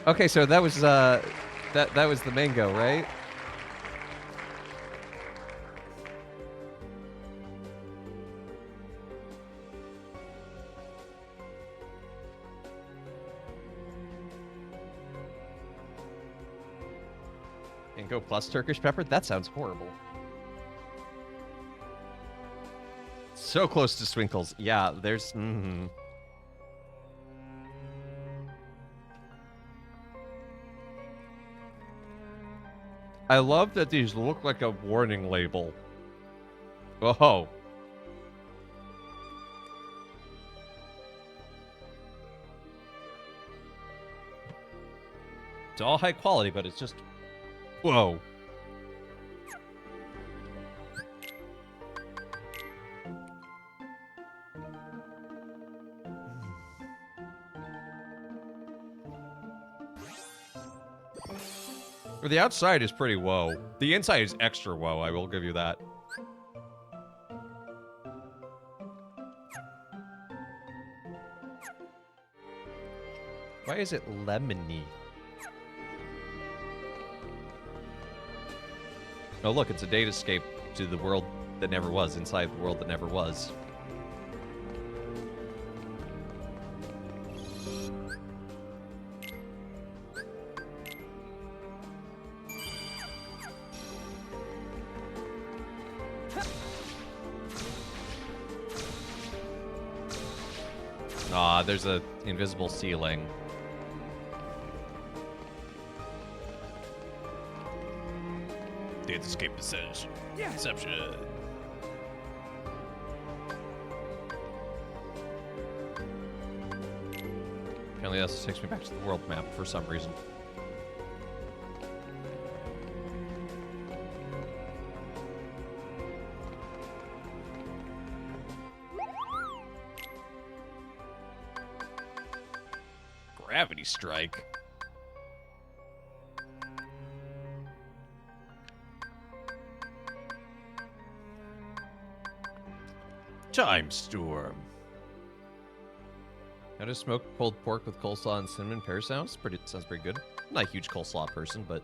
Okay, so that was that was the mango, right? Mango plus Turkish pepper? That sounds horrible. So close to Swinkles. Yeah, there's... I love that these look like a warning label. Oh. It's all high quality, but it's just... Whoa. Or the outside is pretty whoa. The inside is extra whoa, I will give you that. Why is it lemony? Oh look, it's a data escape to the world that never was, inside the world that never was. Aw, there's a invisible ceiling. Data escape percentage. Deception. Apparently this takes me back to the world map for some reason. Gravity strike. Time storm. How to smoke pulled pork with coleslaw and cinnamon pear sounds pretty good. I'm not a huge coleslaw person, but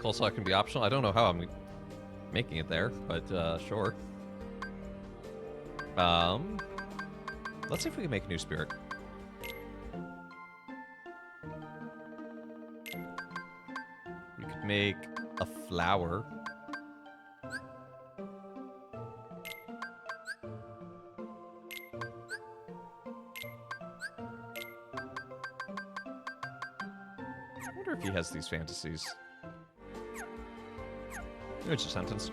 coleslaw can be optional. I don't know how I'm making it there, but sure. Let's see if we can make a new spirit. We could make a flower. I wonder if he has these fantasies. It's a sentence.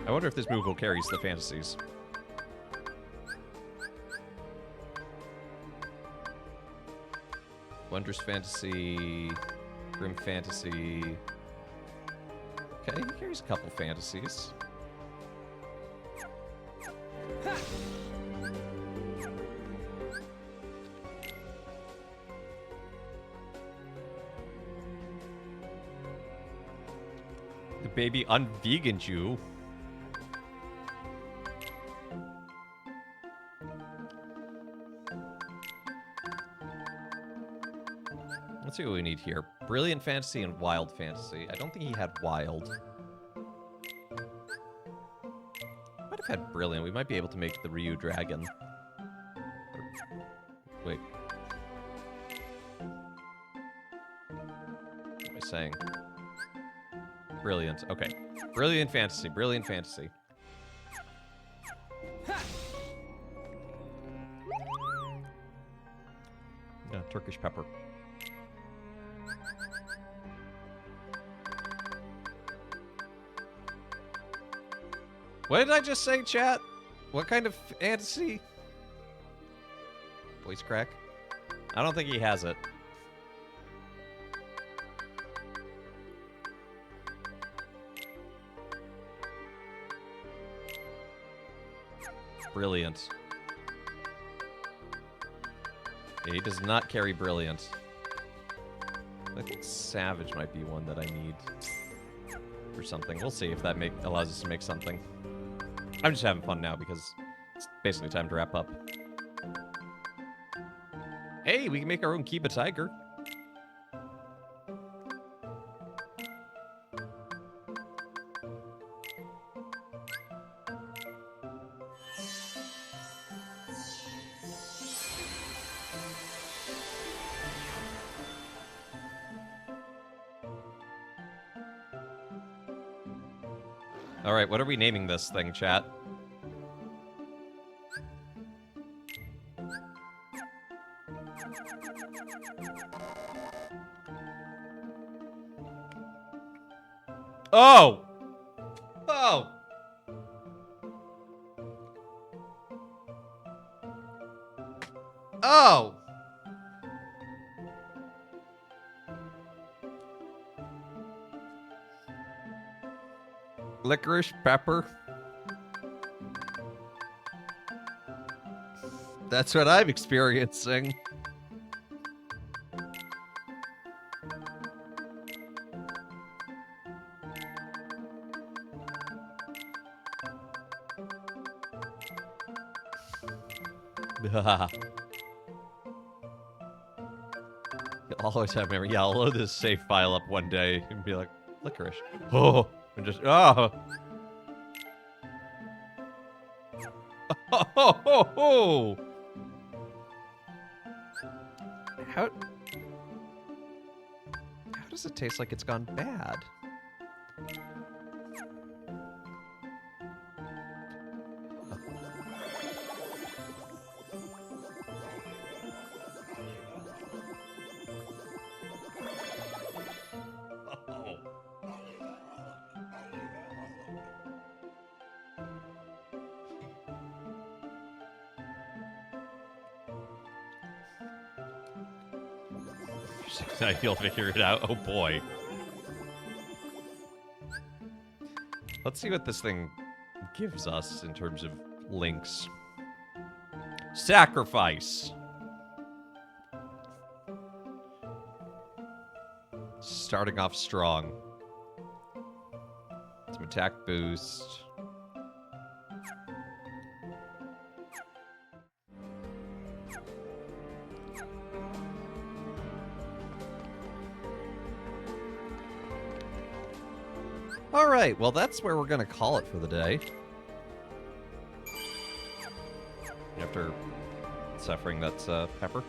I wonder if this move will carry the fantasies. Wondrous fantasy, grim fantasy. Okay, he carries a couple fantasies. The baby unveganed you. Let's see what we need here. Brilliant fantasy and wild fantasy. I don't think he had wild. Might have had brilliant. We might be able to make the Ryu dragon. Wait. What am I saying? Brilliant. Okay. Brilliant fantasy. Brilliant fantasy. Yeah, Turkish pepper. What did I just say, chat? What kind of fantasy? Voice crack? I don't think he has it. Brilliant. Yeah, he does not carry brilliant. I think Savage might be one that I need for something. We'll see if that allows us to make something. I'm just having fun now because it's basically time to wrap up. Hey, we can make our own Kiba Tiger. All right, what are we naming this thing, chat? Oh! Oh! Oh! Licorice pepper. That's what I'm experiencing. You'll always have memory. Yeah, I'll load this save file up one day and be like, licorice. Oh, and just, oh. Oh. How does it taste like it's gone bad? You'll figure it out. Oh boy. Let's see what this thing gives us in terms of links. Sacrifice. Starting off strong. Some attack boost. All right, well, that's where we're going to call it for the day. After suffering that's pepper.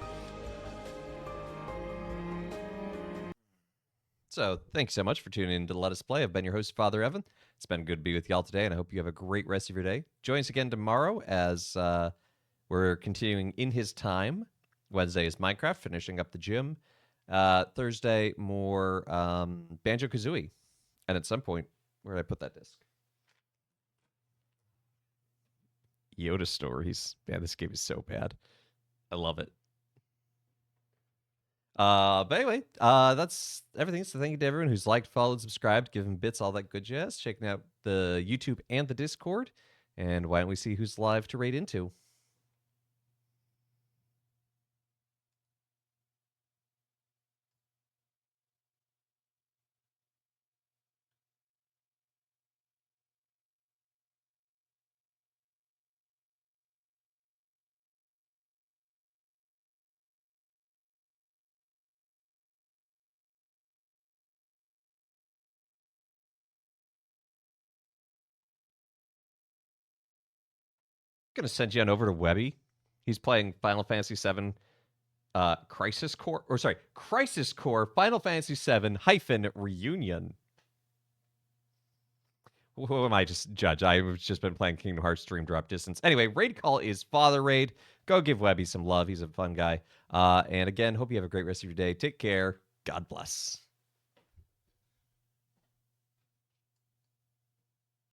So, thanks so much for tuning in to Let Us Play. I've been your host, Father Evan. It's been good to be with y'all today, and I hope you have a great rest of your day. Join us again tomorrow as we're continuing In His Time. Wednesday is Minecraft, finishing up the gym. Thursday, more Banjo-Kazooie. And at some point, where did I put that disc? Yoda Stories. Man, this game is so bad. I love it. But anyway, that's everything. So thank you to everyone who's liked, followed, subscribed, given bits, all that good jazz. Checking out the YouTube and the Discord. And why don't we see who's live to raid into? Gonna send you on over to Webby. He's playing Final Fantasy VII Crisis Core Final Fantasy VII -Reunion. Who am I just judge? I've just been playing Kingdom Hearts Dream Drop Distance. Anyway, raid call is Father Raid. Go give Webby some love. He's a fun guy. And again, hope you have a great rest of your day. Take care. God bless.